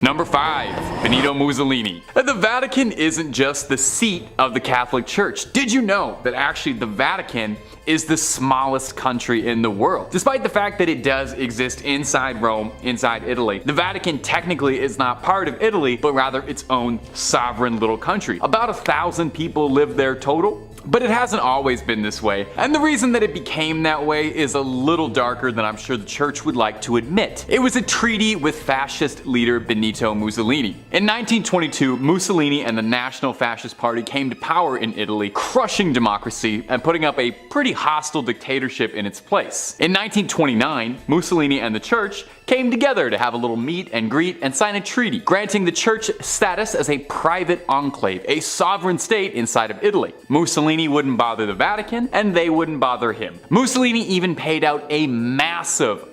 Number 5. Bonito Musolini. The Vatican isn't just the seat of the Catholic Church. Did you know that actually the Vatican is the smallest country in the world? Despite the fact that it does exist inside Rome, inside Italy, the Vatican technically is not part of Italy, but rather its own sovereign little country. About 1,000 people live there total. But it hasn't always been this way, and the reason that it became that way is a little darker than I'm sure the church would like to admit. It was a treaty with fascist leader Bonito Musolini. In 1922, Mussolini and the National Fascist Party came to power in Italy, crushing democracy and putting up a pretty hostile dictatorship in its place. In 1929, Mussolini and the church came together to have a little meet and greet and sign a treaty, granting the church status as a private enclave, a sovereign state inside of Italy. Mussolini wouldn't bother the Vatican, and they wouldn't bother him. Mussolini even paid out a massive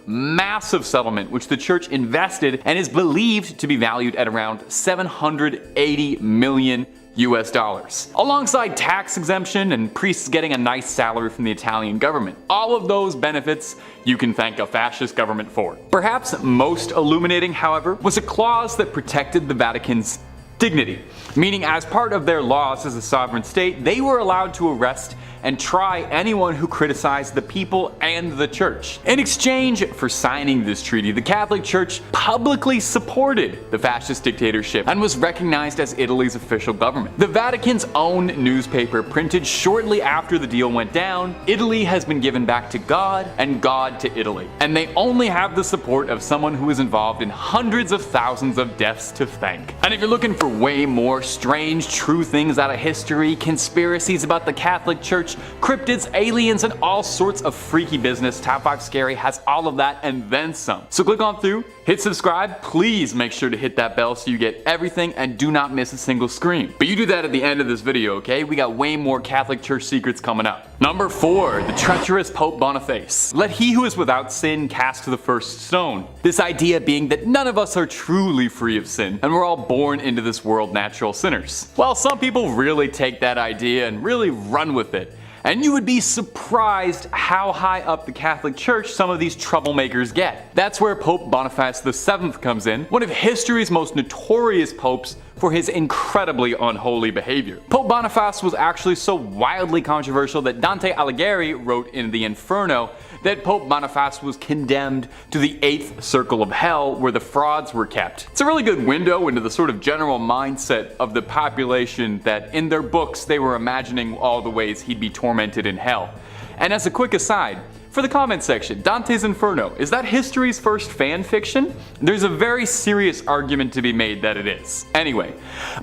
settlement, which the church invested and is believed to be valued at around $780 million. Alongside tax exemption and priests getting a nice salary from the Italian government. All of those benefits you can thank a fascist government for. Perhaps most illuminating, however, was a clause that protected the Vatican's dignity, meaning as part of their laws as a sovereign state, they were allowed to arrest and try anyone who criticized the people and the church. In exchange for signing this treaty, the Catholic Church publicly supported the fascist dictatorship and was recognized as Italy's official government. The Vatican's own newspaper printed shortly after the deal went down, "Italy has been given back to God and God to Italy." And they only have the support of someone who is involved in hundreds of thousands of deaths to thank. And if you're looking for way more strange, true things out of history, conspiracies about the Catholic Church, cryptids, aliens, and all sorts of freaky business, Top 5 Scary has all of that and then some. So click on through, hit subscribe, please make sure to hit that bell so you get everything and do not miss a single scream. But you do that at the end of this video, okay? We got way more Catholic Church secrets coming up. Number 4. The treacherous Pope Boniface. Let he who is without sin cast the first stone. This idea being that none of us are truly free of sin, and we're all born into this world natural sinners. Well, some people really take that idea and really run with it. And you would be surprised how high up the Catholic Church some of these troublemakers get. That's where Pope Boniface VII comes in, one of history's most notorious popes for his incredibly unholy behavior. Pope Boniface was actually so wildly controversial that Dante Alighieri wrote in the Inferno that Pope Boniface was condemned to the 8th circle of hell where the frauds were kept. It's a really good window into the sort of general mindset of the population that in their books they were imagining all the ways he'd be tormented in hell. And as a quick aside, for the comment section, Dante's Inferno, is that history's first fan fiction? There's a very serious argument to be made that it is. Anyway,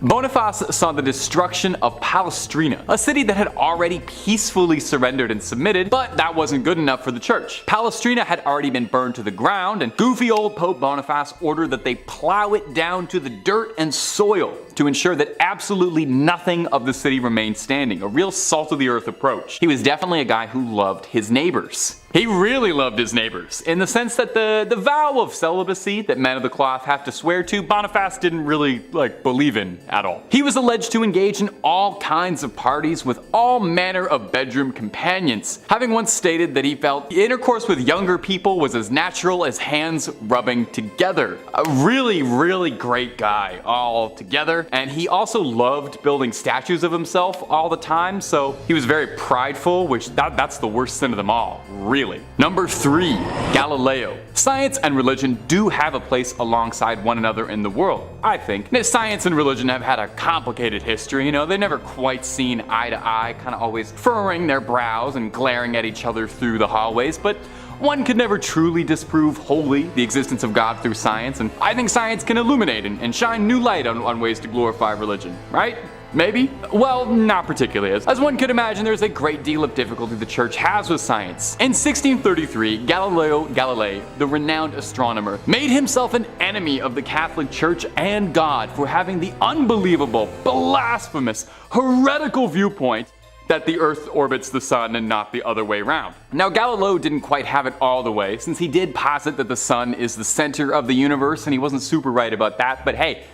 Boniface saw the destruction of Palestrina, a city that had already peacefully surrendered and submitted, but that wasn't good enough for the church. Palestrina had already been burned to the ground, and goofy old Pope Boniface ordered that they plow it down to the dirt and soil to ensure that absolutely nothing of the city remained standing, a real salt-of-the-earth approach. He was definitely a guy who loved his neighbors. He really loved his neighbors, in the sense that the vow of celibacy that men of the cloth have to swear to, Boniface didn't really, believe in at all. He was alleged to engage in all kinds of parties with all manner of bedroom companions, having once stated that he felt intercourse with younger people was as natural as hands rubbing together. A really, really great guy all together, and he also loved building statues of himself all the time, so he was very prideful, which that's the worst sin of them all, really. Number 3. Galileo. Science and religion do have a place alongside one another in the world, I think. Now, science and religion have had a complicated history, they've never quite seen eye to eye, kind of always furrowing their brows and glaring at each other through the hallways, but one could never truly disprove wholly the existence of God through science, and I think science can illuminate and shine new light on ways to glorify religion, right? Maybe? Well, not particularly. As one could imagine, there's a great deal of difficulty the church has with science. In 1633, Galileo Galilei, the renowned astronomer, made himself an enemy of the Catholic Church and God for having the unbelievable, blasphemous, heretical viewpoint that the Earth orbits the Sun and not the other way around. Now, Galileo didn't quite have it all the way, since he did posit that the Sun is the center of the universe, and he wasn't super right about that, but hey,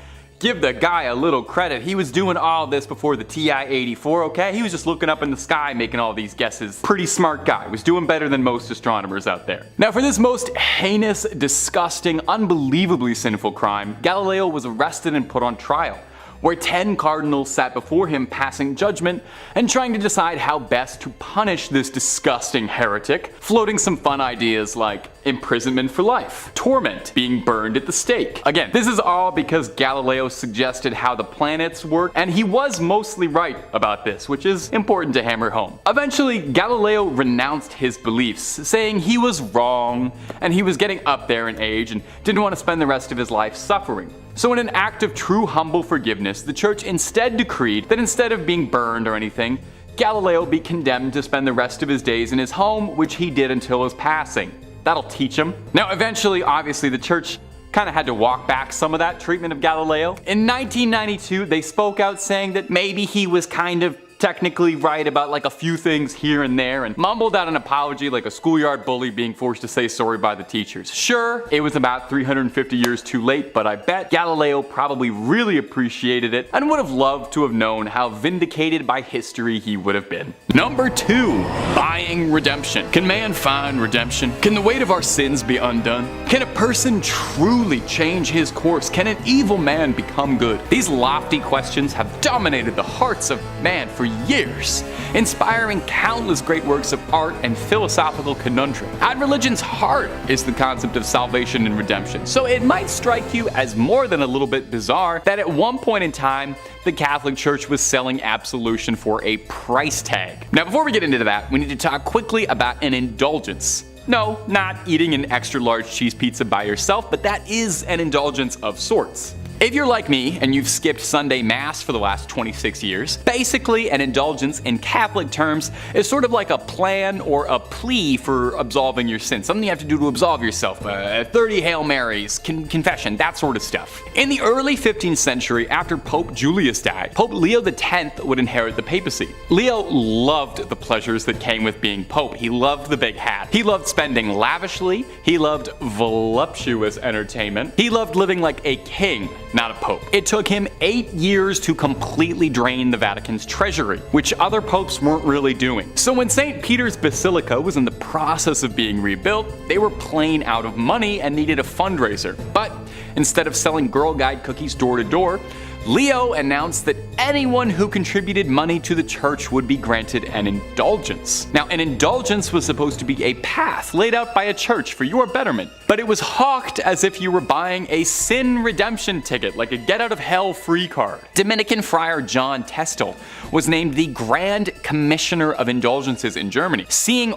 Give the guy a little credit. He was doing all this before the TI-84, okay? He was just looking up in the sky making all these guesses. Pretty smart guy. Was doing better than most astronomers out there. Now for this most heinous, disgusting, unbelievably sinful crime, Galileo was arrested and put on trial, where 10 cardinals sat before him passing judgment and trying to decide how best to punish this disgusting heretic, floating some fun ideas like imprisonment for life, torment, being burned at the stake. Again, this is all because Galileo suggested how the planets work, and he was mostly right about this, which is important to hammer home. Eventually, Galileo renounced his beliefs, saying he was wrong and he was getting up there in age and didn't want to spend the rest of his life suffering. So in an act of true humble forgiveness, the church instead decreed that instead of being burned or anything, Galileo be condemned to spend the rest of his days in his home, which he did until his passing. That'll teach him. Now eventually, obviously, the church kind of had to walk back some of that treatment of Galileo. In 1992, they spoke out saying that maybe he was kind of technically right about like a few things here and there, and mumbled out an apology like a schoolyard bully being forced to say sorry by the teachers. Sure, it was about 350 years too late, but I bet Galileo probably really appreciated it and would have loved to have known how vindicated by history he would have been. Number 2. Buying redemption. Can man find redemption? Can the weight of our sins be undone? Can a person truly change his course? Can an evil man become good? These lofty questions have dominated the hearts of man for years, inspiring countless great works of art and philosophical conundrum. At religion's heart is the concept of salvation and redemption, so it might strike you as more than a little bit bizarre that at one point in time, the Catholic Church was selling absolution for a price tag. Now before we get into that, we need to talk quickly about an indulgence. No, not eating an extra large cheese pizza by yourself, but that is an indulgence of sorts. If you're like me and you've skipped Sunday Mass for the last 26 years, basically an indulgence in Catholic terms is sort of like a plan or a plea for absolving your sins. Something you have to do to absolve yourself. 30 Hail Marys, confession, that sort of stuff. In the early 15th century, after Pope Julius died, Pope Leo X would inherit the papacy. Leo loved the pleasures that came with being Pope. He loved the big hat. He loved spending lavishly. He loved voluptuous entertainment. He loved living like a king, not a pope. It took him 8 years to completely drain the Vatican's treasury, which other popes weren't really doing. So when St. Peter's Basilica was in the process of being rebuilt, they were plain out of money and needed a fundraiser. But instead of selling Girl Guide cookies door to door, Leo announced that anyone who contributed money to the church would be granted an indulgence. Now, an indulgence was supposed to be a path laid out by a church for your betterment, but it was hawked as if you were buying a sin redemption ticket, like a get-out-of-hell free card. Dominican friar John Testel was named the Grand Commissioner of Indulgences in Germany.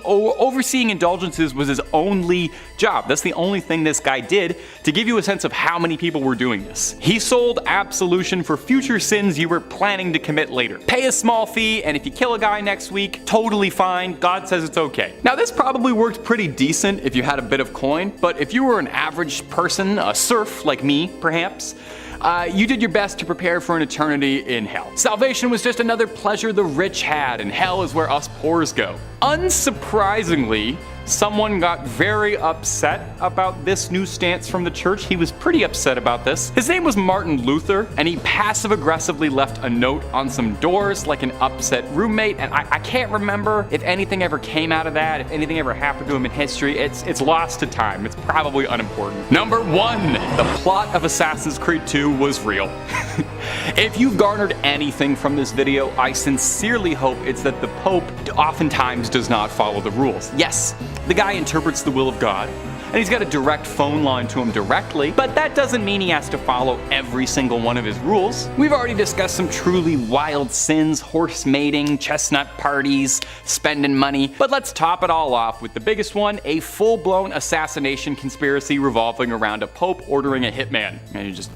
Overseeing indulgences was his only job. That's the only thing this guy did to give you a sense of how many people were doing this. He sold absolution for future sins you were planning to commit later. Pay a small fee, and if you kill a guy next week, totally fine. God says it's okay. Now this probably worked pretty decent if you had a bit of coin, but if you were an average person, a serf like me perhaps, you did your best to prepare for an eternity in hell. Salvation was just another pleasure the rich had, and hell is where us poors go. Unsurprisingly, someone got very upset about this new stance from the church. He was pretty upset about this. His name was Martin Luther, and he passive-aggressively left a note on some doors like an upset roommate, and I can't remember if anything ever came out of that, if anything ever happened to him in history. It's lost to time. It's probably unimportant. Number 1. The plot of Assassin's Creed 2 was real. If you've garnered anything from this video, I sincerely hope it's that the Pope oftentimes does not follow the rules. Yes, the guy interprets the will of God, and he's got a direct phone line to him directly, but that doesn't mean he has to follow every single one of his rules. We've already discussed some truly wild sins, horse mating, chestnut parties, spending money, but let's top it all off with the biggest one, a full-blown assassination conspiracy revolving around a pope ordering a hitman. And you just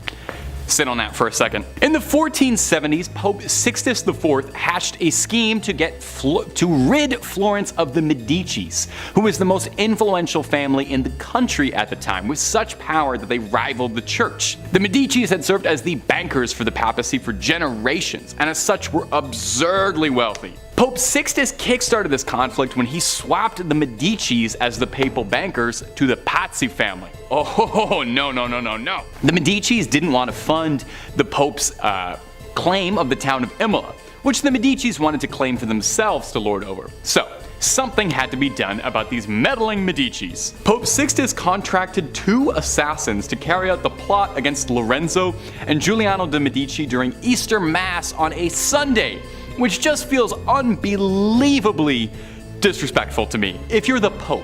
sit on that for a second. In the 1470s, Pope Sixtus IV hatched a scheme to rid Florence of the Medicis, who was the most influential family in the country at the time, with such power that they rivaled the church. The Medicis had served as the bankers for the papacy for generations, and as such were absurdly wealthy. Pope Sixtus kickstarted this conflict when he swapped the Medicis as the papal bankers to the Pazzi family. Oh, no. The Medicis didn't want to fund the Pope's claim of the town of Imola, which the Medicis wanted to claim for themselves to lord over. So, something had to be done about these meddling Medicis. Pope Sixtus contracted 2 assassins to carry out the plot against Lorenzo and Giuliano de' Medici during Easter Mass on a Sunday, which just feels unbelievably disrespectful to me. If you're the Pope,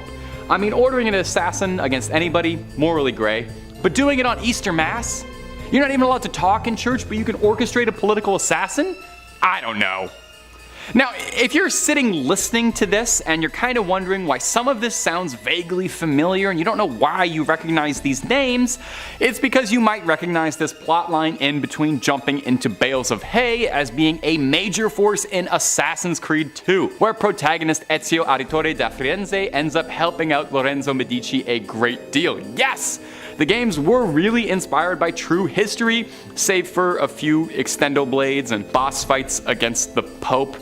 I mean, ordering an assassin against anybody, morally gray, but doing it on Easter Mass? You're not even allowed to talk in church, but you can orchestrate a political assassin? I don't know. Now, if you're sitting listening to this and you're kind of wondering why some of this sounds vaguely familiar and you don't know why you recognize these names, it's because you might recognize this plotline in between jumping into bales of hay as being a major force in Assassin's Creed 2, where protagonist Ezio Auditore da Firenze ends up helping out Lorenzo Medici a great deal. Yes! The games were really inspired by true history, save for a few extendo blades and boss fights against the Pope.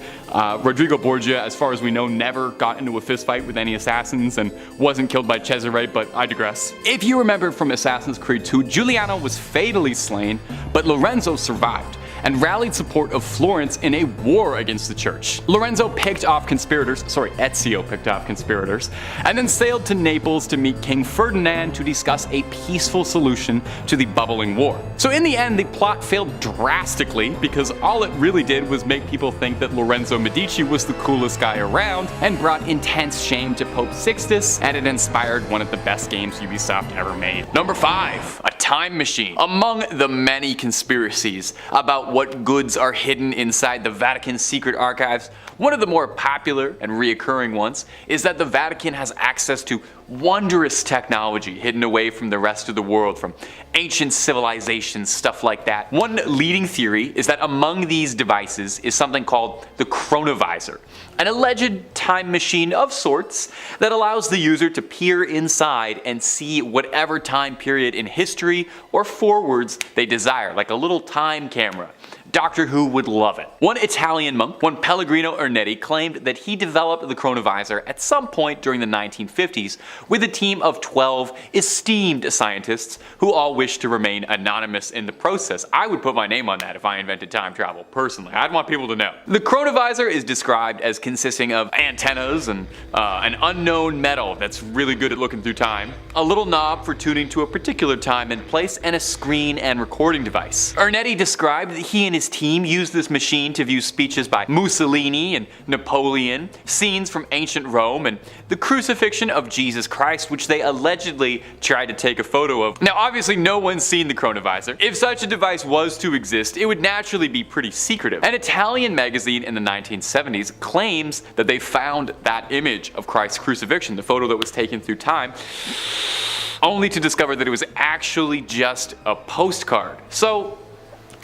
Rodrigo Borgia, as far as we know, never got into a fistfight with any assassins and wasn't killed by Cesare, but I digress. If you remember from Assassin's Creed 2, Giuliano was fatally slain, but Lorenzo survived and rallied support of Florence in a war against the church. Ezio picked off conspirators, and then sailed to Naples to meet King Ferdinand to discuss a peaceful solution to the bubbling war. So in the end, the plot failed drastically because all it really did was make people think that Lorenzo Medici was the coolest guy around and brought intense shame to Pope Sixtus, and it inspired one of the best games Ubisoft ever made. Number 5, a time machine. Among the many conspiracies about what goods are hidden inside the Vatican's secret archives, one of the more popular and reoccurring ones is that the Vatican has access to wondrous technology hidden away from the rest of the world, from ancient civilizations, stuff like that. One leading theory is that among these devices is something called the chronovisor, an alleged time machine of sorts that allows the user to peer inside and see whatever time period in history or forwards they desire, like a little time camera. Doctor Who would love it. One Italian monk, one Pellegrino Ernetti, claimed that he developed the chronovisor at some point during the 1950s with a team of 12 esteemed scientists who all wished to remain anonymous in the process. I would put my name on that if I invented time travel, personally. I'd want people to know. The chronovisor is described as consisting of antennas and an unknown metal that's really good at looking through time, a little knob for tuning to a particular time and place, and a screen and recording device. Ernetti described that he and his team used this machine to view speeches by Mussolini and Napoleon, scenes from ancient Rome, and the crucifixion of Jesus Christ, which they allegedly tried to take a photo of. Now, obviously no one's seen the chronovisor. If such a device was to exist, it would naturally be pretty secretive. An Italian magazine in the 1970s claims that they found that image of Christ's crucifixion, the photo that was taken through time, only to discover that it was actually just a postcard. So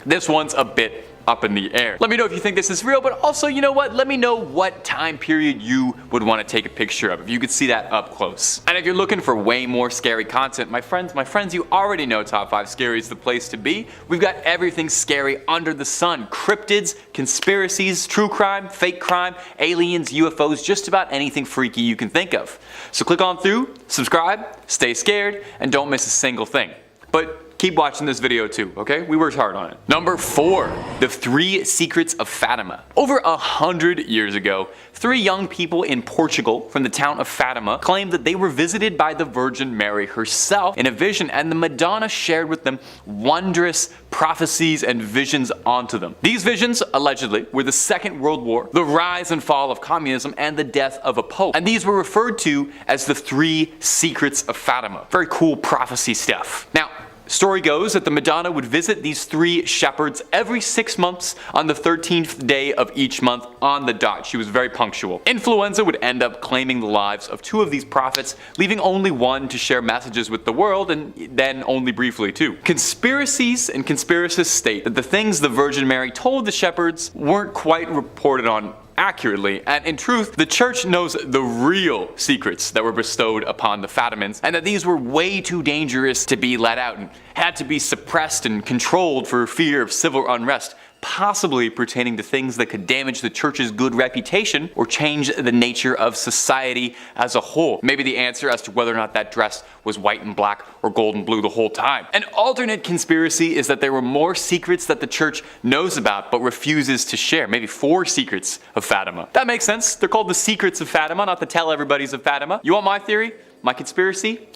this one's a bit up in the air. Let me know if you think this is real, but also, you know what? Let me know what time period you would want to take a picture of, if you could see that up close. And if you're looking for way more scary content, my friends, you already know Top 5 Scary is the place to be. We've got everything scary under the sun. Cryptids, conspiracies, true crime, fake crime, aliens, UFOs, just about anything freaky you can think of. So click on through, subscribe, stay scared, and don't miss a single thing. But keep watching this video too, okay? We worked hard on it. Number 4, the 3 secrets of Fatima. Over 100 years ago, 3 young people in Portugal from the town of Fatima claimed that they were visited by the Virgin Mary herself in a vision, and the Madonna shared with them wondrous prophecies and visions onto them. These visions, allegedly, were the Second World War, the rise and fall of communism, and the death of a pope. And these were referred to as the 3 secrets of Fatima. Very cool prophecy stuff. Now, story goes that the Madonna would visit these 3 shepherds every 6 months on the 13th day of each month on the dot. She was very punctual. Influenza would end up claiming the lives of 2 of these prophets, leaving only one to share messages with the world, and then only briefly too. Conspiracies and conspiracists state that the things the Virgin Mary told the shepherds weren't quite reported on accurately, and in truth, the church knows the real secrets that were bestowed upon the Fatimans, and that these were way too dangerous to be let out and had to be suppressed and controlled for fear of civil unrest. possibly pertaining to things that could damage the church's good reputation or change the nature of society as a whole. Maybe the answer as to whether or not that dress was white and black or gold and blue the whole time. An alternate conspiracy is that there were more secrets that the church knows about but refuses to share. Maybe 4 secrets of Fatima. That makes sense. They're called the secrets of Fatima, not the tell everybody's of Fatima. You want my theory? My conspiracy?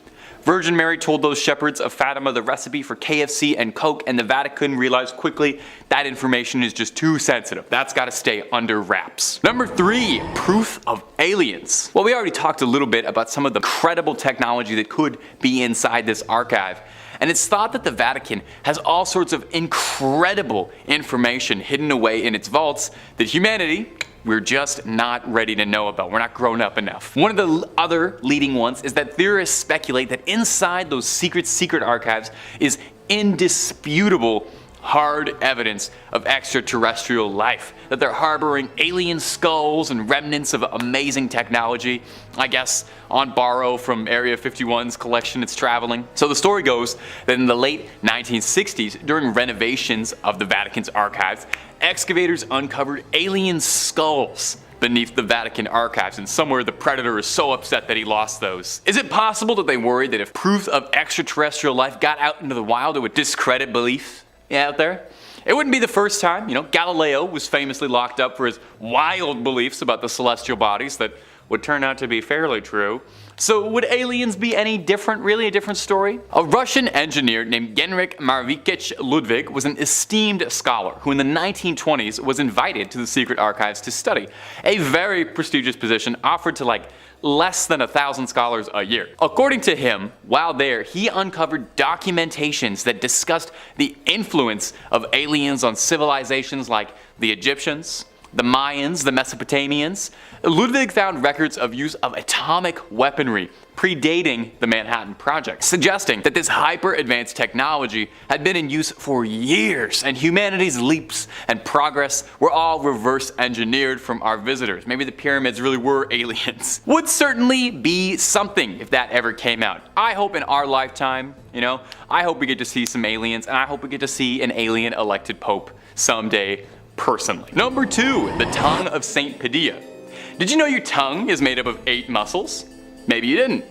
Virgin Mary told those shepherds of Fatima the recipe for KFC and Coke, and the Vatican realized quickly that information is just too sensitive. That's gotta stay under wraps. Number 3, proof of aliens. Well, we already talked a little bit about some of the incredible technology that could be inside this archive. And it's thought that the Vatican has all sorts of incredible information hidden away in its vaults that humanity, we're just not ready to know about. We're not grown up enough. One of the other leading ones is that theorists speculate that inside those secret archives is indisputable hard evidence of extraterrestrial life, that they're harboring alien skulls and remnants of amazing technology, I guess on borrow from Area 51's collection it's traveling. So the story goes that in the late 1960s, during renovations of the Vatican's archives, excavators uncovered alien skulls beneath the Vatican archives, and somewhere the predator is so upset that he lost those. Is it possible that they worried that if proof of extraterrestrial life got out into the wild, it would discredit belief out there? It wouldn't be the first time. Galileo was famously locked up for his wild beliefs about the celestial bodies that would turn out to be fairly true. So would aliens be any different? Really a different story? A Russian engineer named Genrikh Marvikich Ludwig was an esteemed scholar who in the 1920s was invited to the secret archives to study. A very prestigious position offered to less than 1,000 scholars a year. According to him, while there, he uncovered documentations that discussed the influence of aliens on civilizations like the Egyptians, the Mayans, the Mesopotamians. Ludwig found records of use of atomic weaponry predating the Manhattan Project, suggesting that this hyper-advanced technology had been in use for years, and humanity's leaps and progress were all reverse engineered from our visitors. Maybe the pyramids really were aliens. Would certainly be something if that ever came out. I hope in our lifetime, I hope we get to see some aliens, and I hope we get to see an alien elected pope someday. Personally. Number 2, the tongue of Saint Padilla. Did you know your tongue is made up of 8 muscles? Maybe you didn't.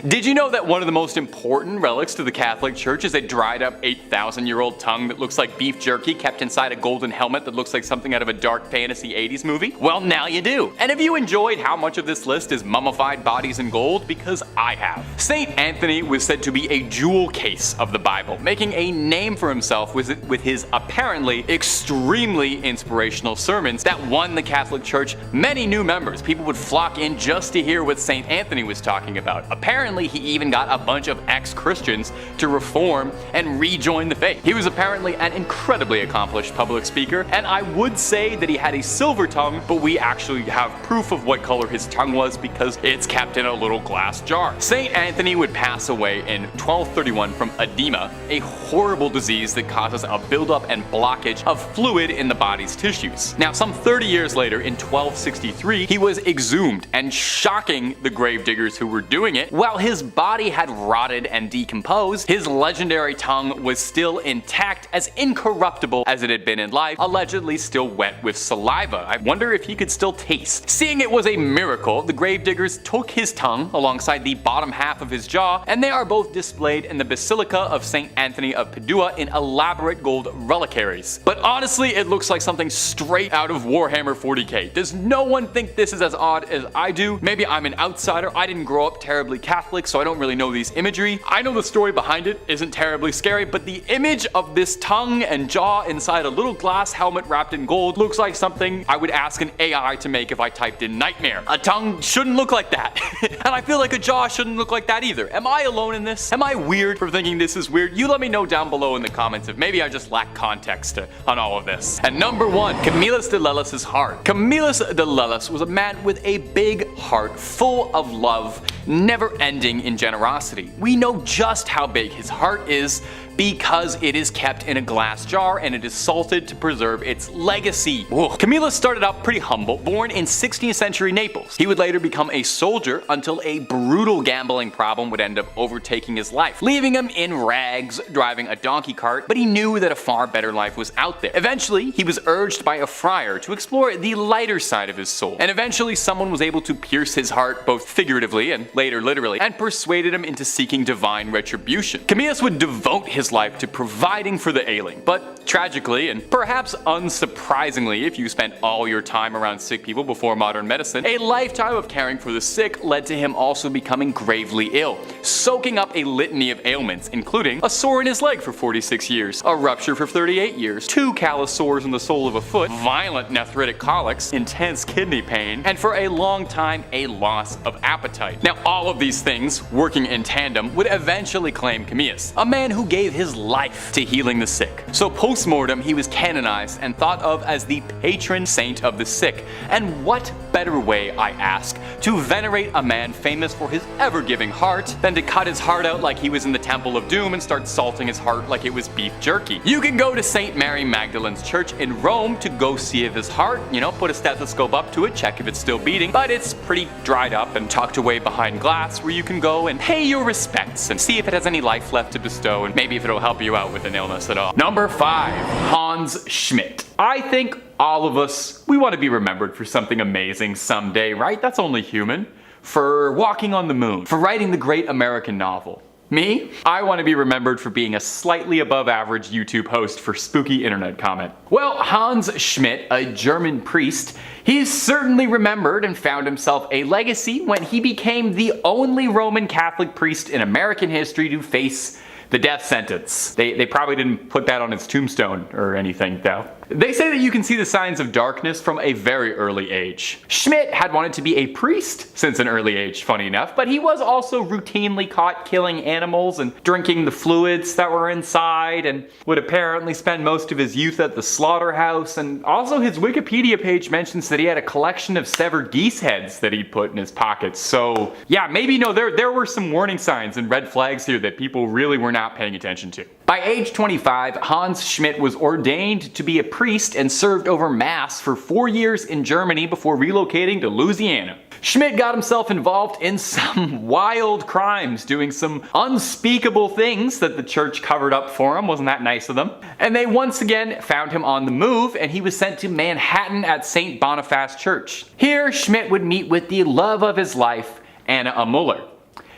Did you know that one of the most important relics to the Catholic Church is a dried up 8,000-year-old tongue that looks like beef jerky kept inside a golden helmet that looks like something out of a dark fantasy 80s movie? Well, now you do. And have you enjoyed how much of this list is mummified bodies in gold? Because I have. St. Anthony was said to be a jewel case of the Bible, making a name for himself with his apparently extremely inspirational sermons that won the Catholic Church many new members. People would flock in just to hear what St. Anthony was talking about. Apparently, he even got a bunch of ex-Christians to reform and rejoin the faith. He was apparently an incredibly accomplished public speaker, and I would say that he had a silver tongue, but we actually have proof of what color his tongue was because it's kept in a little glass jar. St. Anthony would pass away in 1231 from edema, a horrible disease that causes a buildup and blockage of fluid in the body's tissues. Now, some 30 years later, in 1263, he was exhumed, and shocking the gravediggers who were doing it, while his body had rotted and decomposed, his legendary tongue was still intact, as incorruptible as it had been in life, allegedly still wet with saliva. I wonder if he could still taste. Seeing it was a miracle, the gravediggers took his tongue alongside the bottom half of his jaw, and they are both displayed in the Basilica of St. Anthony of Padua in elaborate gold reliquaries. But honestly, it looks like something straight out of Warhammer 40k. Does no one think this is as odd as I do? Maybe I'm an outsider. I didn't grow up terribly Catholic, so I don't really know these imagery. I know the story behind it isn't terribly scary, but the image of this tongue and jaw inside a little glass helmet wrapped in gold looks like something I would ask an AI to make if I typed in nightmare. A tongue shouldn't look like that. And I feel like a jaw shouldn't look like that either. Am I alone in this? Am I weird for thinking this is weird? You let me know down below in the comments if maybe I just lack context on all of this. And number 1, Camillus de Lellis' heart. Camillus de Lellis was a man with a big heart full of love, never ending in generosity. We know just how big his heart is because it is kept in a glass jar and it is salted to preserve its legacy. Camillus started out pretty humble, born in 16th century Naples. He would later become a soldier until a brutal gambling problem would end up overtaking his life, leaving him in rags driving a donkey cart, but he knew that a far better life was out there. Eventually, he was urged by a friar to explore the lighter side of his soul, and eventually someone was able to pierce his heart both figuratively and later literally, and persuaded him into seeking divine retribution. Camillus would devote his life to providing for the ailing, but tragically, and perhaps unsurprisingly if you spent all your time around sick people before modern medicine, a lifetime of caring for the sick led to him also becoming gravely ill, soaking up a litany of ailments, including a sore in his leg for 46 years, a rupture for 38 years, 2 callous sores in the sole of a foot, violent nephritic colics, intense kidney pain, and for a long time a loss of appetite. Now all of these things, working in tandem, would eventually claim Camillus, a man who gave his life to healing the sick. So post-mortem he was canonized and thought of as the patron saint of the sick. And what better way, I ask, to venerate a man famous for his ever-giving heart than to cut his heart out like he was in the Temple of Doom and start salting his heart like it was beef jerky. You can go to St. Mary Magdalene's Church in Rome to go see if his heart, put a stethoscope up to it, check if it's still beating, but it's pretty dried up and tucked away behind glass where you can go and pay your respects and see if it has any life left to bestow and maybe if it'll help you out with an illness at all. Number 5. Hans Schmidt. I think all of us, we want to be remembered for something amazing someday, right? That's only human. For walking on the moon, for writing the great American novel. Me? I want to be remembered for being a slightly above average YouTube host for spooky internet comment. Well, Hans Schmidt, a German priest, he's certainly remembered and found himself a legacy when he became the only Roman Catholic priest in American history to face the death sentence. They probably didn't put that on his tombstone or anything though. They say that you can see the signs of darkness from a very early age. Schmidt had wanted to be a priest since an early age, funny enough, but he was also routinely caught killing animals and drinking the fluids that were inside, and would apparently spend most of his youth at the slaughterhouse. And also his Wikipedia page mentions that he had a collection of severed geese heads that he'd put in his pockets. So yeah, maybe there were some warning signs and red flags here that people really were not paying attention to. By age 25, Hans Schmidt was ordained to be a priest and served over Mass for 4 years in Germany before relocating to Louisiana. Schmidt got himself involved in some wild crimes, doing some unspeakable things that the church covered up for him. Wasn't that nice of them? And they once again found him on the move, and he was sent to Manhattan at St. Boniface Church. Here, Schmidt would meet with the love of his life, Anna Muller.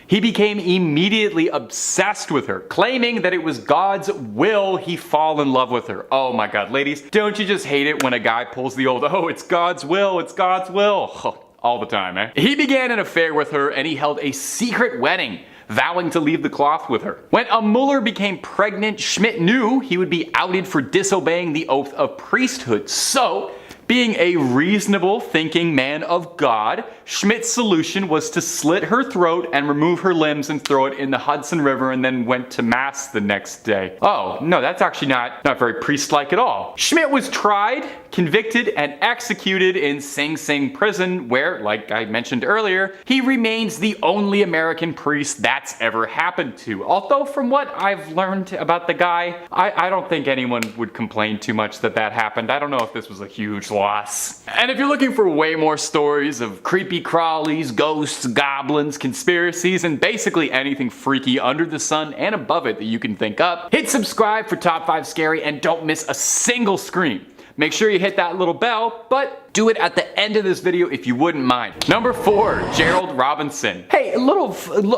He became immediately obsessed with her, claiming that it was God's will he fall in love with her. Oh my god, ladies, don't you just hate it when a guy pulls the old, oh, it's God's will, it's God's will. All the time, eh? He began an affair with her and he held a secret wedding, vowing to leave the cloth with her. When Muller became pregnant, Schmidt knew he would be outed for disobeying the oath of priesthood. So, being a reasonable thinking man of God, Schmidt's solution was to slit her throat and remove her limbs and throw it in the Hudson River, and then went to Mass the next day. Oh, no, that's actually not very priest-like at all. Schmidt was tried, convicted, and executed in Sing Sing prison, where, like I mentioned earlier, he remains the only American priest that's ever happened to. Although from what I've learned about the guy, I don't think anyone would complain too much that happened. I don't know if this was a huge loss. And if you're looking for way more stories of creepy crawlies, ghosts, goblins, conspiracies, and basically anything freaky under the sun and above it that you can think up, hit subscribe for Top 5 Scary and don't miss a single scream. Make sure you hit that little bell, but do it at the end of this video if you wouldn't mind. Number 4, Gerald Robinson. Hey, a little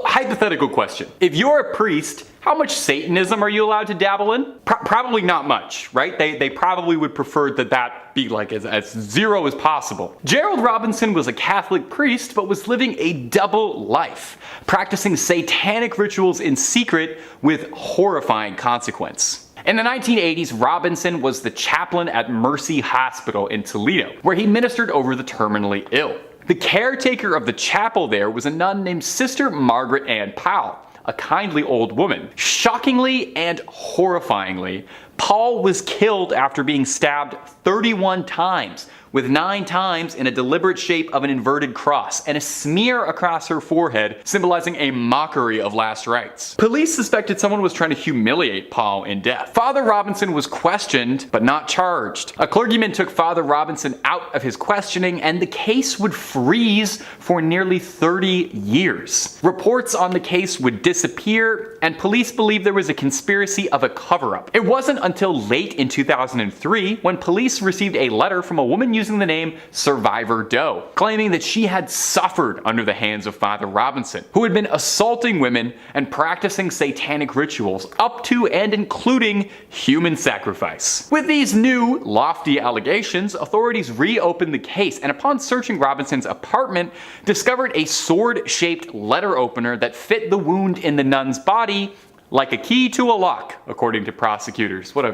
hypothetical question. If you're a priest, how much Satanism are you allowed to dabble in? Probably not much, right? They probably would prefer that be like as zero as possible. Gerald Robinson was a Catholic priest, but was living a double life, practicing satanic rituals in secret with horrifying consequence. In the 1980s, Robinson was the chaplain at Mercy Hospital in Toledo, where he ministered over the terminally ill. The caretaker of the chapel there was a nun named Sister Margaret Ann Powell, a kindly old woman. Shockingly and horrifyingly, Paul was killed after being stabbed 31 times, with 9 times in a deliberate shape of an inverted cross, and a smear across her forehead symbolizing a mockery of last rites. Police suspected someone was trying to humiliate Paul in death. Father Robinson was questioned, but not charged. A clergyman took Father Robinson out of his questioning, and the case would freeze for nearly 30 years. Reports on the case would disappear, and police believed there was a conspiracy of a cover-up. It wasn't until late in 2003 when police received a letter from a woman using the name Survivor Doe, claiming that she had suffered under the hands of Father Robinson, who had been assaulting women and practicing satanic rituals up to and including human sacrifice. With these new, lofty allegations, authorities reopened the case, and upon searching Robinson's apartment, discovered a sword-shaped letter opener that fit the wound in the nun's body like a key to a lock, according to prosecutors. What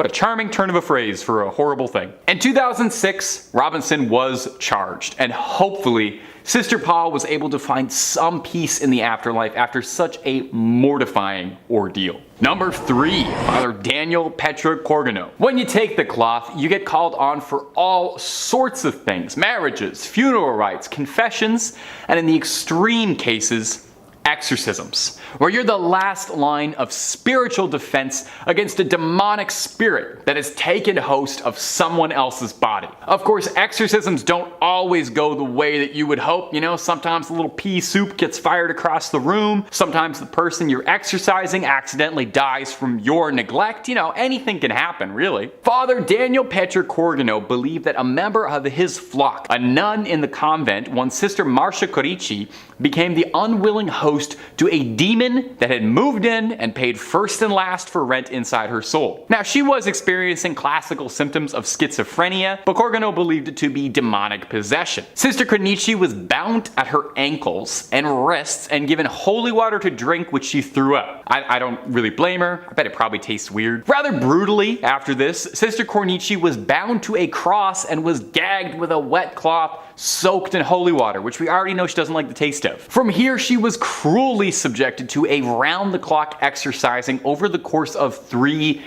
a charming turn of a phrase for a horrible thing. In 2006, Robinson was charged, and hopefully, Sister Paul was able to find some peace in the afterlife after such a mortifying ordeal. Number 3, Father Daniel Petrocorgano. When you take the cloth, you get called on for all sorts of things: marriages, funeral rites, confessions, and in the extreme cases, exorcisms, where you're the last line of spiritual defense against a demonic spirit that has taken host of someone else's body. Of course, exorcisms don't always go the way that you would hope. You know, sometimes a little pea soup gets fired across the room. Sometimes the person you're exorcising accidentally dies from your neglect. You know, anything can happen, really. Father Daniel Petrocorgano believed that a member of his flock, a nun in the convent, one Sister Marcia Corici, became the unwilling host to a demon that had moved in and paid first and last for rent inside her soul. Now, she was experiencing classical symptoms of schizophrenia, but Corgano believed it to be demonic possession. Sister Corici was bound at her ankles and wrists and given holy water to drink, which she threw up. I don't really blame her. I bet it probably tastes weird. Rather brutally, after this, Sister Corici was bound to a cross and was gagged with a wet cloth soaked in holy water, which we already know she doesn't like the taste of. From here, she was cruelly subjected to a round-the-clock exercising over the course of 3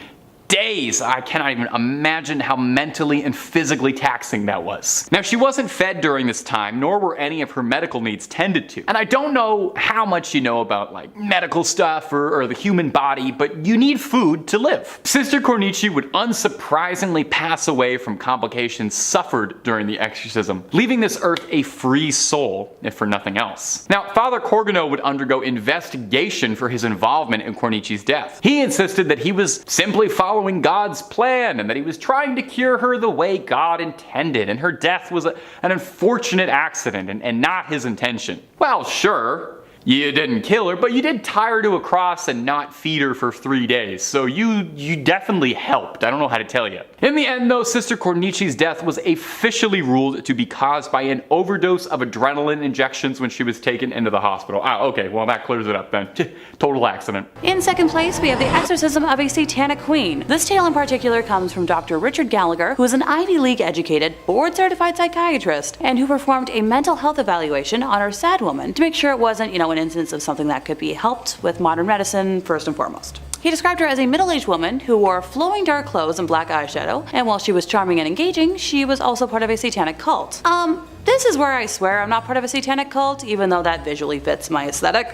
days. I cannot even imagine how mentally and physically taxing that was. Now, she wasn't fed during this time, nor were any of her medical needs tended to. And I don't know how much you know about like medical stuff or the human body, but you need food to live. Sister Corici would unsurprisingly pass away from complications suffered during the exorcism, leaving this earth a free soul, if for nothing else. Now, Father Corgano would undergo investigation for his involvement in Cornici's death. He insisted that he was simply following God's plan and that he was trying to cure her the way God intended, and her death was an unfortunate accident and not his intention. Well, sure, you didn't kill her, but you did tie her to a cross and not feed her for 3 days, so you definitely helped. I don't know how to tell you. In the end, though, Sister Cornici's death was officially ruled to be caused by an overdose of adrenaline injections when she was taken into the hospital. Ah, okay, well that clears it up then. Total accident. In second place, we have the exorcism of a satanic queen. This tale in particular comes from Dr. Richard Gallagher, who is an Ivy League educated, board-certified psychiatrist, and who performed a mental health evaluation on our sad woman to make sure it wasn't, an instance of something that could be helped with modern medicine first and foremost. He described her as a middle-aged woman who wore flowing dark clothes and black eyeshadow, and while she was charming and engaging, she was also part of a satanic cult. This is where I swear I'm not part of a satanic cult, even though that visually fits my aesthetic.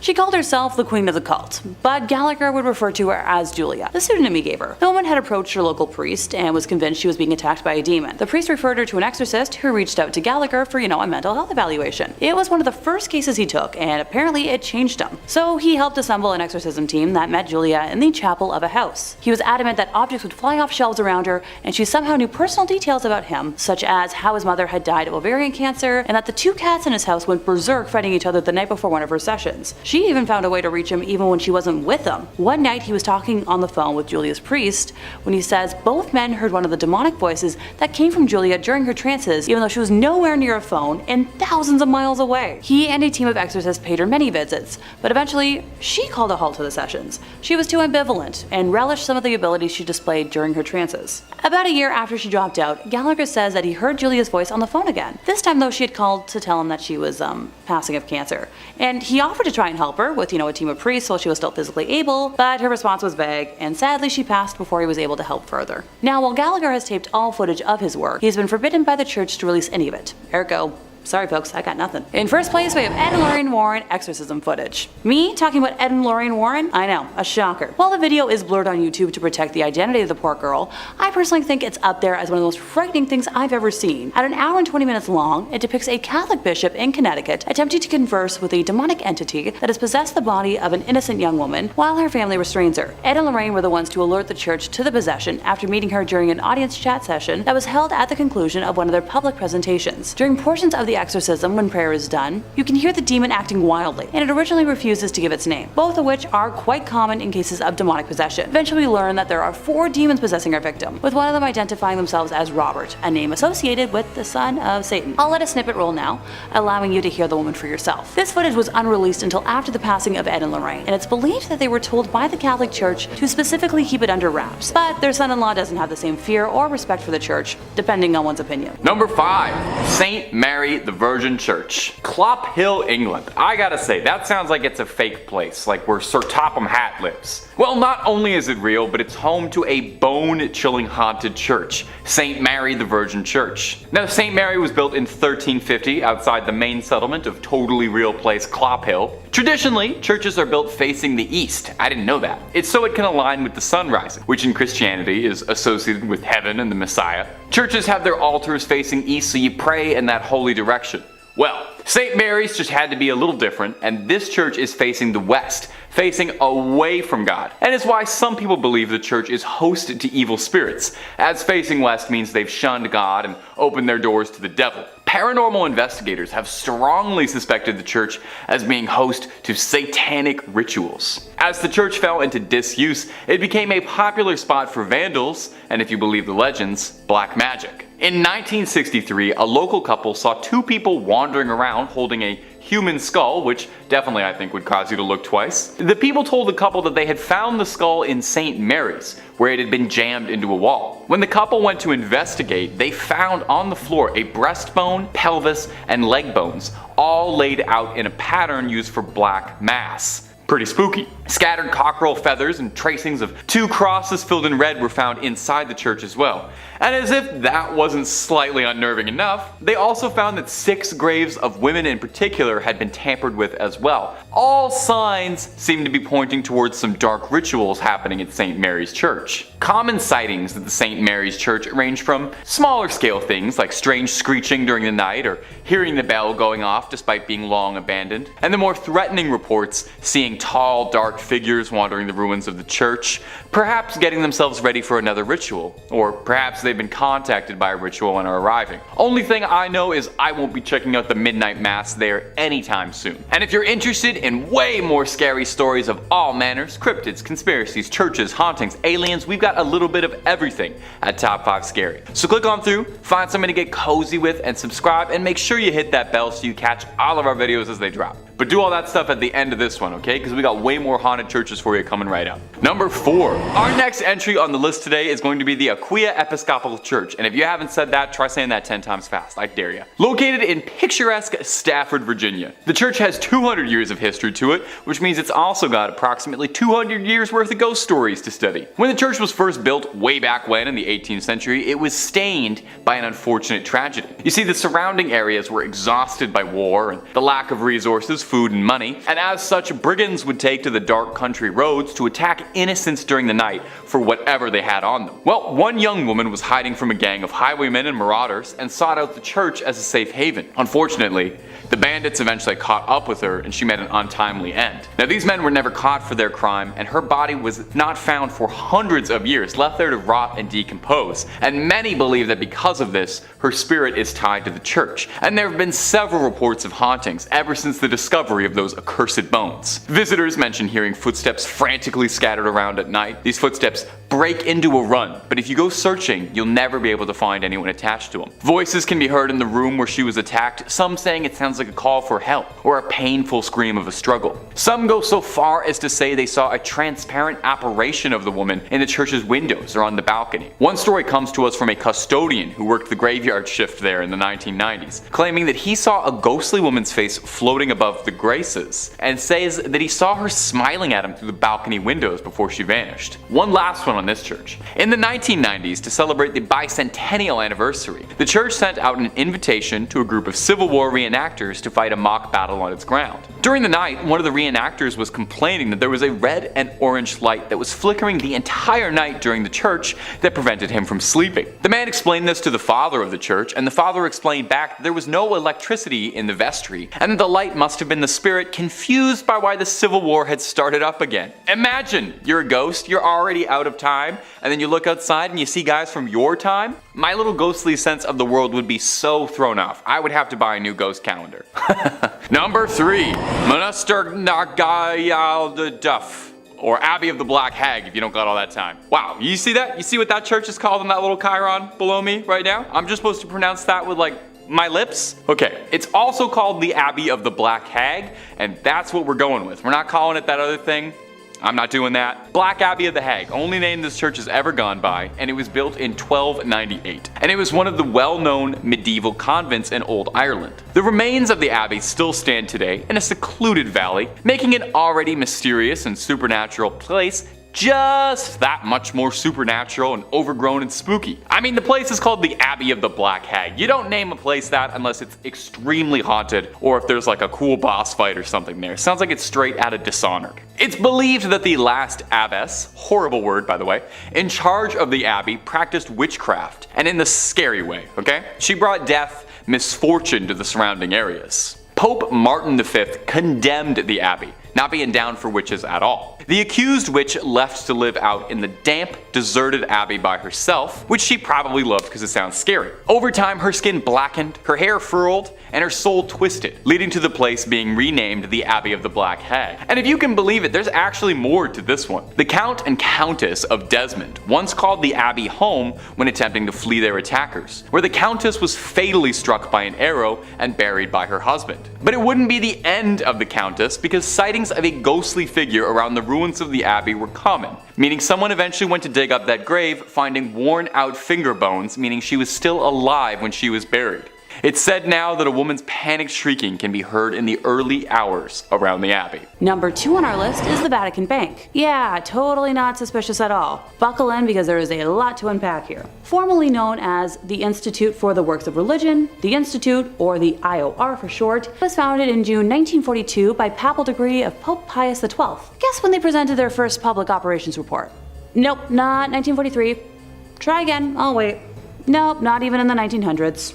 She called herself the queen of the cult, but Gallagher would refer to her as Julia, the pseudonym he gave her. The woman had approached her local priest and was convinced she was being attacked by a demon. The priest referred her to an exorcist who reached out to Gallagher for, a mental health evaluation. It was one of the first cases he took, and apparently it changed him. So he helped assemble an exorcism team that met Julia in the chapel of a house. He was adamant that objects would fly off shelves around her, and she somehow knew personal details about him, such as how his mother had died of ovarian cancer, and that the 2 cats in his house went berserk fighting each other the night before one of her sessions. She even found a way to reach him even when she wasn't with him. One night he was talking on the phone with Julia's priest when he says both men heard one of the demonic voices that came from Julia during her trances, even though she was nowhere near a phone and thousands of miles away. He and a team of exorcists paid her many visits, but eventually she called a halt to the sessions. She was too ambivalent and relished some of the abilities she displayed during her trances. About a year after she dropped out, Gallagher says that he heard Julia's voice on the phone again. This time though, she had called to tell him that she was passing of cancer, and he offered to try and help her with, a team of priests while she was still physically able, but her response was vague, and sadly she passed before he was able to help further. Now, while Gallagher has taped all footage of his work, he's been forbidden by the church to release any of it. Ergo, sorry folks, I got nothing. In first place, we have Ed and Lorraine Warren exorcism footage. Me talking about Ed and Lorraine Warren? I know, a shocker. While the video is blurred on YouTube to protect the identity of the poor girl, I personally think it's up there as one of the most frightening things I've ever seen. At an hour and 20 minutes long, it depicts a Catholic bishop in Connecticut attempting to converse with a demonic entity that has possessed the body of an innocent young woman while her family restrains her. Ed and Lorraine were the ones to alert the church to the possession after meeting her during an audience chat session that was held at the conclusion of one of their public presentations. During portions of the exorcism, when prayer is done, you can hear the demon acting wildly, and it originally refuses to give its name, both of which are quite common in cases of demonic possession. Eventually we learn that there are 4 demons possessing our victim, with one of them identifying themselves as Robert, a name associated with the son of Satan. I'll let a snippet roll now, allowing you to hear the woman for yourself. This footage was unreleased until after the passing of Ed and Lorraine, and it's believed that they were told by the Catholic Church to specifically keep it under wraps, but their son-in-law doesn't have the same fear or respect for the church, depending on one's opinion. Number 5. St. Mary the Virgin Church. Clop Hill, England. I gotta say, that sounds like it's a fake place, like where Sir Topham Hatt lives. Well, not only is it real, but it's home to a bone-chilling haunted church, St. Mary the Virgin Church. Now, St. Mary was built in 1350 outside the main settlement of totally real place Clop Hill. Traditionally, churches are built facing the east. I didn't know that. It's so it can align with the sun rising, which in Christianity is associated with heaven and the Messiah. Churches have their altars facing east, so you pray in that holy direction. Well, St. Mary's just had to be a little different, and this church is facing the west, facing away from God. And it's why some people believe the church is hosted to evil spirits, as facing west means they've shunned God and opened their doors to the devil. Paranormal investigators have strongly suspected the church as being host to satanic rituals. As the church fell into disuse, it became a popular spot for vandals, and if you believe the legends, black magic. In 1963, a local couple saw 2 people wandering around holding a human skull, which definitely I think would cause you to look twice. The people told the couple that they had found the skull in St. Mary's, where it had been jammed into a wall. When the couple went to investigate, they found on the floor a breastbone, pelvis, and leg bones, all laid out in a pattern used for black mass. Pretty spooky. Scattered cockerel feathers and tracings of 2 crosses filled in red were found inside the church as well. And as if that wasn't slightly unnerving enough, they also found that 6 graves of women in particular had been tampered with as well. All signs seem to be pointing towards some dark rituals happening at St. Mary's Church. Common sightings at the St. Mary's Church range from smaller scale things like strange screeching during the night or hearing the bell going off despite being long abandoned, and the more threatening reports seeing tall, dark figures wandering the ruins of the church, perhaps getting themselves ready for another ritual, or perhaps they've been contacted by a ritual and are arriving. Only thing I know is I won't be checking out the midnight mass there anytime soon. And if you're interested in way more scary stories of all manners, cryptids, conspiracies, churches, hauntings, aliens, we've got a little bit of everything at Top 5 Scary. So click on through, find something to get cozy with, and subscribe, and make sure you hit that bell so you catch all of our videos as they drop. But do all that stuff at the end of this one, okay? Because we got way more haunted churches for you coming right up. Number 4. Our next entry on the list today is going to be the Aquia Episcopal Church. And if you haven't said that, try saying that 10 times fast. I dare you. Located in picturesque Stafford, Virginia. The church has 200 years of history to it, which means it's also got approximately 200 years worth of ghost stories to study. When the church was first built way back when in the 18th century, it was stained by an unfortunate tragedy. You see, the surrounding areas were exhausted by war and the lack of resources, food, and money, and as such, brigands would take to the dark country roads to attack innocents during the night for whatever they had on them. Well, one young woman was hiding from a gang of highwaymen and marauders and sought out the church as a safe haven. Unfortunately, the bandits eventually caught up with her and she met an untimely end. Now, these men were never caught for their crime, and her body was not found for hundreds of years, left there to rot and decompose. And many believe that because of this, her spirit is tied to the church. And there have been several reports of hauntings ever since the discovery of those accursed bones. Visitors mention hearing footsteps frantically scattered around at night. These footsteps break into a run, but if you go searching, you'll never be able to find anyone attached to them. Voices can be heard in the room where she was attacked, some saying it sounds like a call for help or a painful scream of a struggle. Some go so far as to say they saw a transparent apparition of the woman in the church's windows or on the balcony. One story comes to us from a custodian who worked the graveyard shift there in the 1990s, claiming that he saw a ghostly woman's face floating above the graces, and says that he saw her smiling at him through the balcony windows before she vanished. One last one on this church. In the 1990s, to celebrate the bicentennial anniversary, the church sent out an invitation to a group of Civil War reenactors to fight a mock battle on its ground. During the night, one of the reenactors was complaining that there was a red and orange light that was flickering the entire night during the church that prevented him from sleeping. The man explained this to the father of the church, and the father explained back that there was no electricity in the vestry, and that the light must have been the spirit confused by why the Civil War had started up again. Imagine, you're a ghost, you're already out of time, and then you look outside and you see guys from your time? My little ghostly sense of the world would be so thrown off. I would have to buy a new ghost calendar. Number 3. Monaster Nagayal Duff. Or Abbey of the Black Hag if you don't got all that time. Wow, you see that? You see what that church is called in that little chyron below me right now? I'm just supposed to pronounce that with like my lips? Okay, it's also called the Abbey of the Black Hag, and that's what we're going with. We're not calling it that other thing. I'm not doing that. Black Abbey of the Hag, only name this church has ever gone by, and it was built in 1298. And it was one of the well-known medieval convents in Old Ireland. The remains of the abbey still stand today in a secluded valley, making it already mysterious and supernatural place just that much more supernatural and overgrown and spooky. I mean, the place is called the Abbey of the Black Hag. You don't name a place that unless it's extremely haunted or if there's like a cool boss fight or something there. Sounds like it's straight out of Dishonored. It's believed that the last abbess, horrible word by the way, in charge of the abbey practiced witchcraft, and in the scary way, okay? She brought death, misfortune to the surrounding areas. Pope Martin V condemned the abbey, not being down for witches at all. The accused witch left to live out in the damp, deserted abbey by herself, which she probably loved because it sounds scary. Over time, her skin blackened, her hair furled, and her soul twisted, leading to the place being renamed the Abbey of the Black Hag. And if you can believe it, there's actually more to this one. The Count and Countess of Desmond once called the abbey home when attempting to flee their attackers, where the Countess was fatally struck by an arrow and buried by her husband. But it wouldn't be the end of the Countess, because sightings of a ghostly figure around the ruins of the abbey were common, meaning someone eventually went to dig up that grave, finding worn out finger bones, meaning she was still alive when she was buried. It's said now that a woman's panicked shrieking can be heard in the early hours around the abbey. Number 2 on our list is the Vatican Bank. Yeah, totally not suspicious at all. Buckle in because there is a lot to unpack here. Formerly known as the Institute for the Works of Religion, the Institute, or the IOR for short, was founded in June 1942 by papal decree of Pope Pius XII. Guess when they presented their first public operations report? Nope, not 1943. Try again, I'll wait. Nope, not even in the 1900s.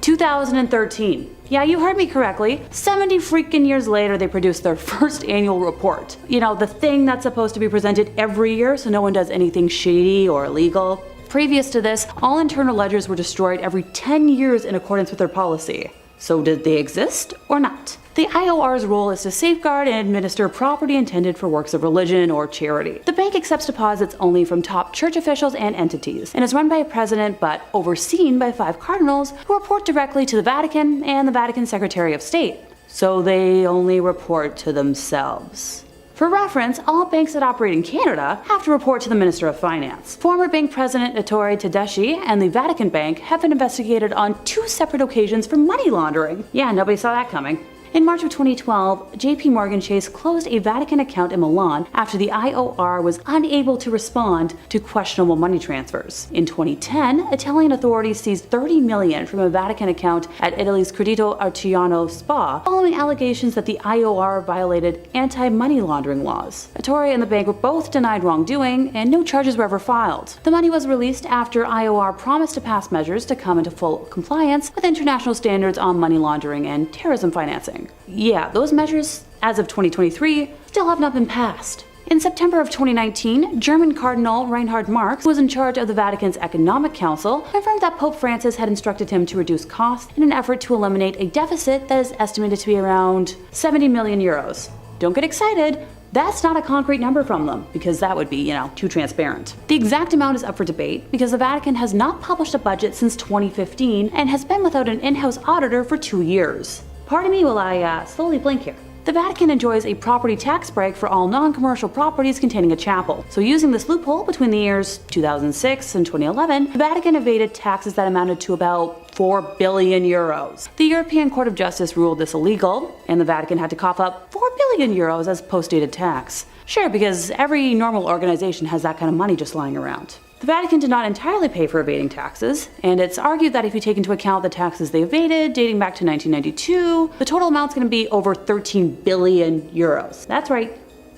2013. Yeah, you heard me correctly. 70 freaking years later, they produced their first annual report. You know, the thing that's supposed to be presented every year so no one does anything shady or illegal. Previous to this, all internal ledgers were destroyed every 10 years in accordance with their policy. So did they exist or not? The IOR's role is to safeguard and administer property intended for works of religion or charity. The bank accepts deposits only from top church officials and entities, and is run by a president but overseen by 5 cardinals who report directly to the Vatican and the Vatican Secretary of State. So they only report to themselves. For reference, all banks that operate in Canada have to report to the Minister of Finance. Former bank president Ettore Tedeschi and the Vatican Bank have been investigated on 2 separate occasions for money laundering. Yeah, nobody saw that coming. In March of 2012, JP Morgan Chase closed a Vatican account in Milan after the IOR was unable to respond to questionable money transfers. In 2010, Italian authorities seized $30 million from a Vatican account at Italy's Credito Artigiano Spa following allegations that the IOR violated anti-money laundering laws. Ettore and the bank were both denied wrongdoing, and no charges were ever filed. The money was released after IOR promised to pass measures to come into full compliance with international standards on money laundering and terrorism financing. Yeah, those measures, as of 2023, still have not been passed. In September of 2019, German Cardinal Reinhard Marx, who was in charge of the Vatican's Economic Council, confirmed that Pope Francis had instructed him to reduce costs in an effort to eliminate a deficit that is estimated to be around 70 million euros. Don't get excited. That's not a concrete number from them, because that would be, too transparent. The exact amount is up for debate because the Vatican has not published a budget since 2015 and has been without an in-house auditor for 2 years. Pardon me while I slowly blink here. The Vatican enjoys a property tax break for all non-commercial properties containing a chapel. So using this loophole between the years 2006 and 2011, the Vatican evaded taxes that amounted to about 4 billion euros. The European Court of Justice ruled this illegal, and the Vatican had to cough up 4 billion euros as post-dated tax. Sure, because every normal organization has that kind of money just lying around. The Vatican did not entirely pay for evading taxes, and it's argued that if you take into account the taxes they evaded dating back to 1992, the total amount's going to be over 13 billion euros. That's right,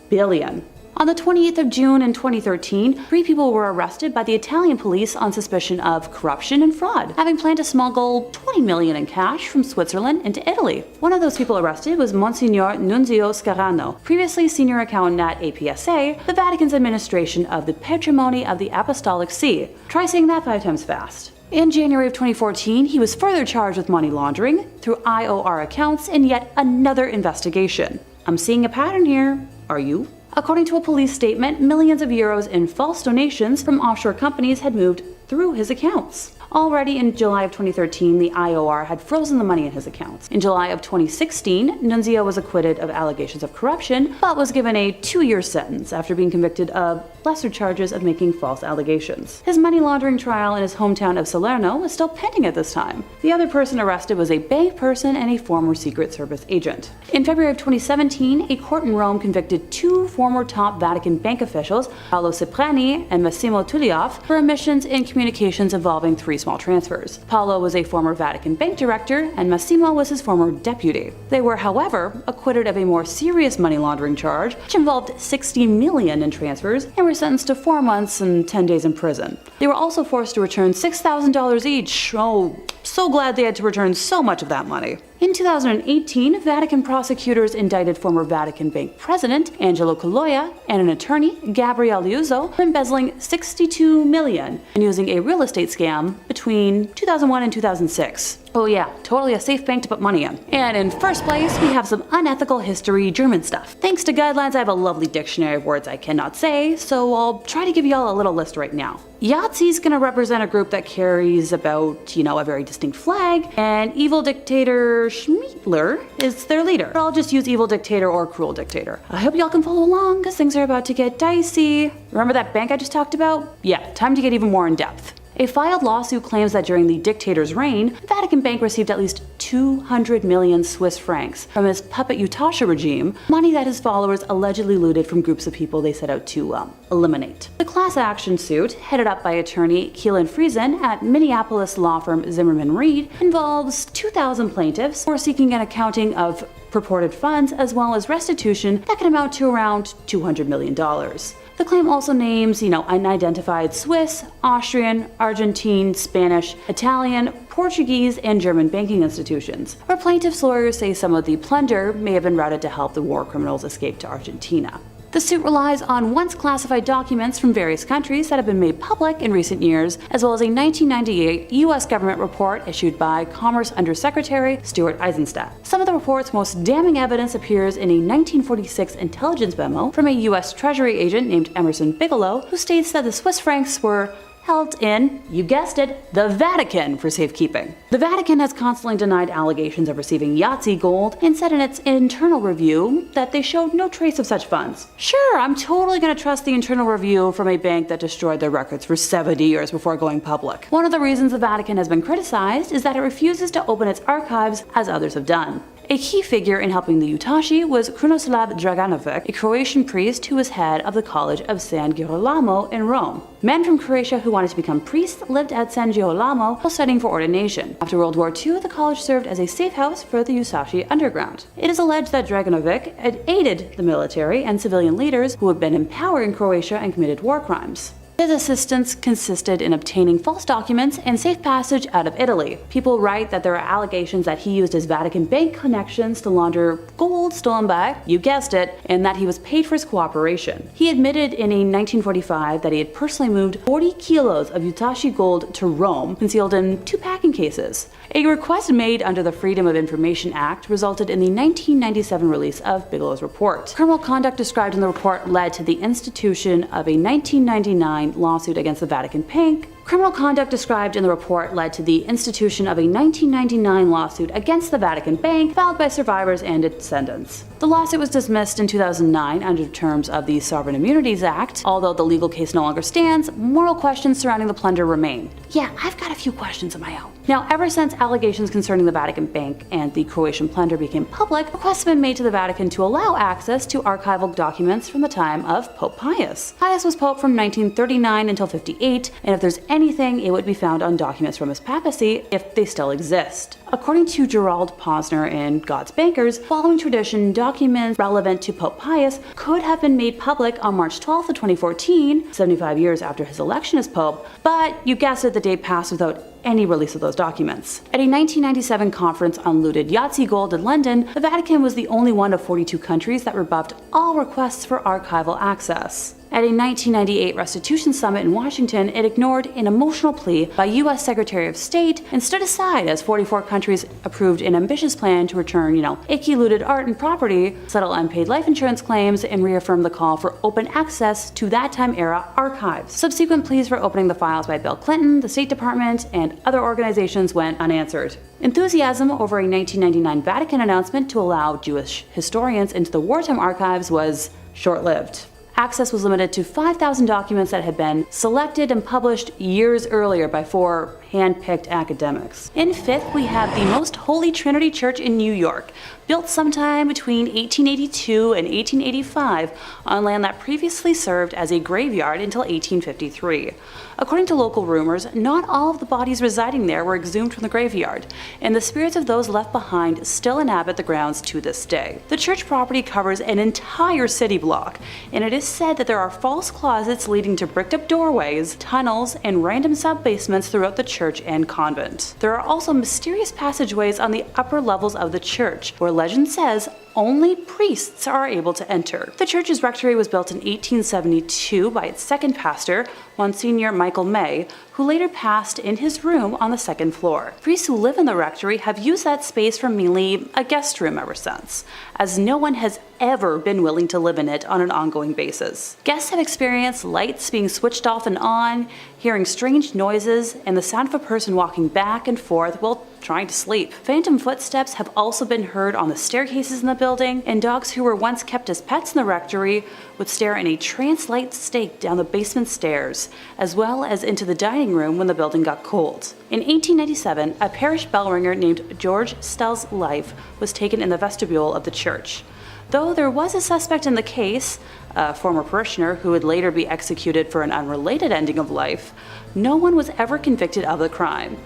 billion. On the 28th of June in 2013, 3 people were arrested by the Italian police on suspicion of corruption and fraud, having planned to smuggle 20 million in cash from Switzerland into Italy. One of those people arrested was Monsignor Nunzio Scarano, previously senior accountant at APSA, the Vatican's administration of the patrimony of the Apostolic See. Try saying that 5 times fast. In January of 2014, he was further charged with money laundering through IOR accounts in yet another investigation. I'm seeing a pattern here. Are you? According to a police statement, millions of euros in false donations from offshore companies had moved through his accounts. Already in July of 2013, the IOR had frozen the money in his accounts. In July of 2016, Nunzio was acquitted of allegations of corruption, but was given a 2-year sentence after being convicted of lesser charges of making false allegations. His money laundering trial in his hometown of Salerno is still pending at this time. The other person arrested was a bank person and a former Secret Service agent. In February of 2017, a court in Rome convicted 2 former top Vatican bank officials, Paolo Cipriani and Massimo Tullioff, for omissions in communications involving 3 small transfers. Paolo was a former Vatican bank director, and Massimo was his former deputy. They were, however, acquitted of a more serious money laundering charge, which involved 60 million in transfers, and were sentenced to 4 months and 10 days in prison. They were also forced to return $6,000 each. Oh, so glad they had to return so much of that money. In 2018, Vatican prosecutors indicted former Vatican Bank president Angelo Colloia and an attorney, Gabriele Liuzzo, for embezzling 62 million and using a real estate scam between 2001 and 2006. Oh yeah, totally a safe bank to put money in. And in first place, we have some unethical history German stuff. Thanks to guidelines, I have a lovely dictionary of words I cannot say, so I'll try to give y'all a little list right now. Yahtzee gonna represent a group that carries about, a very distinct flag, and evil dictator Schmiedler is their leader. I'll just use evil dictator or cruel dictator. I hope y'all can follow along, because things are about to get dicey. Remember that bank I just talked about? Yeah, time to get even more in depth. A filed lawsuit claims that during the dictator's reign, the Vatican Bank received at least 200 million Swiss francs from his puppet Utasha regime, money that his followers allegedly looted from groups of people they set out to eliminate. The class action suit, headed up by attorney Keelan Friesen at Minneapolis law firm Zimmerman Reed, involves 2,000 plaintiffs who are seeking an accounting of purported funds as well as restitution that can amount to around $200 million. The claim also names, unidentified Swiss, Austrian, Argentine, Spanish, Italian, Portuguese, and German banking institutions, where plaintiffs' lawyers say some of the plunder may have been routed to help the war criminals escape to Argentina. The suit relies on once classified documents from various countries that have been made public in recent years, as well as a 1998 U.S. government report issued by Commerce Undersecretary Stuart Eizenstat. Some of the report's most damning evidence appears in a 1946 intelligence memo from a U.S. Treasury agent named Emerson Bigelow, who states that the Swiss francs were held in, you guessed it, the Vatican for safekeeping. The Vatican has constantly denied allegations of receiving Yahtzee gold and said in its internal review that they showed no trace of such funds. Sure, I'm totally gonna trust the internal review from a bank that destroyed their records for 70 years before going public. One of the reasons the Vatican has been criticized is that it refuses to open its archives as others have done. A key figure in helping the Utashi was Krunoslav Draganovic, a Croatian priest who was head of the College of San Girolamo in Rome. Men from Croatia who wanted to become priests lived at San Girolamo while studying for ordination. After World War II, the college served as a safe house for the Utashi underground. It is alleged that Draganovic had aided the military and civilian leaders who had been in power in Croatia and committed war crimes. His assistance consisted in obtaining false documents and safe passage out of Italy. People write that there are allegations that he used his Vatican Bank connections to launder gold stolen by, you guessed it, and that he was paid for his cooperation. He admitted in a 1945 that he had personally moved 40 kilos of Utashi gold to Rome, concealed in 2 packing cases. A request made under the Freedom of Information Act resulted in the 1997 release of Bigelow's report. Criminal conduct described in the report led to the institution of a 1999 lawsuit against the Vatican Bank, Criminal conduct described in the report led to the institution of a 1999 lawsuit against the Vatican Bank filed by survivors and descendants. The lawsuit was dismissed in 2009 under terms of the Sovereign Immunities Act. Although the legal case no longer stands, moral questions surrounding the plunder remain. Yeah, I've got a few questions of my own. Now, ever since allegations concerning the Vatican Bank and the Croatian plunder became public, requests have been made to the Vatican to allow access to archival documents from the time of Pope Pius. Pius was Pope from 1939 until 58, and if there's anything, it would be found on documents from his papacy, if they still exist. According to Gerald Posner in God's Bankers, following tradition, documents relevant to Pope Pius could have been made public on March 12th of 2014, 75 years after his election as Pope, but you guessed it, the day passed without any release of those documents. At a 1997 conference on looted Yahtzee gold in London, the Vatican was the only one of 42 countries that rebuffed all requests for archival access. At a 1998 restitution summit in Washington, it ignored an emotional plea by U.S. Secretary of State and stood aside as 44 countries approved an ambitious plan to return, icky looted art and property, settle unpaid life insurance claims, and reaffirm the call for open access to that time-era archives. Subsequent pleas for opening the files by Bill Clinton, the State Department, and other organizations went unanswered. Enthusiasm over a 1999 Vatican announcement to allow Jewish historians into the wartime archives was short-lived. Access was limited to 5,000 documents that had been selected and published years earlier by 4 hand-picked academics. In fifth, we have the Most Holy Trinity Church in New York, built sometime between 1882 and 1885 on land that previously served as a graveyard until 1853. According to local rumors, not all of the bodies residing there were exhumed from the graveyard, and the spirits of those left behind still inhabit the grounds to this day. The church property covers an entire city block, and it is said that there are false closets leading to bricked-up doorways, tunnels, and random sub-basements throughout the church and convent. There are also mysterious passageways on the upper levels of the church, where legend says only priests are able to enter. The church's rectory was built in 1872 by its second pastor, Monsignor Michael May, who later passed in his room on the second floor. Priests who live in the rectory have used that space for mainly a guest room ever since, as no one has ever been willing to live in it on an ongoing basis. Guests have experienced lights being switched off and on, hearing strange noises, and the sound of a person walking back and forth while trying to sleep. Phantom footsteps have also been heard on the staircases in the building, and dogs who were once kept as pets in the rectory would stare in a trance-like state down the basement stairs, as well as into the dining room when the building got cold. In 1897, a parish bell ringer named George Stell's life was taken in the vestibule of the church. Though there was a suspect in the case, a former parishioner who would later be executed for an unrelated ending of life, no one was ever convicted of the crime.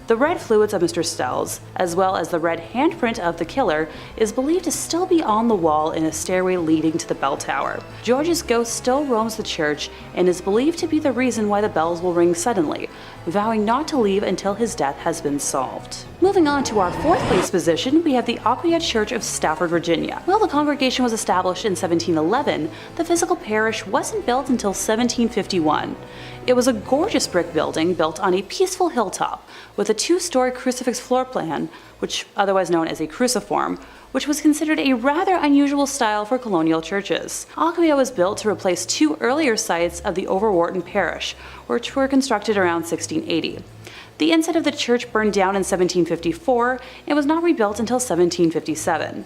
The red fluids of Mr. Stell's, as well as the red handprint of the killer, is believed to still be on the wall in a stairway leading to the bell tower. George's ghost still roams the church and is believed to be the reason why the bells will ring suddenly, vowing not to leave until his death has been solved. Moving on to our fourth place position, we have the Aquia Church of Stafford, Virginia. While the congregation was established in 1711, the physical parish wasn't built until 1751. It was a gorgeous brick building built on a peaceful hilltop with a 2-story crucifix floor plan, which otherwise known as a cruciform, which was considered a rather unusual style for colonial churches. Aquia was built to replace 2 earlier sites of the Overwharton parish, which were constructed around 1680. The inside of the church burned down in 1754 and was not rebuilt until 1757.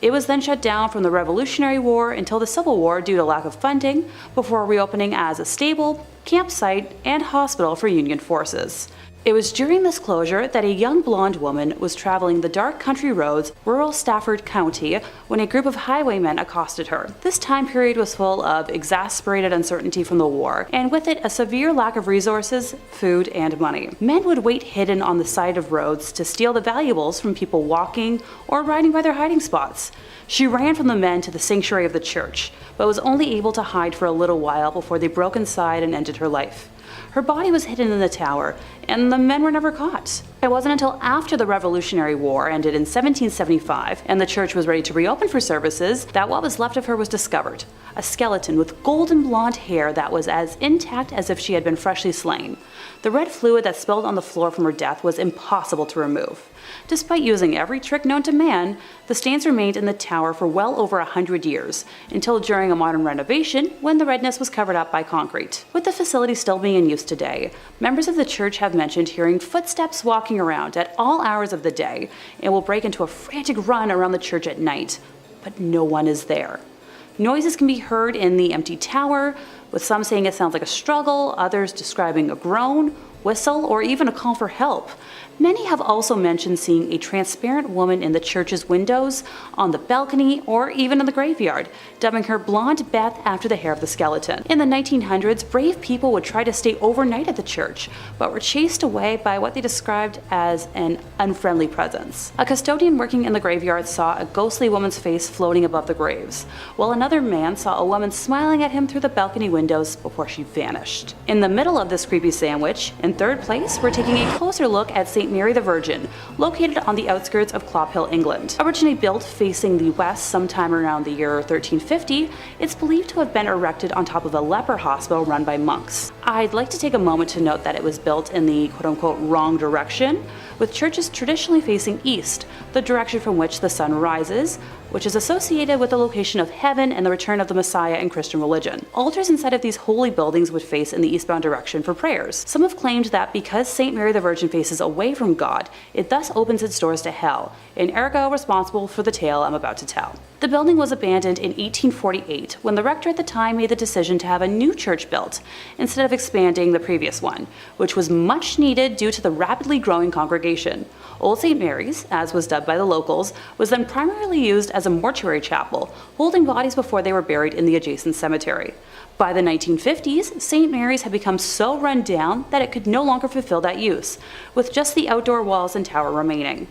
It was then shut down from the Revolutionary War until the Civil War due to lack of funding, before reopening as a stable, campsite, and hospital for Union forces. It was during this closure that a young blonde woman was traveling the dark country roads, rural Stafford County, when a group of highwaymen accosted her. This time period was full of exasperated uncertainty from the war, and with it a severe lack of resources, food, and money. Men would wait hidden on the side of roads to steal the valuables from people walking or riding by their hiding spots. She ran from the men to the sanctuary of the church, but was only able to hide for a little while before they broke inside and ended her life. Her body was hidden in the tower, and the men were never caught. It wasn't until after the Revolutionary War ended in 1775 and the church was ready to reopen for services that what was left of her was discovered, a skeleton with golden blonde hair that was as intact as if she had been freshly slain. The red fluid that spilled on the floor from her death was impossible to remove. Despite using every trick known to man, the stains remained in the tower for well over 100 years, until during a modern renovation when the redness was covered up by concrete. With the facility still being in use today, members of the church have mentioned hearing footsteps walking around at all hours of the day and will break into a frantic run around the church at night, but no one is there. Noises can be heard in the empty tower, with some saying it sounds like a struggle, others describing a groan, whistle, or even a call for help. Many have also mentioned seeing a transparent woman in the church's windows, on the balcony, or even in the graveyard, dubbing her Blonde Beth after the hair of the skeleton. In the 1900s, brave people would try to stay overnight at the church, but were chased away by what they described as an unfriendly presence. A custodian working in the graveyard saw a ghostly woman's face floating above the graves, while another man saw a woman smiling at him through the balcony windows before she vanished. In the middle of this creepy sandwich, in third place, we're taking a closer look at St. Mary the Virgin, located on the outskirts of Clophill, England. Originally built facing the west sometime around the year 1350, it's believed to have been erected on top of a leper hospital run by monks. I'd like to take a moment to note that it was built in the quote-unquote wrong direction, with churches traditionally facing east, the direction from which the sun rises, which is associated with the location of heaven and the return of the Messiah in Christian religion. Altars inside of these holy buildings would face in the eastbound direction for prayers. Some have claimed that because St. Mary the Virgin faces away from God, it thus opens its doors to hell, and ergo responsible for the tale I'm about to tell. The building was abandoned in 1848 when the rector at the time made the decision to have a new church built, instead of expanding the previous one, which was much needed due to the rapidly growing congregation. Old St. Mary's, as was dubbed by the locals, was then primarily used as a mortuary chapel, holding bodies before they were buried in the adjacent cemetery. By the 1950s, St. Mary's had become so run down that it could no longer fulfill that use, with just the outdoor walls and tower remaining.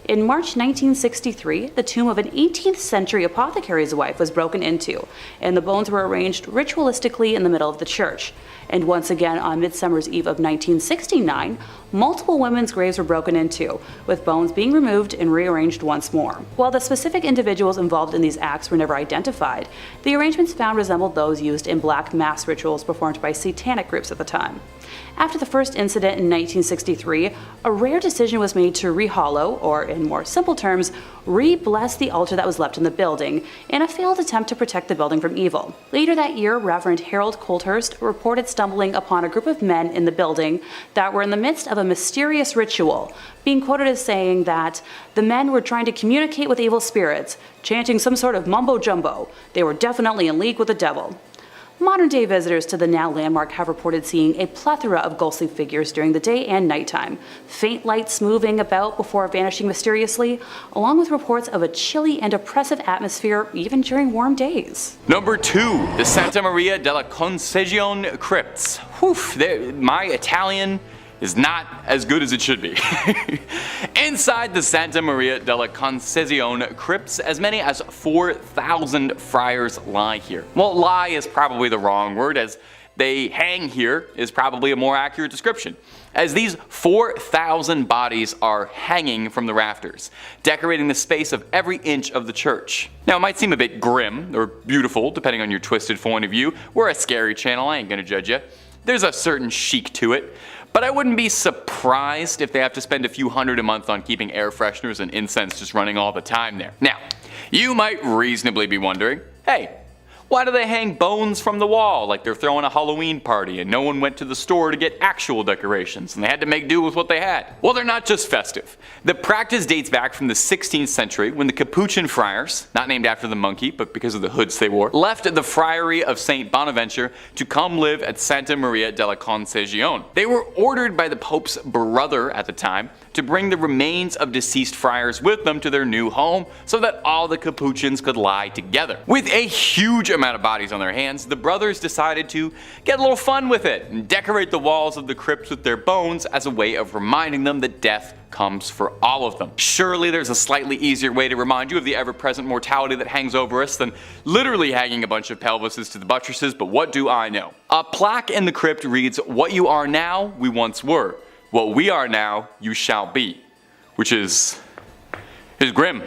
In March 1963, the tomb of an 18th century apothecary's wife was broken into, and the bones were arranged ritualistically in the middle of the church. And once again on Midsummer's Eve of 1969, multiple women's graves were broken into, with bones being removed and rearranged once more. While the specific individuals involved in these acts were never identified, the arrangements found resembled those used in black mass rituals performed by satanic groups at the time. After the first incident in 1963, a rare decision was made to rehollow, or in more simple terms, re-bless the altar that was left in the building, in a failed attempt to protect the building from evil. Later that year, Reverend Harold Colthurst reported stumbling upon a group of men in the building that were in the midst of a mysterious ritual, being quoted as saying that the men were trying to communicate with evil spirits, chanting some sort of mumbo-jumbo. They were definitely in league with the devil. Modern-day visitors to the now landmark have reported seeing a plethora of ghostly figures during the day and nighttime, faint lights moving about before vanishing mysteriously, along with reports of a chilly and oppressive atmosphere even during warm days. Number 2, the Santa Maria della Concesione crypts. Whew, my Italian is not as good as it should be. Inside the Santa Maria della Concesione crypts, as many as 4,000 friars lie here. Well, lie is probably the wrong word, as they hang here is probably a more accurate description, as these 4,000 bodies are hanging from the rafters, decorating the space of every inch of the church. Now, it might seem a bit grim or beautiful, depending on your twisted point of view. We're a scary channel, I ain't gonna judge you. There's a certain chic to it. But I wouldn't be surprised if they have to spend a few hundred a month on keeping air fresheners and incense just running all the time there. Now, you might reasonably be wondering, hey, why do they hang bones from the wall like they're throwing a Halloween party and no one went to the store to get actual decorations and they had to make do with what they had? Well, they're not just festive. The practice dates back from the 16th century when the Capuchin friars, not named after the monkey but because of the hoods they wore, left the friary of St. Bonaventure to come live at Santa Maria della Concesione. They were ordered by the Pope's brother at the time to bring the remains of deceased friars with them to their new home so that all the Capuchins could lie together. With a huge amount of bodies on their hands, the brothers decided to get a little fun with it and decorate the walls of the crypts with their bones as a way of reminding them that death comes for all of them. Surely there's a slightly easier way to remind you of the ever-present mortality that hangs over us than literally hanging a bunch of pelvises to the buttresses, but what do I know? A plaque in the crypt reads, "What you are now, we once were. What we are now, you shall be," which is grim.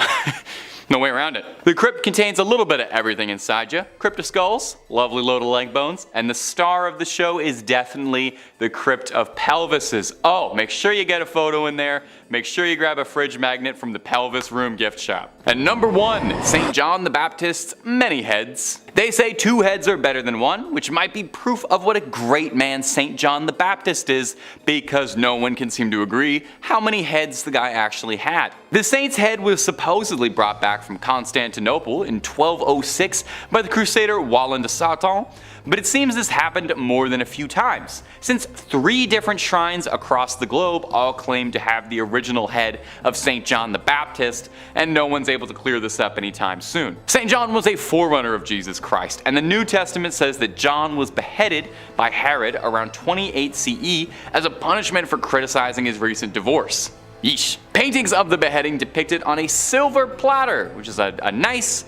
No way around it. The crypt contains a little bit of everything inside you. Crypt of skulls, lovely load of leg bones, and the star of the show is definitely the crypt of pelvises. Oh, make sure you get a photo in there. Make sure you grab a fridge magnet from the Pelvis Room gift shop. And number 1, St. John the Baptist's many heads. They say 2 heads are better than 1, which might be proof of what a great man St. John the Baptist is, because no one can seem to agree how many heads the guy actually had. The saint's head was supposedly brought back from Constantinople in 1206 by the crusader Wallen de Satan, but it seems this happened more than a few times, since 3 different shrines across the globe all claim to have the original head of St. John the Baptist, and no one's able to clear this up anytime soon. St. John was a forerunner of Jesus Christ, and the New Testament says that John was beheaded by Herod around 28 CE as a punishment for criticizing his recent divorce. Yeesh. Paintings of the beheading depicted on a silver platter, which is a nice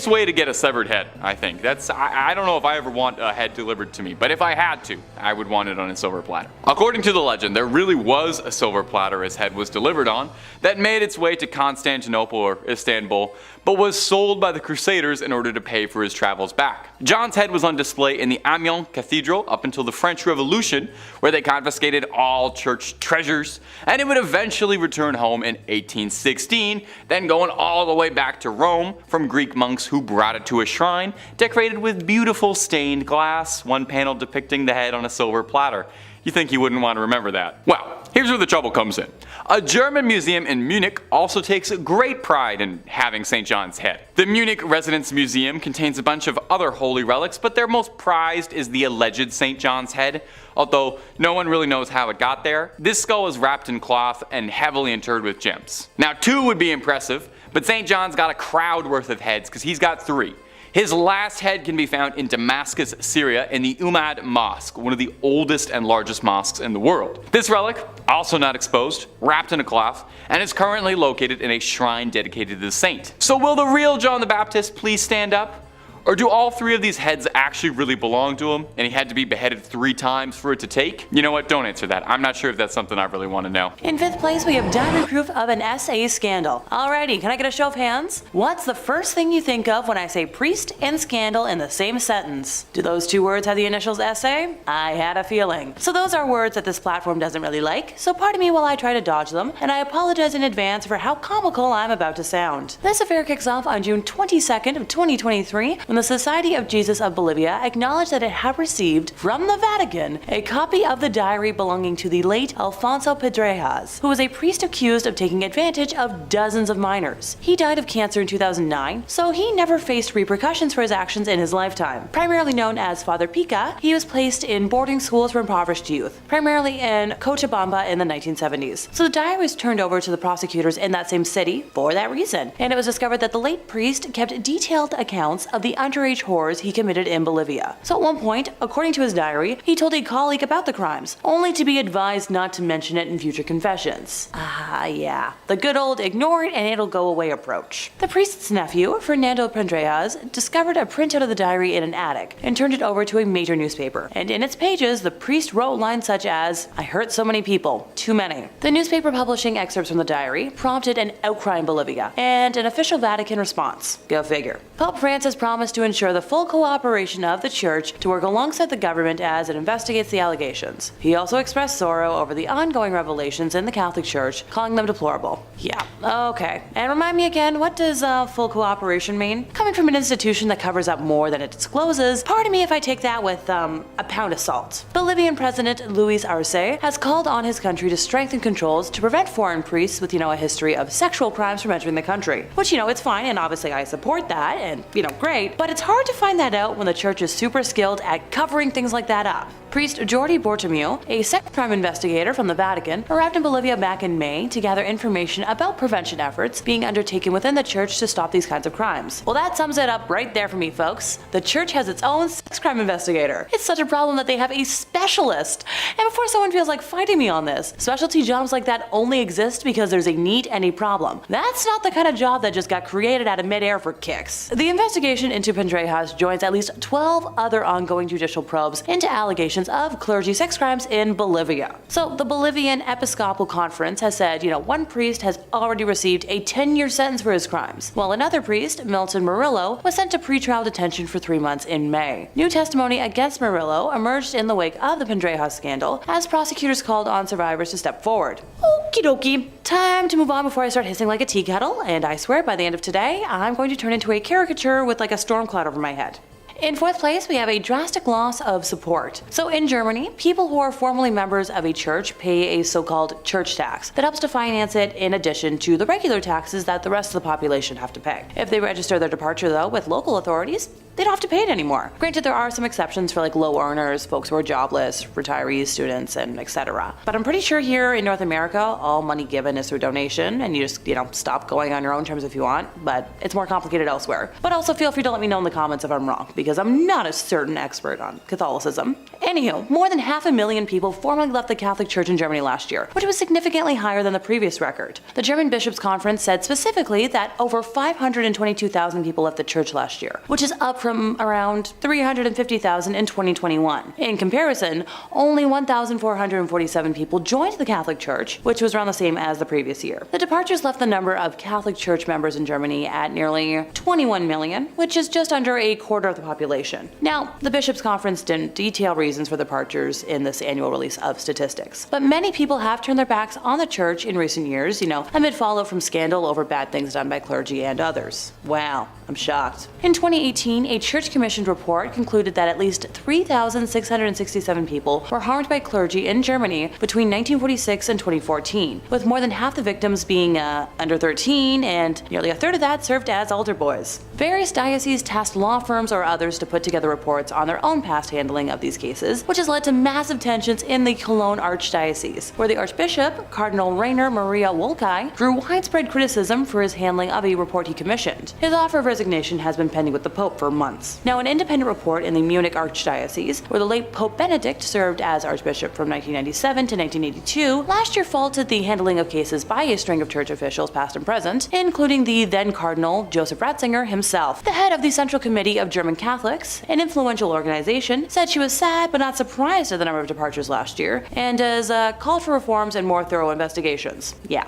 way to get a severed head, I think. I don't know if I ever want a head delivered to me, but if I had to, I would want it on a silver platter. According to the legend, there really was a silver platter his head was delivered on that made its way to Constantinople or Istanbul, but was sold by the Crusaders in order to pay for his travels back. John's head was on display in the Amiens Cathedral up until the French Revolution, where they confiscated all church treasures, and it would eventually return home in 1816, then going all the way back to Rome from Greek monks who brought it to a shrine decorated with beautiful stained glass, one panel depicting the head on a silver platter. You think you wouldn't want to remember that? Well, here's where the trouble comes in. A German museum in Munich also takes great pride in having St. John's head. The Munich Residence Museum contains a bunch of other holy relics, but their most prized is the alleged St. John's head, although no one really knows how it got there. This skull is wrapped in cloth and heavily interred with gems. Now 2 would be impressive, but St. John's got a crowd worth of heads because he's got 3. His last head can be found in Damascus, Syria in the Umayyad Mosque, one of the oldest and largest mosques in the world. This relic, also not exposed, wrapped in a cloth, and is currently located in a shrine dedicated to the saint. So will the real John the Baptist please stand up? Or do all 3 of these heads actually really belong to him, and he had to be beheaded 3 times for it to take? You know what, don't answer that. I'm not sure if that's something I really want to know. In 5th place, we have diamond proof of an SA scandal. Alrighty, can I get a show of hands? What's the first thing you think of when I say priest and scandal in the same sentence? Do those 2 words have the initials SA? I had a feeling. So those are words that this platform doesn't really like, so pardon me while I try to dodge them, and I apologize in advance for how comical I'm about to sound. This affair kicks off on June 22nd of 2023, when the Society of Jesus of Bolivia acknowledged that it had received from the Vatican a copy of the diary belonging to the late Alfonso Pedrejas, who was a priest accused of taking advantage of dozens of minors. He died of cancer in 2009, so he never faced repercussions for his actions in his lifetime. Primarily known as Father Pica, he was placed in boarding schools for impoverished youth, primarily in Cochabamba in the 1970s. So the diary was turned over to the prosecutors in that same city for that reason, and it was discovered that the late priest kept detailed accounts of the underage horrors he committed in Bolivia. So at one point, according to his diary, he told a colleague about the crimes, only to be advised not to mention it in future confessions. Yeah, the good old ignore it and it'll go away approach. The priest's nephew, Fernando Pedrejas, discovered a printout of the diary in an attic and turned it over to a major newspaper. And in its pages, the priest wrote lines such as, "I hurt so many people, too many." The newspaper publishing excerpts from the diary prompted an outcry in Bolivia and an official Vatican response. Go figure. Pope Francis promised to ensure the full cooperation of the Church to work alongside the government as it investigates the allegations. He also expressed sorrow over the ongoing revelations in the Catholic Church, calling them deplorable. Yeah, okay. And remind me again, what does full cooperation mean? Coming from an institution that covers up more than it discloses, pardon me if I take that with a pound of salt. Bolivian President Luis Arce has called on his country to strengthen controls to prevent foreign priests with, a history of sexual crimes from entering the country. Which, it's fine, and obviously I support that, and, great, but it's hard to find that out when the Church is super skilled at covering things like that up. Priest Jordi Bortomeu, a sex crime investigator from the Vatican, arrived in Bolivia back in May to gather information about prevention efforts being undertaken within the Church to stop these kinds of crimes. Well, that sums it up right there for me, folks. The Church has its own sex crime investigator. It's such a problem that they have a specialist. And before someone feels like fighting me on this, specialty jobs like that only exist because there's a need and a problem. That's not the kind of job that just got created out of midair for kicks. The investigation into Pendrejas joins at least 12 other ongoing judicial probes into allegations of clergy sex crimes in Bolivia. So the Bolivian Episcopal Conference has said, one priest has already received a 10-year sentence for his crimes, while another priest, Milton Murillo, was sent to pretrial detention for 3 months in May. New testimony against Murillo emerged in the wake of the Pendrejas scandal as prosecutors called on survivors to step forward. Okie dokie. Time to move on before I start hissing like a tea kettle, and I swear by the end of today, I'm going to turn into a caricature with like a storm cloud over my head. In fourth place, we have a drastic loss of support. So in Germany, people who are formerly members of a church pay a so-called church tax that helps to finance it in addition to the regular taxes that the rest of the population have to pay. If they register their departure though with local authorities, they don't have to pay it anymore. Granted, there are some exceptions for like low earners, folks who are jobless, retirees, students, and etc. But I'm pretty sure here in North America, all money given is through donation, and you just, stop going on your own terms if you want, but it's more complicated elsewhere. But also feel free to let me know in the comments if I'm wrong, because I'm not a certain expert on Catholicism. Anywho, more than 500,000 people formally left the Catholic Church in Germany last year, which was significantly higher than the previous record. The German Bishops' Conference said specifically that over 522,000 people left the church last year, which is up from around 350,000 in 2021. In comparison, only 1,447 people joined the Catholic Church, which was around the same as the previous year. The departures left the number of Catholic Church members in Germany at nearly 21 million, which is just under a quarter of the population. Now, the Bishops' Conference didn't detail reasons for departures in this annual release of statistics, but many people have turned their backs on the church in recent years, amid fallout from scandal over bad things done by clergy and others. Wow, I'm shocked. In 2018, a church-commissioned report concluded that at least 3,667 people were harmed by clergy in Germany between 1946 and 2014, with more than half the victims being under 13, and nearly a third of that served as altar boys. Various dioceses tasked law firms or others to put together reports on their own past handling of these cases, which has led to massive tensions in the Cologne Archdiocese, where the Archbishop, Cardinal Rainer Maria Wolkai, drew widespread criticism for his handling of a report he commissioned. His offer of resignation has been pending with the Pope for months. Now, an independent report in the Munich Archdiocese, where the late Pope Benedict served as Archbishop from 1997 to 1982, last year faulted the handling of cases by a string of church officials past and present, including the then Cardinal Joseph Ratzinger himself. The head of the Central Committee of German Catholics, an influential organization, said she was sad but not surprised at the number of departures last year, and has called for reforms and more thorough investigations. Yeah,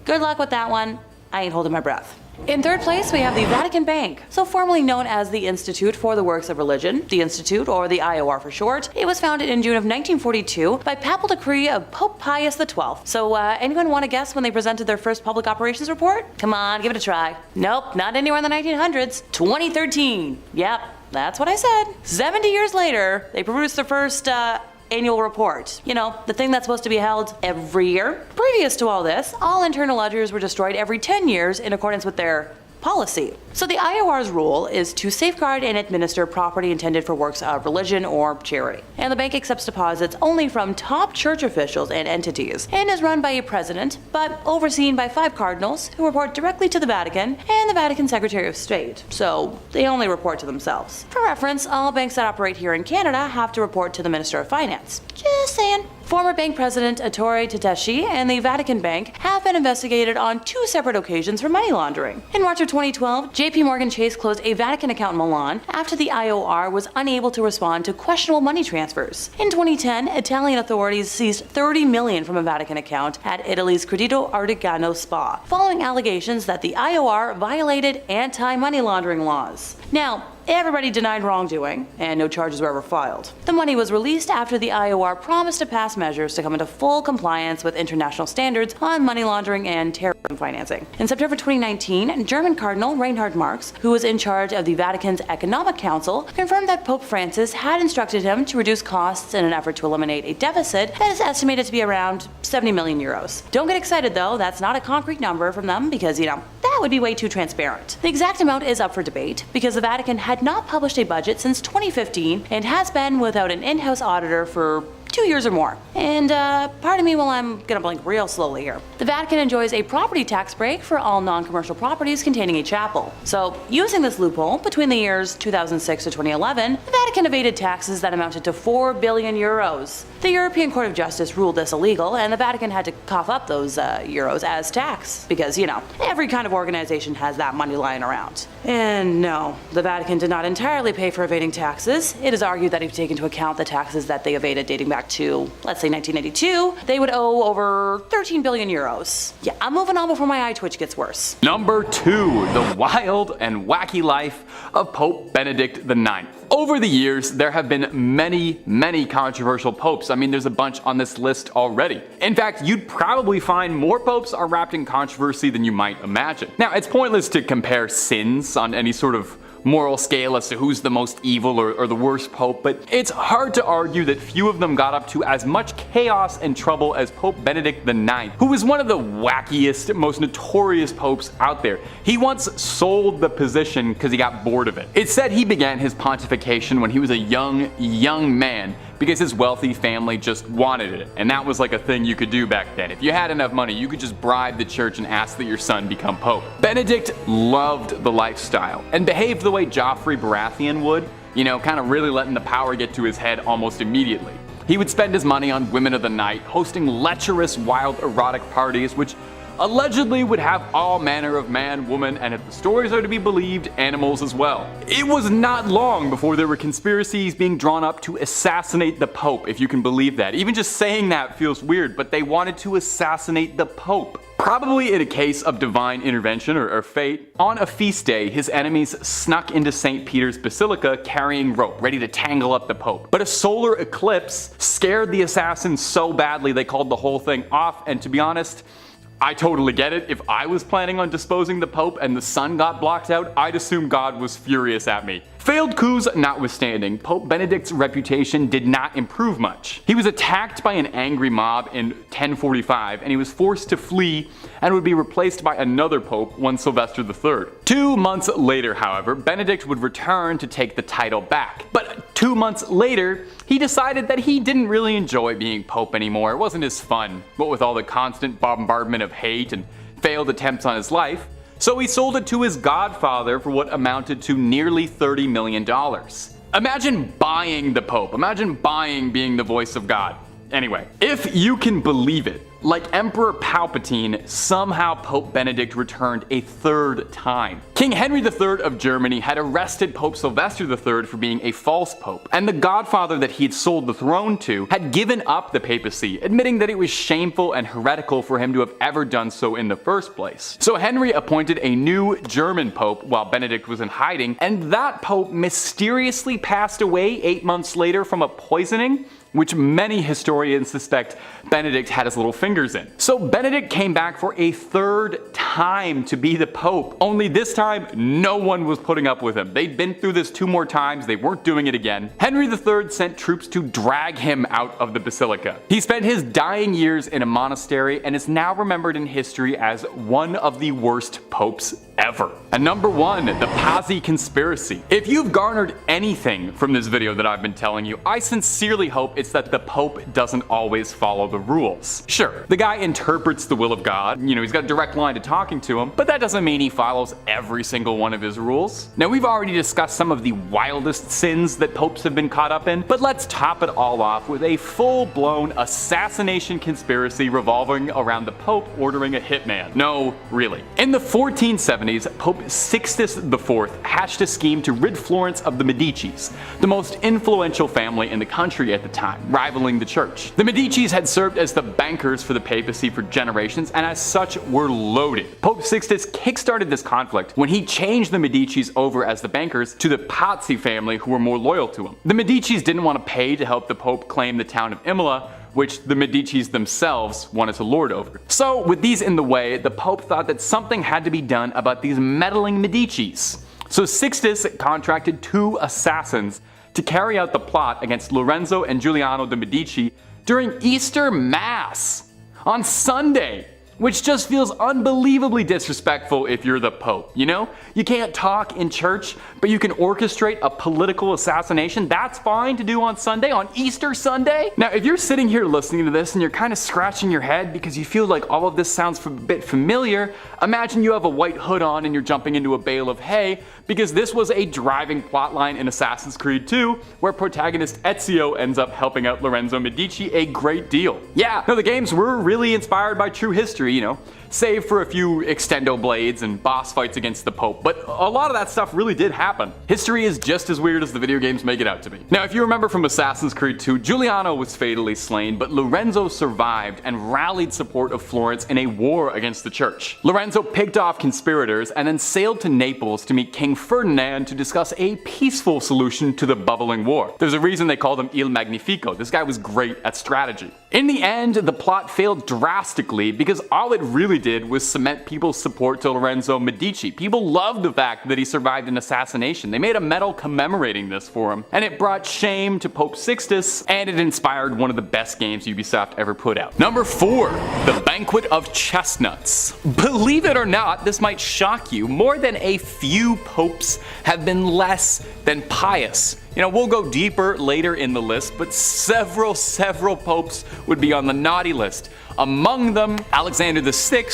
good luck with that one. I ain't holding my breath. In third place, we have the Vatican Bank, so formerly known as the Institute for the Works of Religion, the Institute, or the IOR for short. It was founded in June of 1942 by papal decree of Pope Pius XII. So anyone want to guess when they presented their first public operations report? Come on, give it a try. Nope, not anywhere in the 1900s. 2013. Yep, that's what I said. 70 years later, they produced their first annual report. The thing that's supposed to be held every year. Previous to all this, all internal ledgers were destroyed every 10 years in accordance with their policy. So the IOR's role is to safeguard and administer property intended for works of religion or charity. And the bank accepts deposits only from top church officials and entities, and is run by a president, but overseen by 5 cardinals who report directly to the Vatican and the Vatican Secretary of State. So they only report to themselves. For reference, all banks that operate here in Canada have to report to the Minister of Finance. Just saying. Former bank president Ettore Tedeschi and the Vatican Bank have been investigated on 2 separate occasions for money laundering. In March of 2012, JP Morgan Chase closed a Vatican account in Milan after the IOR was unable to respond to questionable money transfers. In 2010, Italian authorities seized $30 million from a Vatican account at Italy's Credito Artigiano Spa, following allegations that the IOR violated anti-money laundering laws. Now, everybody denied wrongdoing, and no charges were ever filed. The money was released after the IOR promised to pass measures to come into full compliance with international standards on money laundering and terrorism financing. In September 2019, German Cardinal Reinhard Marx, who was in charge of the Vatican's Economic Council, confirmed that Pope Francis had instructed him to reduce costs in an effort to eliminate a deficit that is estimated to be around 70 million euros. Don't get excited though, that's not a concrete number from them because, that's that would be way too transparent. The exact amount is up for debate, because the Vatican had not published a budget since 2015 and has been without an in-house auditor for 2 years or more. And pardon me while I'm gonna blink real slowly here. The Vatican enjoys a property tax break for all non-commercial properties containing a chapel. So, using this loophole, between the years 2006 to 2011, the Vatican evaded taxes that amounted to 4 billion euros. The European Court of Justice ruled this illegal, and the Vatican had to cough up those euros as tax, because, you know, every kind of organization has that money lying around. And no, the Vatican did not entirely pay for evading taxes. It is argued that if you take into account the taxes that they evaded dating back to, let's say, 1992, they would owe over 13 billion euros. Yeah, I'm moving on before my eye twitch gets worse. Number 2, the wild and wacky life of Pope Benedict IX. Over the years, there have been many controversial popes. I mean, there's a bunch on this list already. In fact, you'd probably find more popes are wrapped in controversy than you might imagine. Now, it's pointless to compare sins on any sort of moral scale as to who's the most evil or the worst pope, but it's hard to argue that few of them got up to as much chaos and trouble as Pope Benedict IX, who was one of the wackiest, most notorious popes out there. He once sold the position because he got bored of it. It's said he began his pontification when he was a young man, because his wealthy family just wanted it, and that was like a thing you could do back then. If you had enough money, you could just bribe the church and ask that your son become pope. Benedict loved the lifestyle and behaved the way Joffrey Baratheon would, you know, kind of really letting the power get to his head almost immediately. He would spend his money on women of the night, hosting lecherous, wild, erotic parties, which allegedly would have all manner of man, woman, and if the stories are to be believed, animals as well. It was not long before there were conspiracies being drawn up to assassinate the Pope, if you can believe that. Even just saying that feels weird, but they wanted to assassinate the Pope. Probably in a case of divine intervention or fate, on a feast day, his enemies snuck into St. Peter's Basilica carrying rope, ready to tangle up the Pope. But a solar eclipse scared the assassins so badly they called the whole thing off, and to be honest, I totally get it. If I was planning on disposing the Pope and the sun got blocked out, I'd assume God was furious at me. Failed coups notwithstanding, Pope Benedict's reputation did not improve much. He was attacked by an angry mob in 1045, and he was forced to flee and would be replaced by another pope, one Sylvester III. 2 months later, however, Benedict would return to take the title back. But 2 months later, he decided that he didn't really enjoy being pope anymore. It wasn't as fun, what with all the constant bombardment of hate and failed attempts on his life. So he sold it to his godfather for what amounted to nearly $30 million. Imagine buying the Pope. Imagine buying being the voice of God. Anyway, if you can believe it, like Emperor Palpatine, somehow Pope Benedict returned a third time. King Henry III of Germany had arrested Pope Sylvester III for being a false pope, and the godfather that he had sold the throne to had given up the papacy, admitting that it was shameful and heretical for him to have ever done so in the first place. So Henry appointed a new German pope while Benedict was in hiding, and that pope mysteriously passed away 8 months later from a poisoning, which many historians suspect Benedict had his little fingers in. So Benedict came back for a third time to be the Pope, only this time no one was putting up with him. They'd been through this 2 more times, they weren't doing it again. Henry III sent troops to drag him out of the basilica. He spent his dying years in a monastery and is now remembered in history as one of the worst popes ever. And number 1, the Pazzi conspiracy. If you've garnered anything from this video that I've been telling you, I sincerely hope it's that the Pope doesn't always follow the rules. Sure, the guy interprets the will of God, you know, he's got a direct line to talking to him, but that doesn't mean he follows every single one of his rules. Now, we've already discussed some of the wildest sins that popes have been caught up in, but let's top it all off with a full-blown assassination conspiracy revolving around the Pope ordering a hitman. No, really. In the 1470s, Pope Sixtus IV hatched a scheme to rid Florence of the Medicis, the most influential family in the country at the time, rivaling the church. The Medicis had served as the bankers for the papacy for generations, and as such were loaded. Pope Sixtus kickstarted this conflict when he changed the Medicis over as the bankers to the Pazzi family, who were more loyal to him. The Medicis didn't want to pay to help the Pope claim the town of Imola, which the Medicis themselves wanted to lord over. So, with these in the way, the Pope thought that something had to be done about these meddling Medicis. So Sixtus contracted 2 assassins to carry out the plot against Lorenzo and Giuliano de' Medici during Easter Mass on Sunday. which just feels unbelievably disrespectful if you're the Pope, you know? You can't talk in church, but you can orchestrate a political assassination. That's fine to do on Sunday, on Easter Sunday? Now, if you're sitting here listening to this and you're kind of scratching your head because you feel like all of this sounds a bit familiar, imagine you have a white hood on and you're jumping into a bale of hay, because this was a driving plotline in Assassin's Creed 2, where protagonist Ezio ends up helping out Lorenzo Medici a great deal. Yeah, no, the games were really inspired by true history, you know, save for a few extendo blades and boss fights against the Pope, but a lot of that stuff really did happen. History is just as weird as the video games make it out to be. Now, if you remember from Assassin's Creed 2, Giuliano was fatally slain, but Lorenzo survived and rallied support of Florence in a war against the church. Lorenzo picked off conspirators and then sailed to Naples to meet King Ferdinand to discuss a peaceful solution to the bubbling war. There's a reason they called him Il Magnifico. This guy was great at strategy. In the end, the plot failed drastically because all it really did was cement people's support to Lorenzo Medici. People loved the fact that he survived an assassination. They made a medal commemorating this for him, and it brought shame to Pope Sixtus, and it inspired one of the best games Ubisoft ever put out. Number 4, The Banquet of Chestnuts. Believe it or not, this might shock you, more than a few popes have been less than pious. You know, we'll go deeper later in the list, but several popes would be on the naughty list. Among them, Alexander VI,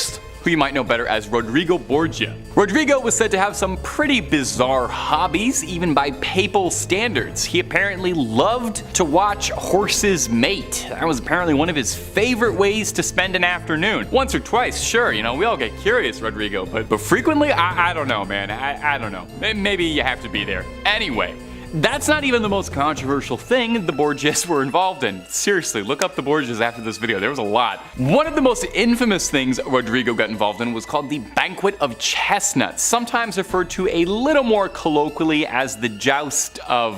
who you might know better as Rodrigo Borgia. Rodrigo was said to have some pretty bizarre hobbies, even by papal standards. He apparently loved to watch horses mate. That was apparently one of his favorite ways to spend an afternoon. Once or twice, sure, you know, we all get curious, Rodrigo, but frequently, I don't know, man. I don't know. Maybe you have to be there. Anyway, that's not even the most controversial thing the Borgias were involved in. Seriously, look up the Borgias after this video, there was a lot. One of the most infamous things Rodrigo got involved in was called the Banquet of Chestnuts, sometimes referred to a little more colloquially as the Joust of...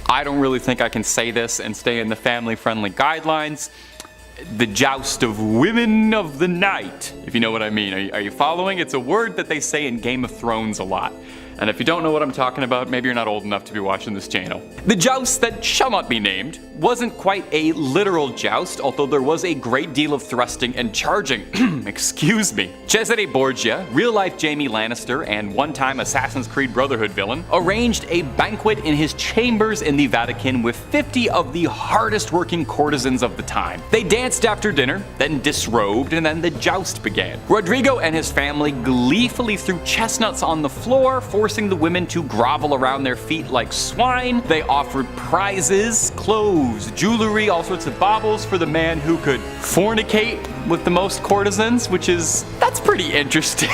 I don't really think I can say this and stay in the family-friendly guidelines. The Joust of Women of the Night, if you know what I mean. Are you following? It's a word that they say in Game of Thrones a lot. And if you don't know what I'm talking about, maybe you're not old enough to be watching this channel. The joust that shall not be named wasn't quite a literal joust, although there was a great deal of thrusting and charging. Excuse me. Cesare Borgia, real-life Jaime Lannister and one-time Assassin's Creed Brotherhood villain, arranged a banquet in his chambers in the Vatican with 50 of the hardest-working courtesans of the time. They danced after dinner, then disrobed, and then the joust began. Rodrigo and his family gleefully threw chestnuts on the floor, forcing the women to grovel around their feet like swine. They offered prizes, clothes, jewelry, all sorts of baubles for the man who could fornicate with the most courtesans, that's pretty interesting.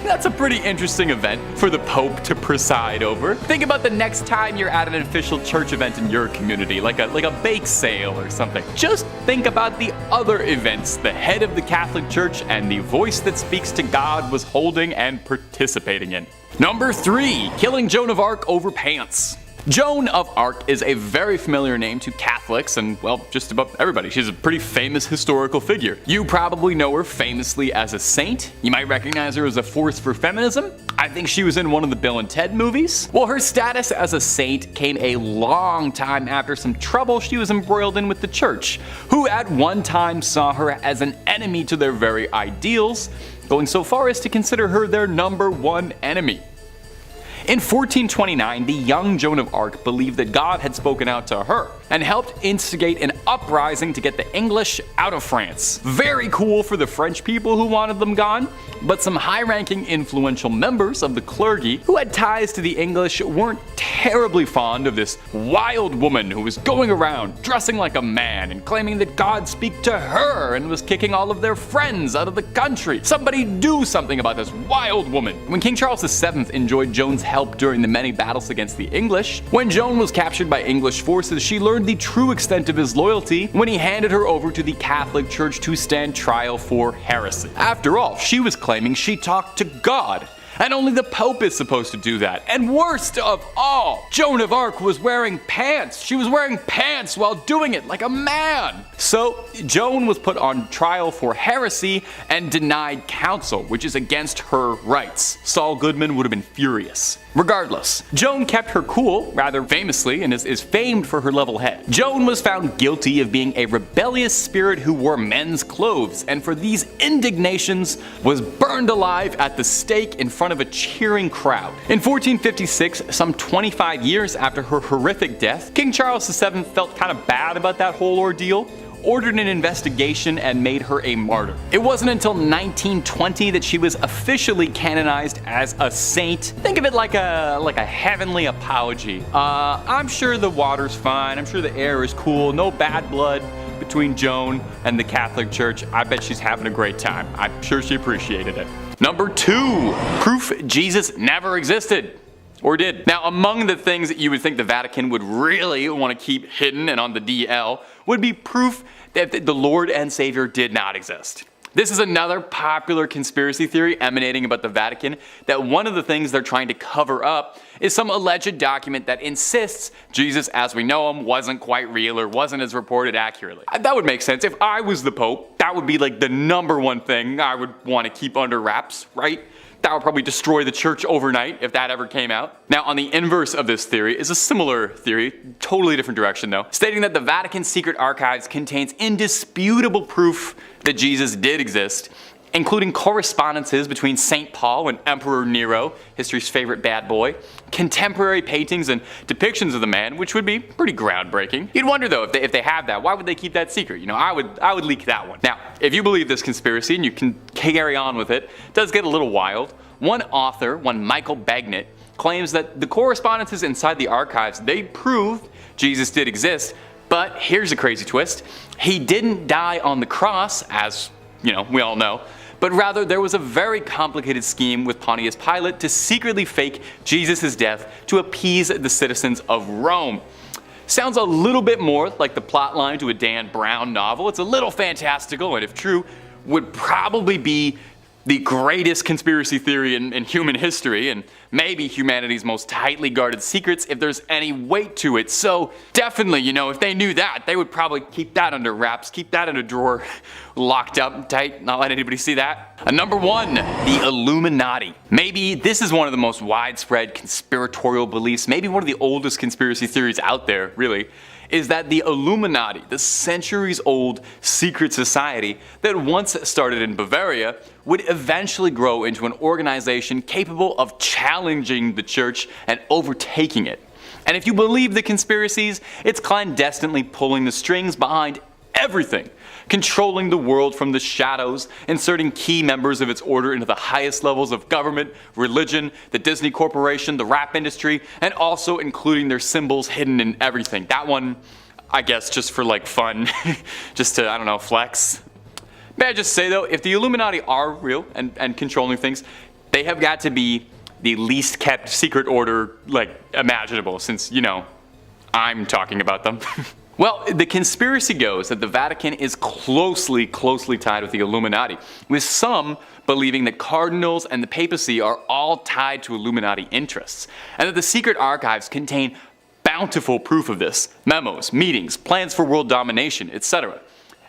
That's a pretty interesting event for the Pope to preside over. Think about the next time you're at an official church event in your community, like a bake sale or something. Just think about the other events the head of the Catholic Church and the voice that speaks to God was holding and participating in. Number 3, killing Joan of Arc over pants. Joan of Arc is a very familiar name to Catholics and, well, just about everybody. She's a pretty famous historical figure. You probably know her famously as a saint. You might recognize her as a force for feminism. I think she was in one of the Bill and Ted movies. Well, her status as a saint came a long time after some trouble she was embroiled in with the church, who at one time saw her as an enemy to their very ideals, going so far as to consider her their #1 enemy. In 1429, the young Joan of Arc believed that God had spoken out to her and helped instigate an uprising to get the English out of France. Very cool for the French people who wanted them gone, but some high-ranking influential members of the clergy who had ties to the English weren't terribly fond of this wild woman who was going around dressing like a man and claiming that God spoke to her and was kicking all of their friends out of the country. Somebody do something about this wild woman. When King Charles VII enjoyed Joan's help during the many battles against the English, when Joan was captured by English forces, she learned the true extent of his loyalty when he handed her over to the Catholic Church to stand trial for heresy. After all, she was claiming she talked to God, and only the Pope is supposed to do that. And worst of all, Joan of Arc was wearing pants. She was wearing pants while doing it like a man. So Joan was put on trial for heresy and denied counsel, which is against her rights. Saul Goodman would have been furious. Regardless, Joan kept her cool, rather famously, and is famed for her level head. Joan was found guilty of being a rebellious spirit who wore men's clothes, and for these indignations was burned alive at the stake in front of a cheering crowd. In 1456, some 25 years after her horrific death, King Charles VII felt kind of bad about that whole ordeal, ordered an investigation, and made her a martyr. It wasn't until 1920 that she was officially canonized as a saint. Think of it like a heavenly apology. I'm sure the water's fine, I'm sure the air is cool, no bad blood between Joan and the Catholic Church. I bet she's having a great time. I'm sure she appreciated it. Number 2, proof Jesus never existed. Or did. Now, among the things that you would think the Vatican would really want to keep hidden and on the DL would be proof that the Lord and Savior did not exist. This is another popular conspiracy theory emanating about the Vatican, that one of the things they're trying to cover up is some alleged document that insists Jesus as we know him wasn't quite real or wasn't as reported accurately. That would make sense. If I was the Pope, that would be like the number one thing I would want to keep under wraps, right? That would probably destroy the church overnight if that ever came out. Now, on the inverse of this theory is a similar theory, totally different direction though, stating that the Vatican's secret archives contains indisputable proof that Jesus did exist, including correspondences between St. Paul and Emperor Nero, history's favorite bad boy, contemporary paintings and depictions of the man, which would be pretty groundbreaking. You'd wonder though, if they have that, why would they keep that secret? You know, I would leak that one. Now, if you believe this conspiracy and you can carry on with it, it does get a little wild. One author, one Michael Bagnet, claims that the correspondences inside the archives, they prove Jesus did exist, but here's a crazy twist. He didn't die on the cross, as, you know, we all know, but rather there was a very complicated scheme with Pontius Pilate to secretly fake Jesus' death to appease the citizens of Rome. Sounds a little bit more like the plotline to a Dan Brown novel. It's a little fantastical, and if true, would probably be the greatest conspiracy theory in human history, and maybe humanity's most tightly guarded secrets if there's any weight to it. So definitely, you know, if they knew that, they would probably keep that under wraps, keep that in a drawer, locked up tight, not let anybody see that. Number 1, the Illuminati. Maybe this is one of the most widespread conspiratorial beliefs, maybe one of the oldest conspiracy theories out there, really, is that the Illuminati, the centuries-old secret society that once started in Bavaria, would eventually grow into an organization capable of challenging the church and overtaking it. And if you believe the conspiracies, it's clandestinely pulling the strings behind everything, controlling the world from the shadows, inserting key members of its order into the highest levels of government, religion, the Disney Corporation, the rap industry, and also including their symbols hidden in everything. That one, I guess, just for like fun, just to, I don't know, flex. May I just say though, if the Illuminati are real and controlling things, they have got to be the least kept secret order like imaginable, since, you know, I'm talking about them. Well, the conspiracy goes that the Vatican is closely tied with the Illuminati, with some believing that cardinals and the papacy are all tied to Illuminati interests, and that the secret archives contain bountiful proof of this: memos, meetings, plans for world domination, etc.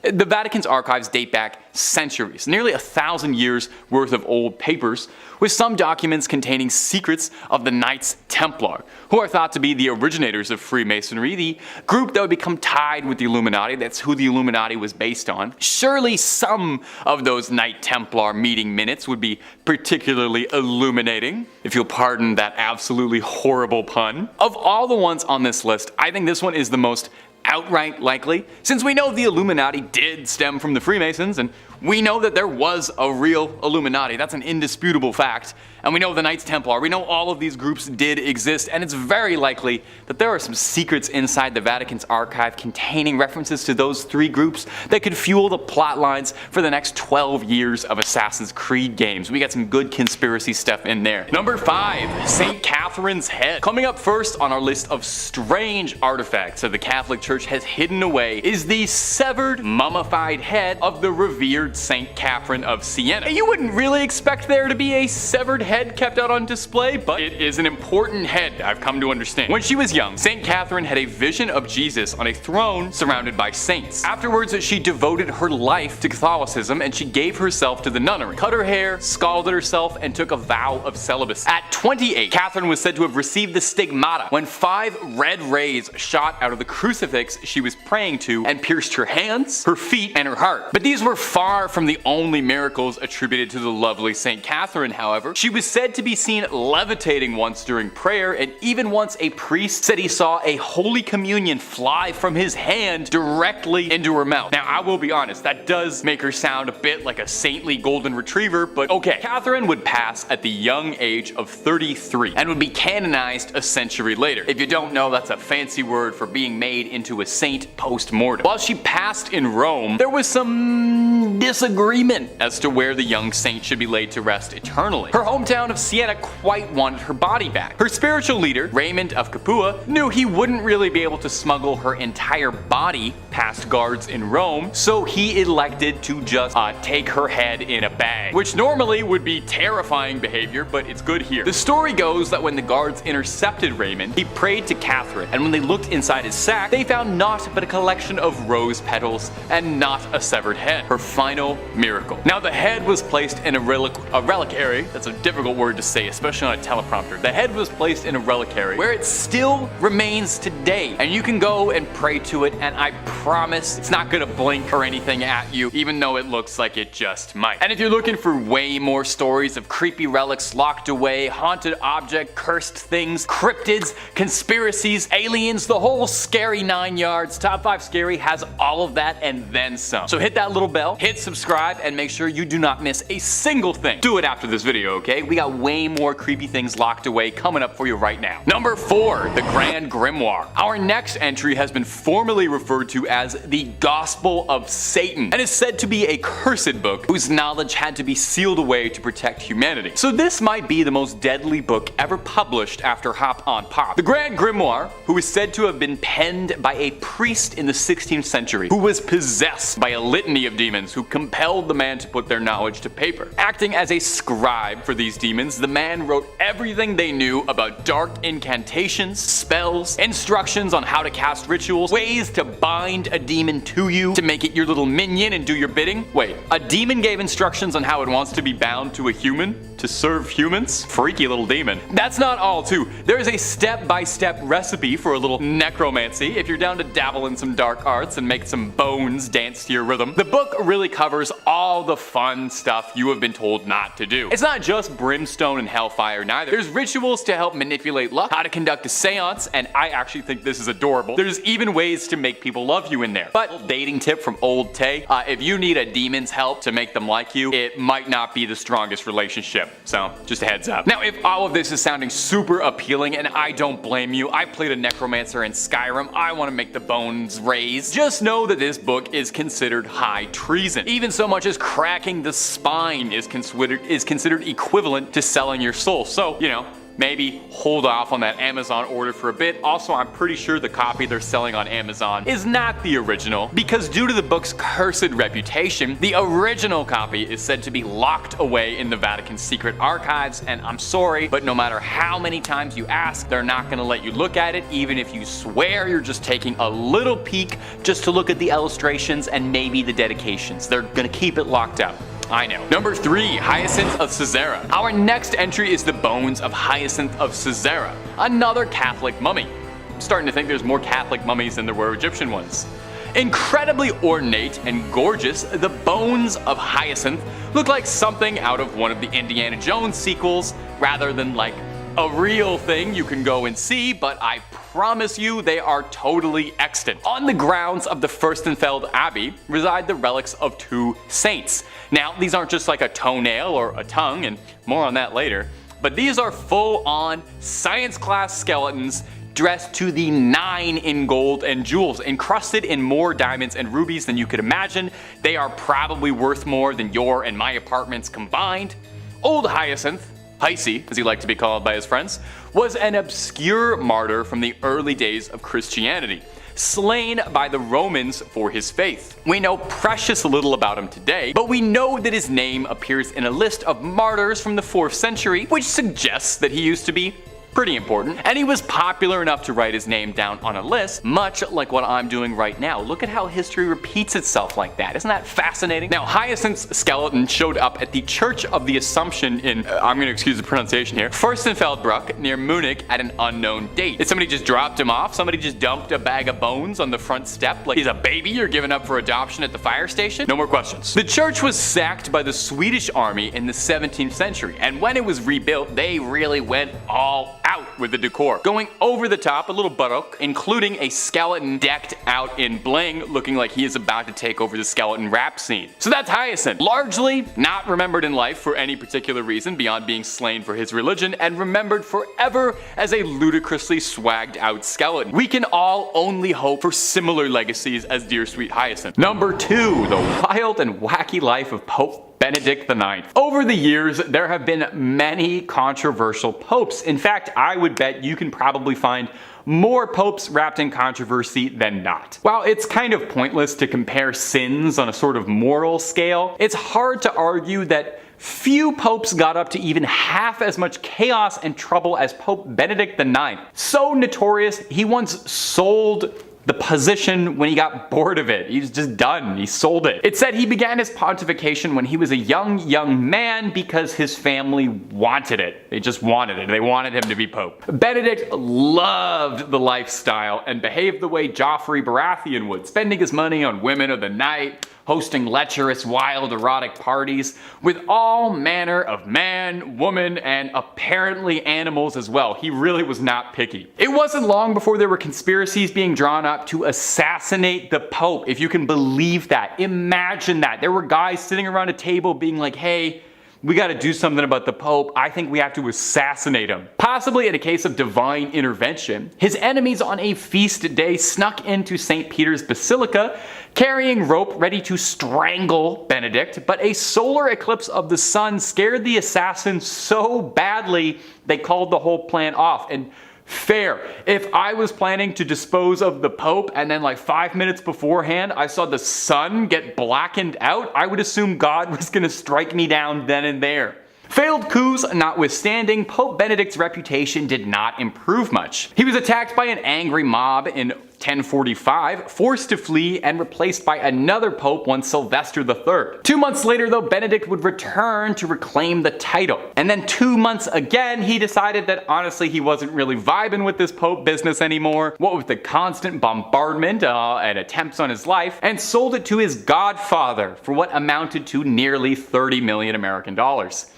The Vatican's archives date back centuries, nearly 1,000 years worth of old papers, with some documents containing secrets of the Knights Templar, who are thought to be the originators of Freemasonry, the group that would become tied with the Illuminati. That's who the Illuminati was based on. Surely some of those Knight Templar meeting minutes would be particularly illuminating, if you'll pardon that absolutely horrible pun. Of all the ones on this list, I think this one is the most outright likely, since we know the Illuminati did stem from the Freemasons, and we know that there was a real Illuminati. That's an indisputable fact. And we know the Knights Templar, we know all of these groups did exist, and it's very likely that there are some secrets inside the Vatican's archive containing references to those 3 groups that could fuel the plot lines for the next 12 years of Assassin's Creed games. We got some good conspiracy stuff in there. Number 5, St. Catherine's head. Coming up first on our list of strange artifacts of the Catholic Church Church has hidden away is the severed, mummified head of the revered St. Catherine of Siena. You wouldn't really expect there to be a severed head kept out on display, but it is an important head, I've come to understand. When she was young, St. Catherine had a vision of Jesus on a throne surrounded by saints. Afterwards, she devoted her life to Catholicism and she gave herself to the nunnery, cut her hair, scalded herself, and took a vow of celibacy. At 28, Catherine was said to have received the stigmata when 5 red rays shot out of the crucifix she was praying to and pierced her hands, her feet, and her heart. But these were far from the only miracles attributed to the lovely St. Catherine, however. She was said to be seen levitating once during prayer, and even once a priest said he saw a Holy Communion fly from his hand directly into her mouth. Now, I will be honest, that does make her sound a bit like a saintly golden retriever, but okay. Catherine would pass at the young age of 33 and would be canonized a century later. If you don't know, that's a fancy word for being made into a saint post-mortem. While she passed in Rome, there was some disagreement as to where the young saint should be laid to rest eternally. Her hometown of Siena quite wanted her body back. Her spiritual leader, Raymond of Capua, knew he wouldn't really be able to smuggle her entire body past guards in Rome, so he elected to just take her head in a bag, which normally would be terrifying behavior, but it's good here. The story goes that when the guards intercepted Raymond, he prayed to Catherine, and when they looked inside his sack, they found naught but a collection of rose petals and not a severed head. Her final miracle. Now, the head was placed in a reliquary. That's a difficult word to say, especially on a teleprompter. The head was placed in a reliquary where it still remains today, and you can go and pray to it, and I promise it's not gonna blink or anything at you, even though it looks like it just might. And if you're looking for way more stories of creepy relics locked away, haunted object, cursed things, cryptids, conspiracies, aliens, the whole scary 9 yards, Top 5 Scary has all of that and then some. So hit that little bell, hit subscribe, and make sure you do not miss a single thing. Do it after this video, okay? We got way more creepy things locked away coming up for you right now. Number 4, the Grand Grimoire. Our next entry has been formally referred to as the Gospel of Satan and is said to be a cursed book whose knowledge had to be sealed away to protect humanity. So this might be the most deadly book ever published after Hop on Pop. The Grand Grimoire, who is said to have been penned by a priest in the 16th century who was possessed by a litany of demons who compelled the man to put their knowledge to paper. Acting as a scribe for these demons, the man wrote everything they knew about dark incantations, spells, instructions on how to cast rituals, ways to bind a demon to you to make it your little minion and do your bidding. Wait, a demon gave instructions on how it wants to be bound to a human to serve humans? Freaky little demon. That's not all too. There's a step-by-step recipe for a little necromancy if you're down to dabble in some dark arts and make some bones dance to your rhythm. The book really covers all the fun stuff you have been told not to do. It's not just brimstone and hellfire neither. There's rituals to help manipulate luck, how to conduct a seance, and I actually think this is adorable. There's even ways to make people love you in there. But dating tip from old Tay, if you need a demon's help to make them like you, it might not be the strongest relationship. So just a heads up. Now, if all of this is sounding super appealing, and I don't blame you, I played a necromancer in Skyrim, I want to make the bones raise. Just know that this book is considered high treason. Even so much as cracking the spine is considered equivalent to selling your soul. So, you know, maybe hold off on that Amazon order for a bit. Also, I'm pretty sure the copy they're selling on Amazon is not the original, because due to the book's cursed reputation, the original copy is said to be locked away in the Vatican's secret archives, and I'm sorry, but no matter how many times you ask, they're not gonna let you look at it, even if you swear you're just taking a little peek just to look at the illustrations and maybe the dedications. They're gonna keep it locked up. I know. Number 3, Hyacinth of Caesarea. Our next entry is the bones of Hyacinth of Caesarea, another Catholic mummy. I'm starting to think there's more Catholic mummies than there were Egyptian ones. Incredibly ornate and gorgeous, the bones of Hyacinth look like something out of one of the Indiana Jones sequels, rather than like a real thing you can go and see, but I promise you they are totally extant. On the grounds of the Fürstenfeld Abbey reside the relics of 2 saints. Now, these aren't just like a toenail or a tongue, and more on that later, but these are full-on science class skeletons dressed to the 9 in gold and jewels, encrusted in more diamonds and rubies than you could imagine. They are probably worth more than your and my apartments combined. Old Hyacinth, Hisey, as he liked to be called by his friends, was an obscure martyr from the early days of Christianity. slain by the Romans for his faith. We know precious little about him today, but we know that his name appears in a list of martyrs from the 4th century, which suggests that he used to be pretty important, and he was popular enough to write his name down on a list, much like what I'm doing right now. Look at how history repeats itself like that. Isn't that fascinating? Now, Hyacinth's skeleton showed up at the Church of the Assumption in, I'm going to excuse the pronunciation here, Fürstenfeldbruck near Munich at an unknown date. Did somebody just dropped him off? Somebody just dumped a bag of bones on the front step like he's a baby you're giving up for adoption at the fire station? No more questions. The church was sacked by the Swedish army in the 17th century, and when it was rebuilt, they really went all out with the decor, going over the top, a little baroque, including a skeleton decked out in bling, looking like he is about to take over the skeleton rap scene. So that's Hyacinth, largely not remembered in life for any particular reason beyond being slain for his religion, and remembered forever as a ludicrously swagged out skeleton. We can all only hope for similar legacies as dear sweet Hyacinth. Number 2, the wild and wacky life of Pope Benedict IX. Over the years, there have been many controversial popes. In fact, I would bet you can probably find more popes wrapped in controversy than not. While it's kind of pointless to compare sins on a sort of moral scale, it's hard to argue that few popes got up to even half as much chaos and trouble as Pope Benedict IX. So notorious, he once sold the position when he got bored of it. He's just done. He sold it. It said he began his pontification when he was a young man because his family wanted it. They just wanted it. They wanted him to be pope. Benedict loved the lifestyle and behaved the way Joffrey Baratheon would, spending his money on women of the night, hosting lecherous, wild, erotic parties with all manner of man, woman, and apparently animals as well. He really was not picky. It wasn't long before there were conspiracies being drawn up to assassinate the Pope, if you can believe that. Imagine that. There were guys sitting around a table being like, hey, we gotta do something about the Pope. I think we have to assassinate him. Possibly in a case of divine intervention, his enemies on a feast day snuck into St. Peter's Basilica, carrying rope ready to strangle Benedict, but a solar eclipse of the sun scared the assassins so badly they called the whole plan off. And fair. If I was planning to dispose of the Pope and then like 5 minutes beforehand I saw the sun get blackened out, I would assume God was gonna strike me down then and there. Failed coups notwithstanding, Pope Benedict's reputation did not improve much. He was attacked by an angry mob in 1045, forced to flee, and replaced by another pope, one Sylvester III. 2 months later though, Benedict would return to reclaim the title. And then 2 months again, he decided that honestly he wasn't really vibing with this pope business anymore, what with the constant bombardment and attempts on his life, and sold it to his godfather for what amounted to nearly 30 million American dollars.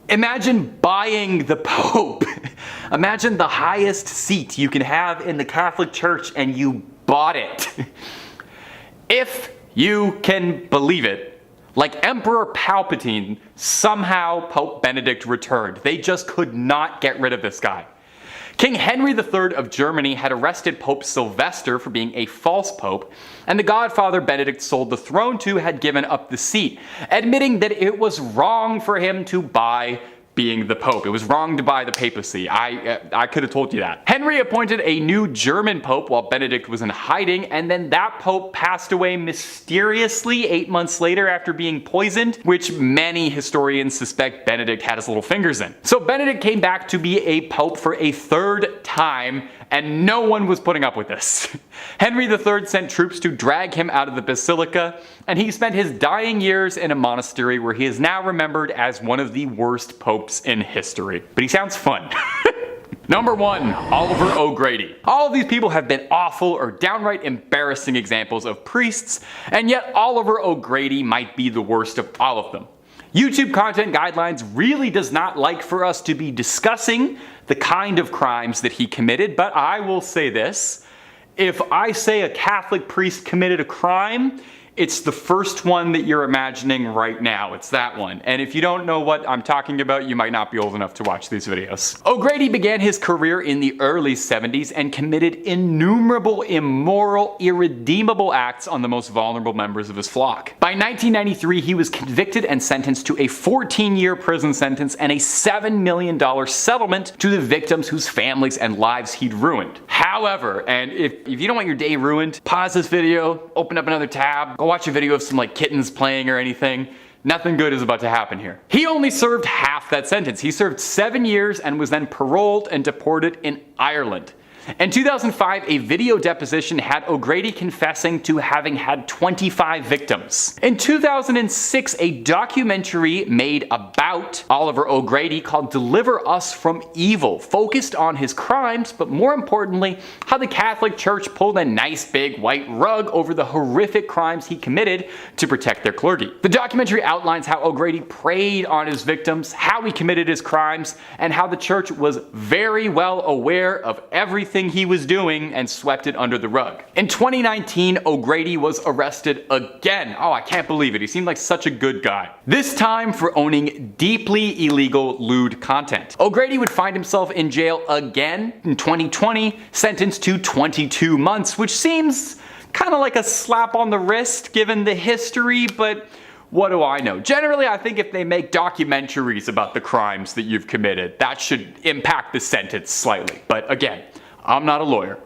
Imagine buying the Pope. Imagine the highest seat you can have in the Catholic Church and you bought it. If you can believe it, like Emperor Palpatine, somehow Pope Benedict returned. They just could not get rid of this guy. King Henry III of Germany had arrested Pope Sylvester for being a false pope, and the godfather Benedict sold the throne to had given up the seat, admitting that it was wrong for him to buy being the Pope. It was wrong to buy the papacy. I could have told you that. Henry appointed a new German Pope while Benedict was in hiding, and then that Pope passed away mysteriously 8 months later after being poisoned, which many historians suspect Benedict had his little fingers in. So Benedict came back to be a Pope for a third time, and no one was putting up with this. Henry III sent troops to drag him out of the basilica, and he spent his dying years in a monastery where he is now remembered as one of the worst popes in history. But he sounds fun. Number 1, Oliver O'Grady. All of these people have been awful or downright embarrassing examples of priests, and yet Oliver O'Grady might be the worst of all of them. YouTube content guidelines really does not like for us to be discussing the kind of crimes that he committed, but I will say this. If I say a Catholic priest committed a crime, It's the first one that you're imagining right now. It's that one. And if you don't know what I'm talking about, you might not be old enough to watch these videos. O'Grady began his career in the early 70s and committed innumerable immoral, irredeemable acts on the most vulnerable members of his flock. By 1993, he was convicted and sentenced to a 14-year prison sentence and a $7 million settlement to the victims whose families and lives he'd ruined. However, and if you don't want your day ruined, pause this video, open up another tab, go watch a video of some like kittens playing or anything. Nothing good is about to happen here. He only served half that sentence. He served 7 years and was then paroled and deported in Ireland. In 2005, a video deposition had O'Grady confessing to having had 25 victims. In 2006, a documentary made about Oliver O'Grady called Deliver Us from Evil focused on his crimes, but more importantly, how the Catholic Church pulled a nice big white rug over the horrific crimes he committed to protect their clergy. The documentary outlines how O'Grady preyed on his victims, how he committed his crimes, and how the church was very well aware of everything he was doing and swept it under the rug. In 2019, O'Grady was arrested again. Oh, I can't believe it. He seemed like such a good guy. This time for owning deeply illegal lewd content. O'Grady would find himself in jail again in 2020, sentenced to 22 months, which seems kind of like a slap on the wrist given the history, but what do I know? Generally, I think if they make documentaries about the crimes that you've committed, that should impact the sentence slightly. But again, I'm not a lawyer.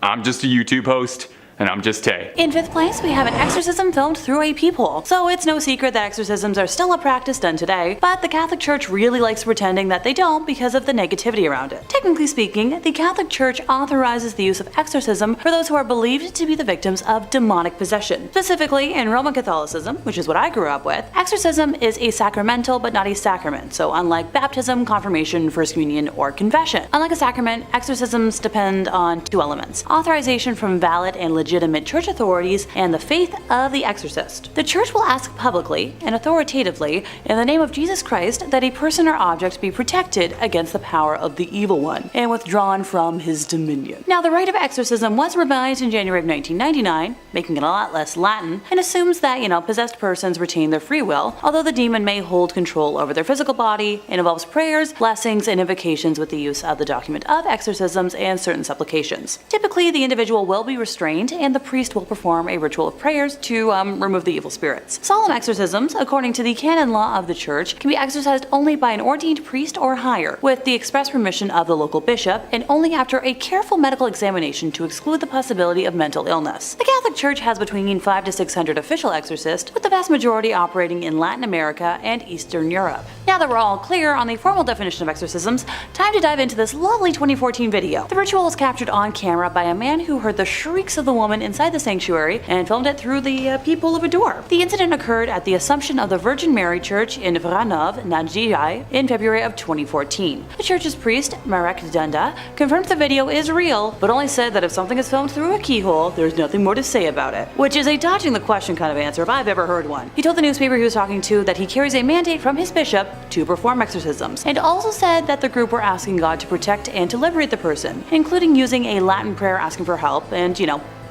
I'm just a YouTube host, and I'm just Tay. In 5th place, we have an exorcism filmed through a peephole. So it's no secret that exorcisms are still a practice done today, but the Catholic Church really likes pretending that they don't because of the negativity around it. Technically speaking, the Catholic Church authorizes the use of exorcism for those who are believed to be the victims of demonic possession. Specifically, in Roman Catholicism, which is what I grew up with, exorcism is a sacramental but not a sacrament, so unlike baptism, confirmation, first communion, or confession. Unlike a sacrament, exorcisms depend on 2 elements: authorization from valid and legitimate church authorities and the faith of the exorcist. The church will ask publicly and authoritatively in the name of Jesus Christ that a person or object be protected against the power of the evil one and withdrawn from his dominion. Now, the rite of exorcism was revised in January of 1999, making it a lot less Latin, and assumes that, possessed persons retain their free will, although the demon may hold control over their physical body. It involves prayers, blessings, and invocations with the use of the document of exorcisms and certain supplications. Typically, the individual will be restrained and the priest will perform a ritual of prayers to remove the evil spirits. Solemn exorcisms, according to the canon law of the church, can be exercised only by an ordained priest or higher, with the express permission of the local bishop, and only after a careful medical examination to exclude the possibility of mental illness. The Catholic Church has between 500 to 600 official exorcists, with the vast majority operating in Latin America and Eastern Europe. Now that we're all clear on the formal definition of exorcisms, time to dive into this lovely 2014 video. The ritual was captured on camera by a man who heard the shrieks of the woman inside the sanctuary and filmed it through the peephole of a door. The incident occurred at the Assumption of the Virgin Mary Church in Vranov, Nadziei, in February of 2014. The church's priest, Marek Dunda, confirmed the video is real, but only said that if something is filmed through a keyhole, there's nothing more to say about it. Which is a dodging the question kind of answer if I've ever heard one. He told the newspaper he was talking to that he carries a mandate from his bishop to perform exorcisms, and also said that the group were asking God to protect and to liberate the person, including using a Latin prayer asking for help, and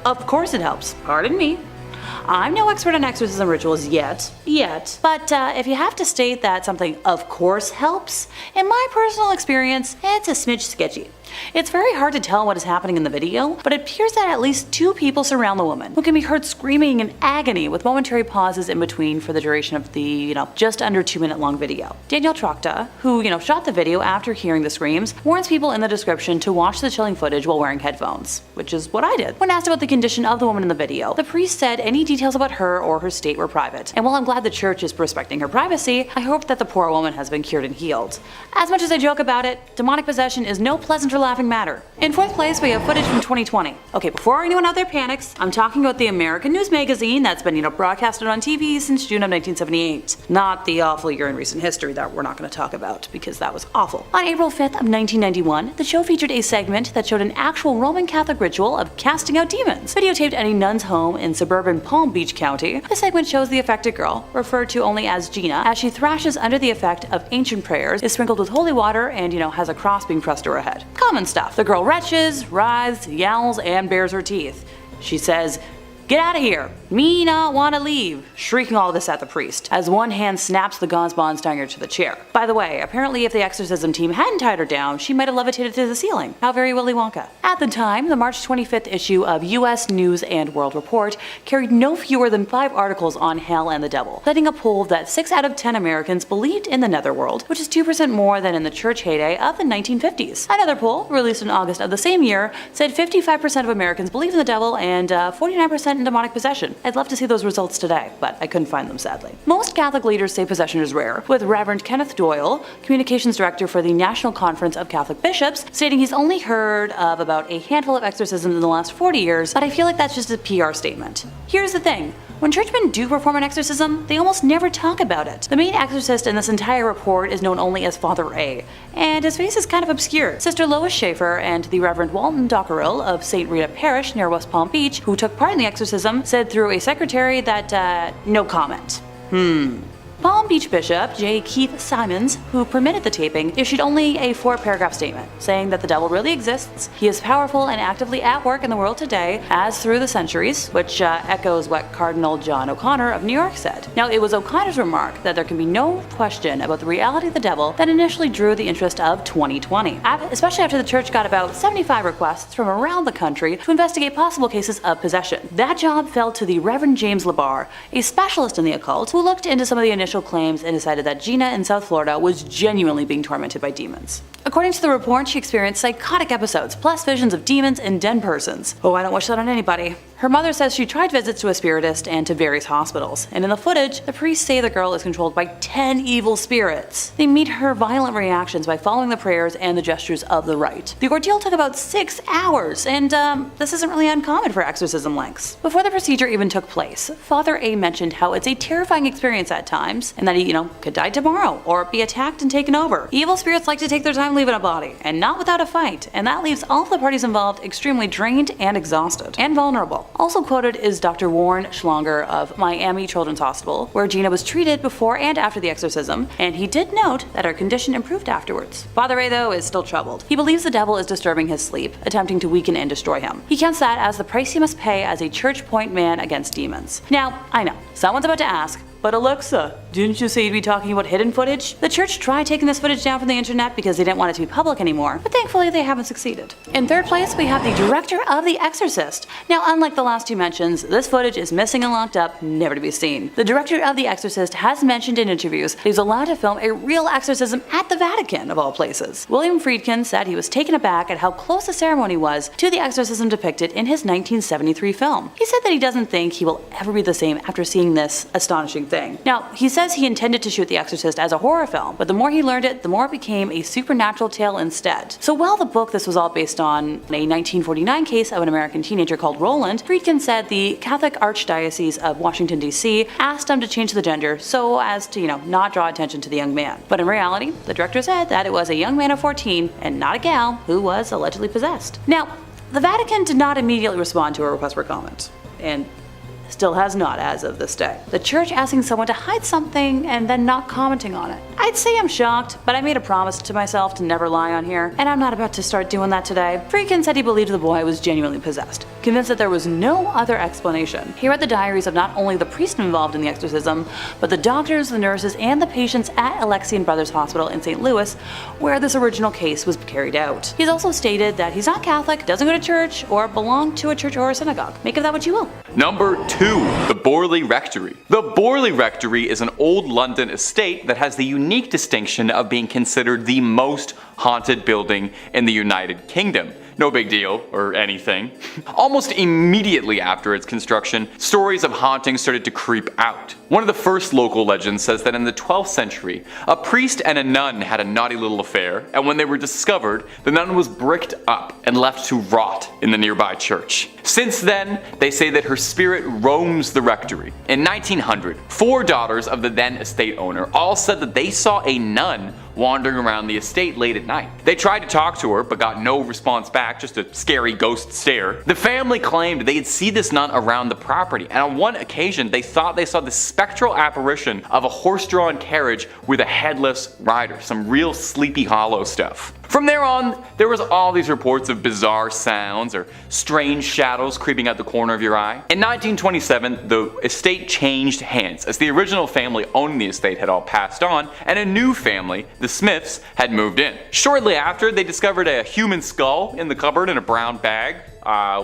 of course it helps. Pardon me. I'm no expert on exorcism rituals yet, but if you have to state that something of course helps, in my personal experience, it's a smidge sketchy. It's very hard to tell what is happening in the video, but it appears that at least 2 people surround the woman, who can be heard screaming in agony with momentary pauses in between for the duration of the, just under 2-minute long video. Daniel Trokta, who, shot the video after hearing the screams, warns people in the description to watch the chilling footage while wearing headphones, which is what I did. When asked about the condition of the woman in the video, the priest said any details about her or her state were private, and while I'm glad the church is respecting her privacy, I hope that the poor woman has been cured and healed. As much as I joke about it, demonic possession is no pleasant or laughing matter. In 4th place, we have footage from 2020. Okay, before anyone out there panics, I'm talking about the American news magazine that's been, broadcasted on TV since June of 1978. Not the awful year in recent history that we're not going to talk about, because that was awful. On April 5th of 1991, the show featured a segment that showed an actual Roman Catholic ritual of casting out demons, videotaped at a nun's home in suburban Palm Beach County. The segment shows the affected girl, referred to only as Gina, as she thrashes under the effect of ancient prayers, is sprinkled with holy water, and, has a cross being pressed to her head. Common stuff. The girl retches, writhes, yowls, and bares her teeth. She says, "Get out of here! Me not wanna leave!" shrieking all this at the priest, as one hand snaps the gauze bonds tying her to the chair. By the way, apparently if the exorcism team hadn't tied her down, she might have levitated to the ceiling. How very Willy Wonka. At the time, the March 25th issue of U.S. News and World Report carried no fewer than 5 articles on hell and the devil, citing a poll that 6 out of 10 Americans believed in the netherworld, which is 2% more than in the church heyday of the 1950s. Another poll, released in August of the same year, said 55% of Americans believe in the devil and 49% in demonic possession. I'd love to see those results today, but I couldn't find them sadly. Most Catholic leaders say possession is rare, with Reverend Kenneth Doyle, communications director for the National Conference of Catholic Bishops, stating he's only heard of about a handful of exorcisms in the last 40 years, but I feel like that's just a PR statement. Here's the thing. When churchmen do perform an exorcism, they almost never talk about it. The main exorcist in this entire report is known only as Father A, and his face is kind of obscured. Sister Lois Schaefer and the Reverend Walton Dockerell of St. Rita Parish near West Palm Beach, who took part in the exorcism, said through a secretary that, no comment. Palm Beach Bishop J. Keith Simons, who permitted the taping, issued only a 4-paragraph statement, saying that the devil really exists, he is powerful and actively at work in the world today, as through the centuries, which echoes what Cardinal John O'Connor of New York said. Now, it was O'Connor's remark that there can be no question about the reality of the devil that initially drew the interest of 2020, especially after the church got about 75 requests from around the country to investigate possible cases of possession. That job fell to the Reverend James LeBar, a specialist in the occult, who looked into some of the initial claims and decided that Gina in South Florida was genuinely being tormented by demons. According to the report, she experienced psychotic episodes, plus visions of demons and dead persons. Oh, I don't wish that on anybody. Her mother says she tried visits to a spiritist and to various hospitals, and in the footage, the priests say the girl is controlled by 10 evil spirits. They meet her violent reactions by following the prayers and the gestures of the rite. The ordeal took about 6 hours, and this isn't really uncommon for exorcism lengths. Before the procedure even took place, Father A mentioned how it's a terrifying experience at times, and that he, could die tomorrow, or be attacked and taken over. Evil spirits like to take their time leaving a body, and not without a fight, and that leaves all of the parties involved extremely drained and exhausted, and vulnerable. Also quoted is Dr. Warren Schlonger of Miami Children's Hospital, where Gina was treated before and after the exorcism, and he did note that her condition improved afterwards. Father A, though, is still troubled. He believes the devil is disturbing his sleep, attempting to weaken and destroy him. He counts that as the price he must pay as a church point man against demons. Now, I know, someone's about to ask, but Alexa, didn't you say you'd be talking about hidden footage? The church tried taking this footage down from the internet because they didn't want it to be public anymore, but thankfully they haven't succeeded. In third place, we have the director of The Exorcist. Now, unlike the last 2 mentions, this footage is missing and locked up, never to be seen. The director of The Exorcist has mentioned in interviews that he was allowed to film a real exorcism at the Vatican, of all places. William Friedkin said he was taken aback at how close the ceremony was to the exorcism depicted in his 1973 film. He said that he doesn't think he will ever be the same after seeing this astonishing thing. Now, he says he intended to shoot The Exorcist as a horror film, but the more he learned it, the more it became a supernatural tale instead. So while the book this was all based on a 1949 case of an American teenager called Roland, Friedkin said the Catholic Archdiocese of Washington, D.C. asked him to change the gender so as to, not draw attention to the young man. But in reality, the director said that it was a young man of 14 and not a gal who was allegedly possessed. Now, the Vatican did not immediately respond to a request for comment, and still has not as of this day. The church asking someone to hide something and then not commenting on it. I'd say I'm shocked, but I made a promise to myself to never lie on here, and I'm not about to start doing that today. Friedkin said he believed the boy was genuinely possessed, convinced that there was no other explanation. He read the diaries of not only the priest involved in the exorcism, but the doctors, the nurses, and the patients at Alexian Brothers Hospital in St. Louis, where this original case was carried out. He's also stated that he's not Catholic, doesn't go to church, or belong to a church or a synagogue. Make of that what you will. Number 2. The Borley Rectory. The Borley Rectory is an old London estate that has the unique distinction of being considered the most haunted building in the United Kingdom. No big deal, or anything. Almost immediately after its construction, stories of hauntings started to creep out. One of the first local legends says that in the 12th century, a priest and a nun had a naughty little affair, and when they were discovered, the nun was bricked up and left to rot in the nearby church. Since then, they say that her spirit roams the rectory. In 1900, 4 daughters of the then estate owner all said that they saw a nun wandering around the estate late at night. They tried to talk to her, but got no response back, just a scary ghost stare. The family claimed they'd see this nun around the property, and on one occasion they thought they saw this spectral apparition of a horse-drawn carriage with a headless rider. Some real Sleepy Hollow stuff. From there on, there was all these reports of bizarre sounds or strange shadows creeping out the corner of your eye. In 1927, the estate changed hands as the original family owning the estate had all passed on and a new family, the Smiths, had moved in. Shortly after, they discovered a human skull in the cupboard in a brown bag.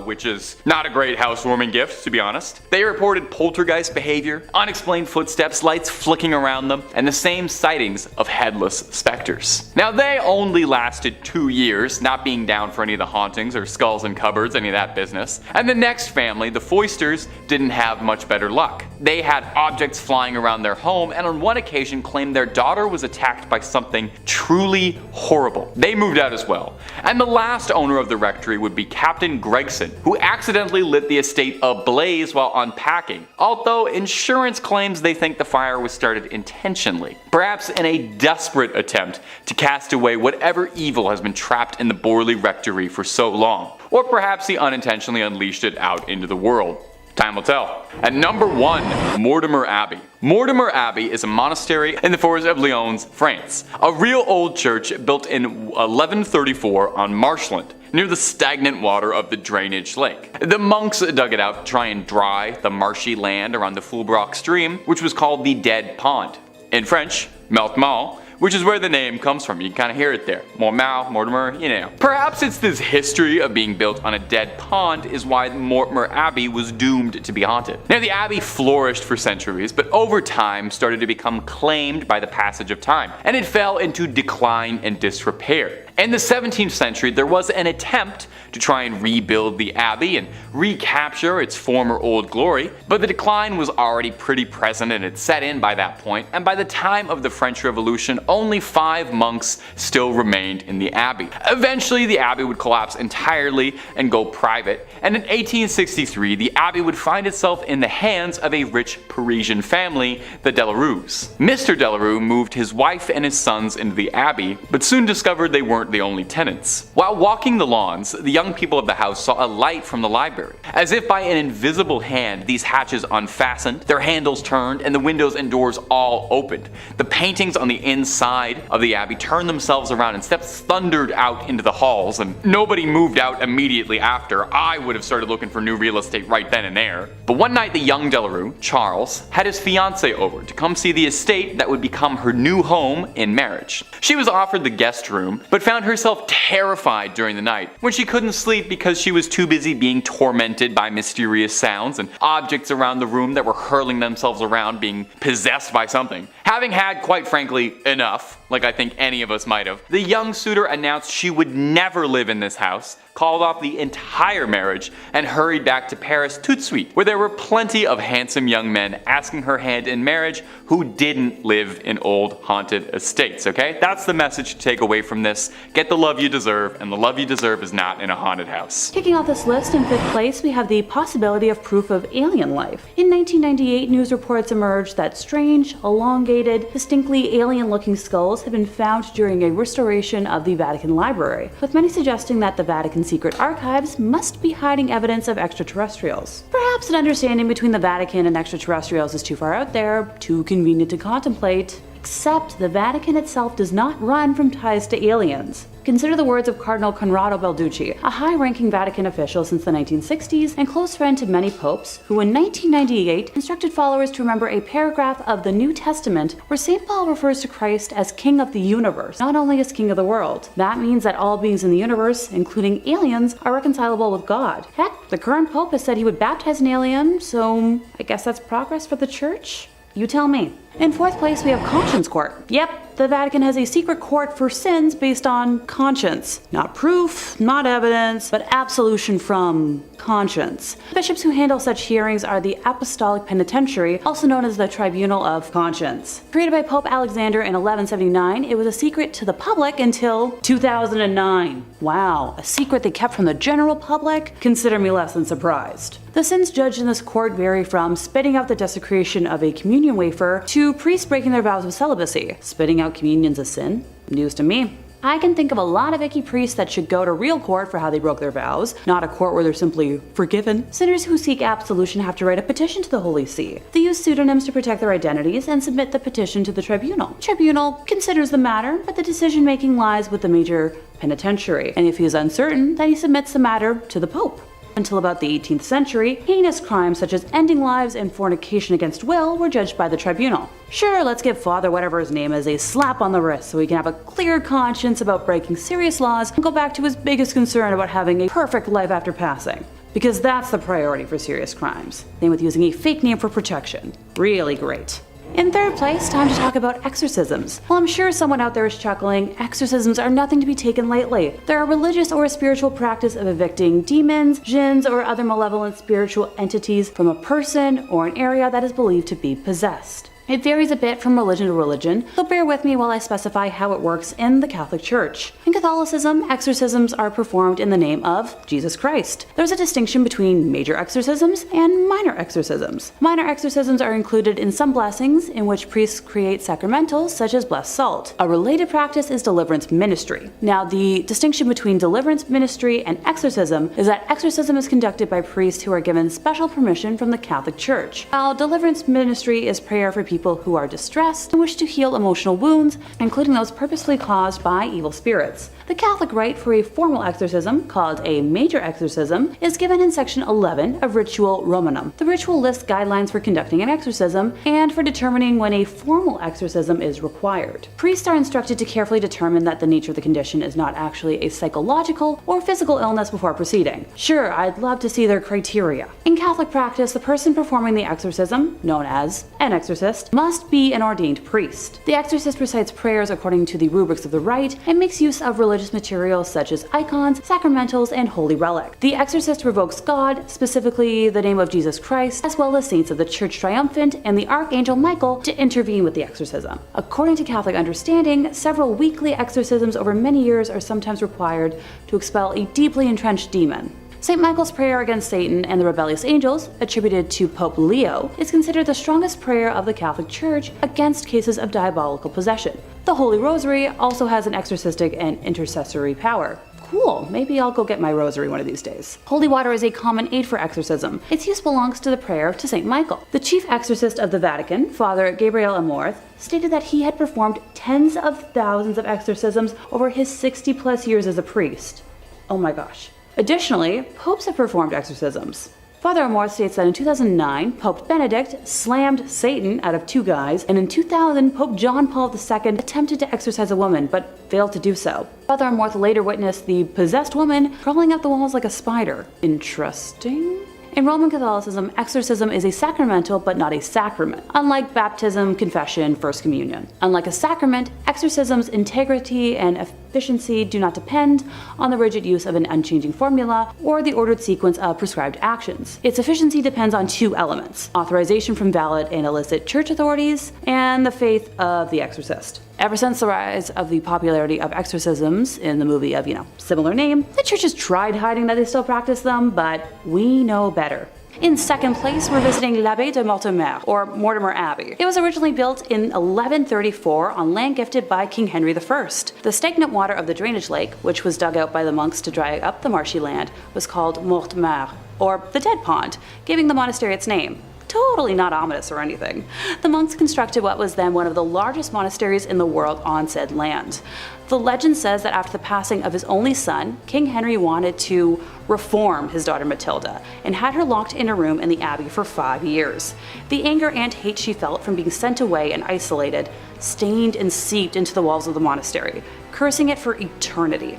Which is not a great housewarming gift, to be honest. They reported poltergeist behavior, unexplained footsteps, lights flicking around them, and the same sightings of headless specters. Now, they only lasted 2 years, not being down for any of the hauntings or skulls in cupboards, any of that business. And the next family, the Foysters, didn't have much better luck. They had objects flying around their home, and on one occasion claimed their daughter was attacked by something truly horrible. They moved out as well. And the last owner of the rectory would be Captain Gregson, who accidentally lit the estate ablaze while unpacking, although insurance claims they think the fire was started intentionally, perhaps in a desperate attempt to cast away whatever evil has been trapped in the Borley rectory for so long, or perhaps he unintentionally unleashed it out into the world. Time will tell. At number 1, Mortimer Abbey. Mortimer Abbey is a monastery in the forest of Lyons, France. A real old church built in 1134 on marshland, near the stagnant water of the drainage lake. The monks dug it out to try and dry the marshy land around the Fulbrock stream, which was called the Dead Pond. In French, Meltmal, which is where the name comes from. You can kind of hear it there. Mortimer, you know. Perhaps it's this history of being built on a dead pond is why Mortimer Abbey was doomed to be haunted. Now, the abbey flourished for centuries, but over time started to become claimed by the passage of time, and it fell into decline and disrepair. In the 17th century, there was an attempt to try and rebuild the abbey and recapture its former old glory, but the decline was already pretty present and had set in by that point, and by the time of the French Revolution, only 5 monks still remained in the abbey. Eventually, the abbey would collapse entirely and go private, and in 1863, the abbey would find itself in the hands of a rich Parisian family, the Delarues. Mr. Delarue moved his wife and his sons into the abbey, but soon discovered they weren't the only tenants. While walking the lawns, the young people of the house saw a light from the library. As if by an invisible hand, these hatches unfastened, their handles turned, and the windows and doors all opened. The paintings on the inside of the abbey turned themselves around and steps thundered out into the halls, and nobody moved out immediately after. I would have started looking for new real estate right then and there. But one night, the young Delarue, Charles, had his fiancée over to come see the estate that would become her new home in marriage. She was offered the guest room, but found herself terrified during the night when she couldn't sleep because she was too busy being tormented by mysterious sounds and objects around the room that were hurling themselves around, being possessed by something. Having had, quite frankly, enough, like I think any of us might have, the young suitor announced she would never live in this house, called off the entire marriage, and hurried back to Paris tout de suite, where there were plenty of handsome young men asking her hand in marriage who didn't live in old haunted estates, okay? That's the message to take away from this. Get the love you deserve, and the love you deserve is not in a haunted house. Kicking off this list in 5th place, we have the possibility of proof of alien life. In 1998, news reports emerged that strange, elongated, distinctly alien-looking skulls had been found during a restoration of the Vatican Library, with many suggesting that the Vatican secret archives must be hiding evidence of extraterrestrials. Perhaps an understanding between the Vatican and extraterrestrials is too far out there, too convenient to contemplate, except the Vatican itself does not run from ties to aliens. Consider the words of Cardinal Conrado Balducci, a high-ranking Vatican official since the 1960s and close friend to many popes, who in 1998 instructed followers to remember a paragraph of the New Testament where St. Paul refers to Christ as King of the universe, not only as King of the world. That means that all beings in the universe, including aliens, are reconcilable with God. Heck, the current pope has said he would baptize an alien, so I guess that's progress for the church? You tell me. In 4th place, we have Conscience Court. Yep, the Vatican has a secret court for sins based on conscience. Not proof, not evidence, but absolution from conscience. Bishops who handle such hearings are the Apostolic Penitentiary, also known as the Tribunal of Conscience. Created by Pope Alexander in 1179, it was a secret to the public until 2009. Wow, a secret they kept from the general public? Consider me less than surprised. The sins judged in this court vary from spitting out the desecration of a communion wafer to priests breaking their vows of celibacy. Spitting out communion's a sin? News to me. I can think of a lot of icky priests that should go to real court for how they broke their vows, not a court where they're simply forgiven. Sinners who seek absolution have to write a petition to the Holy See. They use pseudonyms to protect their identities and submit the petition to the tribunal. The tribunal considers the matter, but the decision-making lies with the major penitentiary, and if he is uncertain, then he submits the matter to the Pope. Until about the 18th century, heinous crimes such as ending lives and fornication against will were judged by the tribunal. Sure, let's give Father whatever his name is a slap on the wrist so he can have a clear conscience about breaking serious laws and go back to his biggest concern about having a perfect life after passing. Because that's the priority for serious crimes. Same with using a fake name for protection. Really great. In third place, time to talk about exorcisms. While I'm sure someone out there is chuckling, exorcisms are nothing to be taken lightly. They're a religious or a spiritual practice of evicting demons, jinns, or other malevolent spiritual entities from a person or an area that is believed to be possessed. It varies a bit from religion to religion, so bear with me while I specify how it works in the Catholic Church. In Catholicism, exorcisms are performed in the name of Jesus Christ. There's a distinction between major exorcisms and minor exorcisms. Minor exorcisms are included in some blessings in which priests create sacramentals such as blessed salt. A related practice is deliverance ministry. Now, the distinction between deliverance ministry and exorcism is that exorcism is conducted by priests who are given special permission from the Catholic Church, while deliverance ministry is prayer for people who are distressed and wish to heal emotional wounds, including those purposefully caused by evil spirits. The Catholic rite for a formal exorcism, called a major exorcism, is given in section 11 of Ritual Romanum. The ritual lists guidelines for conducting an exorcism and for determining when a formal exorcism is required. Priests are instructed to carefully determine that the nature of the condition is not actually a psychological or physical illness before proceeding. Sure, I'd love to see their criteria. In Catholic practice, the person performing the exorcism, known as an exorcist, must be an ordained priest. The exorcist recites prayers according to the rubrics of the rite and makes use of religious materials such as icons, sacramentals, and holy relics. The exorcist revokes God, specifically the name of Jesus Christ, as well as saints of the Church Triumphant and the Archangel Michael, to intervene with the exorcism. According to Catholic understanding, several weekly exorcisms over many years are sometimes required to expel a deeply entrenched demon. St. Michael's prayer against Satan and the rebellious angels, attributed to Pope Leo, is considered the strongest prayer of the Catholic Church against cases of diabolical possession. The Holy Rosary also has an exorcistic and intercessory power. Cool, maybe I'll go get my rosary one of these days. Holy water is a common aid for exorcism. Its use belongs to the prayer to St. Michael. The chief exorcist of the Vatican, Father Gabriel Amorth, stated that he had performed tens of thousands of exorcisms over his 60+ years as a priest. Oh my gosh. Additionally, popes have performed exorcisms. Father Amorth states that in 2009, Pope Benedict slammed Satan out of two guys, and in 2000, Pope John Paul II attempted to exorcise a woman, but failed to do so. Father Amorth later witnessed the possessed woman crawling up the walls like a spider. Interesting. In Roman Catholicism, exorcism is a sacramental but not a sacrament, unlike baptism, confession, First Communion. Unlike a sacrament, exorcism's integrity and efficiency do not depend on the rigid use of an unchanging formula or the ordered sequence of prescribed actions. Its efficiency depends on two elements: authorization from valid and illicit church authorities, and the faith of the exorcist. Ever since the rise of the popularity of exorcisms in the movie of, similar name, the church has tried hiding that they still practice them, but we know better. In second place, we're visiting l'Abbey de Mortimer, or Mortimer Abbey. It was originally built in 1134 on land gifted by King Henry I. The stagnant water of the drainage lake, which was dug out by the monks to dry up the marshy land, was called Mortimer, or the Dead Pond, giving the monastery its name. Totally not ominous or anything. The monks constructed what was then one of the largest monasteries in the world on said land. The legend says that after the passing of his only son, King Henry wanted to reform his daughter Matilda and had her locked in a room in the abbey for 5 years. The anger and hate she felt from being sent away and isolated stained and seeped into the walls of the monastery, cursing it for eternity.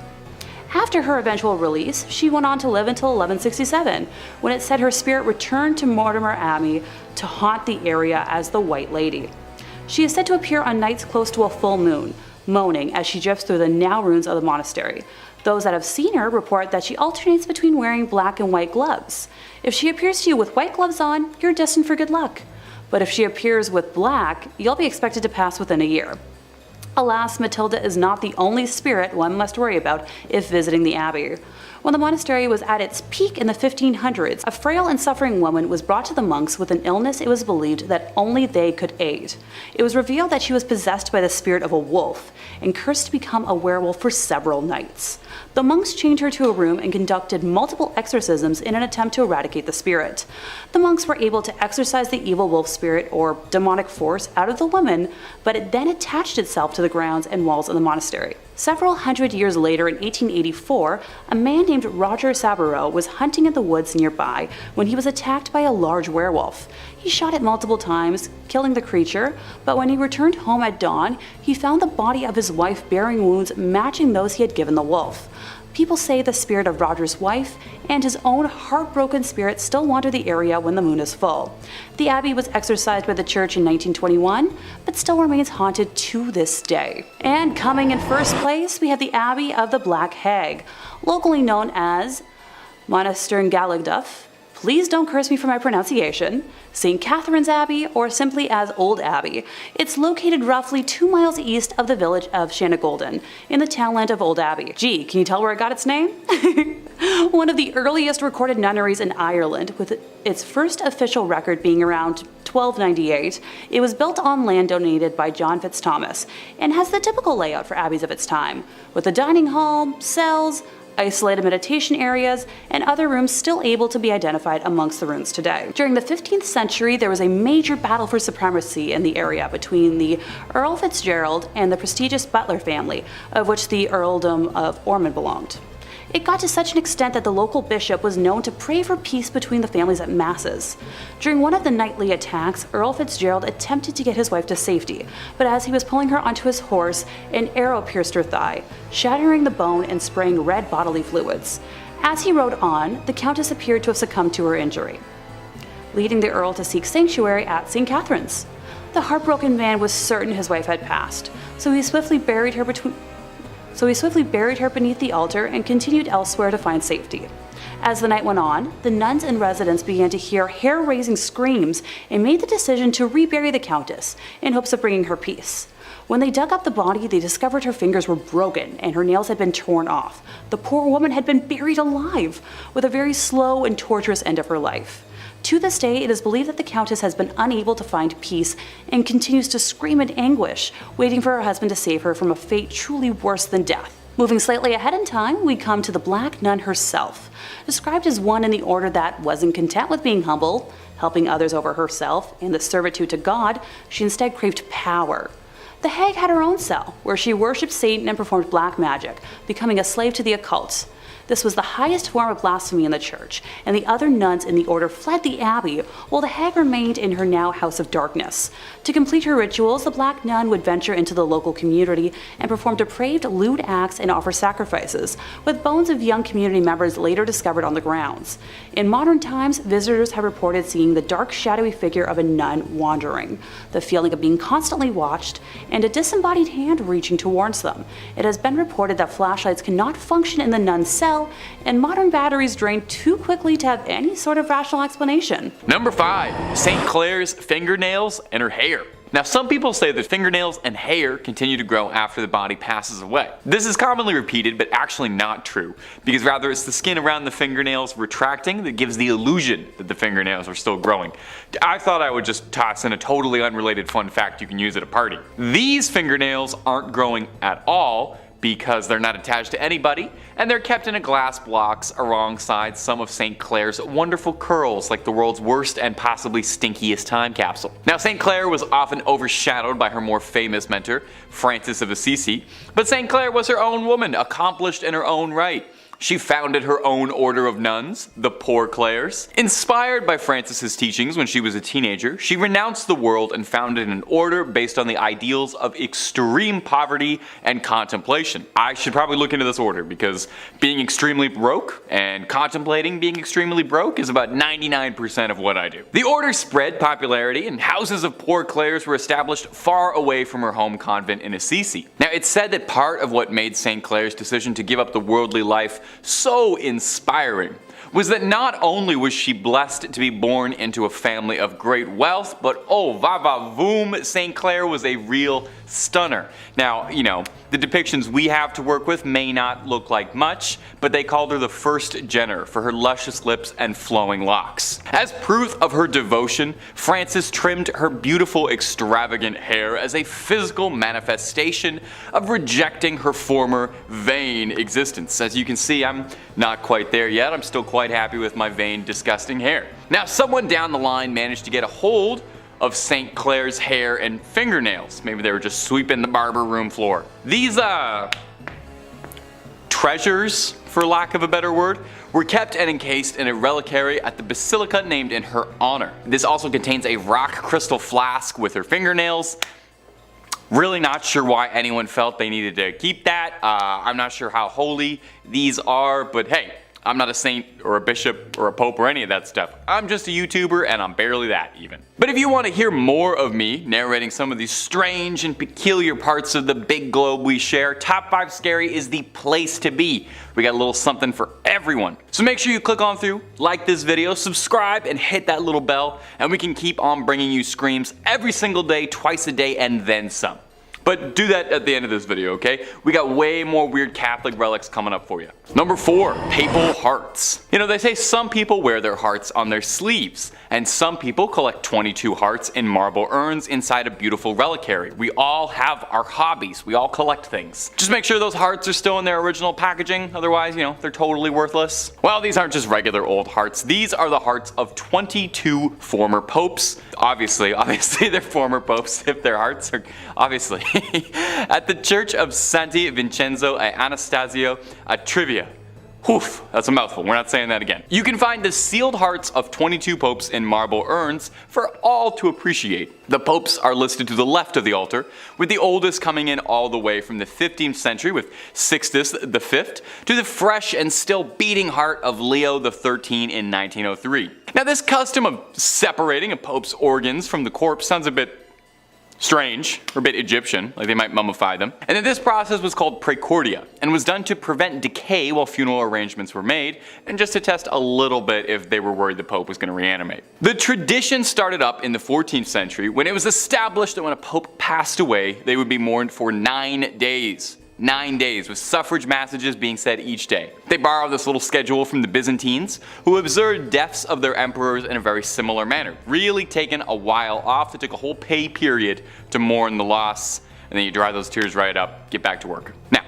After her eventual release, she went on to live until 1167, when it said her spirit returned to Mortimer Abbey to haunt the area as the White Lady. She is said to appear on nights close to a full moon, moaning as she drifts through the now ruins of the monastery. Those that have seen her report that she alternates between wearing black and white gloves. If she appears to you with white gloves on, you're destined for good luck. But if she appears with black, you'll be expected to pass within a year. Alas, Matilda is not the only spirit one must worry about if visiting the abbey. When the monastery was at its peak in the 1500s, a frail and suffering woman was brought to the monks with an illness it was believed that only they could aid. It was revealed that she was possessed by the spirit of a wolf and cursed to become a werewolf for several nights. The monks chained her to a room and conducted multiple exorcisms in an attempt to eradicate the spirit. The monks were able to exorcise the evil wolf spirit or demonic force out of the woman, but it then attached itself to the grounds and walls of the monastery. Several hundred years later, in 1884, a man named Roger Saboureau was hunting in the woods nearby when he was attacked by a large werewolf. He shot it multiple times, killing the creature, but when he returned home at dawn, he found the body of his wife bearing wounds matching those he had given the wolf. People say the spirit of Roger's wife and his own heartbroken spirit still wander the area when the moon is full. The abbey was exorcised by the church in 1921, but still remains haunted to this day. And coming in first place, we have the Abbey of the Black Hag, locally known as Monastery Galileo. Please don't curse me for my pronunciation. St. Catherine's Abbey, or simply as Old Abbey. It's located roughly 2 miles east of the village of Shanagolden, in the townland of Old Abbey. Gee, can you tell where it got its name? One of the earliest recorded nunneries in Ireland, with its first official record being around 1298, it was built on land donated by John Fitzthomas, and has the typical layout for abbeys of its time, with a dining hall, cells, isolated meditation areas, and other rooms still able to be identified amongst the ruins today. During the 15th century, there was a major battle for supremacy in the area between the Earl Fitzgerald and the prestigious Butler family, of which the Earldom of Ormond belonged. It got to such an extent that the local bishop was known to pray for peace between the families at masses. During one of the nightly attacks, Earl Fitzgerald attempted to get his wife to safety, but as he was pulling her onto his horse, an arrow pierced her thigh, shattering the bone and spraying red bodily fluids. As he rode on, the Countess appeared to have succumbed to her injury, leading the Earl to seek sanctuary at St. Catherine's. The heartbroken man was certain his wife had passed, so he swiftly buried her beneath the altar and continued elsewhere to find safety. As the night went on, the nuns and residents began to hear hair-raising screams and made the decision to rebury the Countess in hopes of bringing her peace. When they dug up the body, they discovered her fingers were broken and her nails had been torn off. The poor woman had been buried alive, with a very slow and torturous end of her life. To this day, it is believed that the Countess has been unable to find peace and continues to scream in anguish, waiting for her husband to save her from a fate truly worse than death. Moving slightly ahead in time, we come to the Black Nun herself. Described as one in the order that wasn't content with being humble, helping others over herself, and the servitude to God, she instead craved power. The hag had her own cell, where she worshipped Satan and performed black magic, becoming a slave to the occult. This was the highest form of blasphemy in the church, and the other nuns in the order fled the abbey, while the hag remained in her now house of darkness. To complete her rituals, the Black Nun would venture into the local community and perform depraved, lewd acts and offer sacrifices, with bones of young community members later discovered on the grounds. In modern times, visitors have reported seeing the dark, shadowy figure of a nun wandering, the feeling of being constantly watched, and a disembodied hand reaching towards them. It has been reported that flashlights cannot function in the nun's cell, and modern batteries drain too quickly to have any sort of rational explanation. Number 5. St. Clare's fingernails and her hair. Now, some people say that fingernails and hair continue to grow after the body passes away. This is commonly repeated, but actually not true, because rather it's the skin around the fingernails retracting that gives the illusion that the fingernails are still growing. I thought I would just toss in a totally unrelated fun fact you can use at a party. These fingernails aren't growing at all, because they're not attached to anybody, and they're kept in a glass box alongside some of St. Clare's wonderful curls, like the world's worst and possibly stinkiest time capsule. Now, St. Clare was often overshadowed by her more famous mentor, Francis of Assisi, but St. Clare was her own woman, accomplished in her own right. She founded her own order of nuns, the Poor Clares. Inspired by Francis's teachings when she was a teenager, she renounced the world and founded an order based on the ideals of extreme poverty and contemplation. I should probably look into this order because being extremely broke and contemplating being extremely broke is about 99% of what I do. The order spread popularity and houses of Poor Clares were established far away from her home convent in Assisi. Now, it's said that part of what made St. Clare's decision to give up the worldly life so inspiring was that not only was she blessed to be born into a family of great wealth, but oh va-va-voom, St. Clair was a real stunner. Now, you know, the depictions we have to work with may not look like much, but they called her the first Jenner for her luscious lips and flowing locks. As proof of her devotion, Frances trimmed her beautiful extravagant hair as a physical manifestation of rejecting her former vain existence. As you can see, I'm not quite there yet. I'm still quite happy with my vain, disgusting hair. Now, someone down the line managed to get a hold of St. Clair's hair and fingernails. Maybe they were just sweeping the barber room floor. These treasures, for lack of a better word, were kept and encased in a reliquary at the basilica named in her honor. This also contains a rock crystal flask with her fingernails. Really not sure why anyone felt they needed to keep that. I'm not sure how holy these are, but hey, I'm not a saint or a bishop or a pope or any of that stuff. I'm just a YouTuber and I'm barely that even. But if you want to hear more of me narrating some of these strange and peculiar parts of the big globe we share, Top 5 Scary is the place to be. We got a little something for everyone. So make sure you click on through, like this video, subscribe, and hit that little bell, and we can keep on bringing you screams every single day, twice a day, and then some. But do that at the end of this video, okay? We got way more weird Catholic relics coming up for you. Number 4, papal hearts. You know, they say some people wear their hearts on their sleeves, and some people collect 22 hearts in marble urns inside a beautiful reliquary. We all have our hobbies. We all collect things. Just make sure those hearts are still in their original packaging, otherwise, you know, they're totally worthless. Well, these aren't just regular old hearts. These are the hearts of 22 former popes. Obviously they're former popes if their hearts are, obviously. At the Church of Santi Vincenzo e Anastasio a Trivia. Oof, that's a mouthful, we're not saying that again. You can find the sealed hearts of 22 popes in marble urns for all to appreciate. The popes are listed to the left of the altar, with the oldest coming in all the way from the 15th century with Sixtus V to the fresh and still beating heart of Leo XIII in 1903. Now, this custom of separating a pope's organs from the corpse sounds a bit strange, or a bit Egyptian, like they might mummify them. And then this process was called praecordia, and was done to prevent decay while funeral arrangements were made, and just to test a little bit if they were worried the Pope was going to reanimate. The tradition started up in the 14th century when it was established that when a Pope passed away, they would be mourned for 9 days. 9 days, with suffrage massages being said each day. They borrowed this little schedule from the Byzantines, who observed deaths of their emperors in a very similar manner. Really taking a while off. They took a whole pay period to mourn the loss, and then you dry those tears right up, get back to work. Now,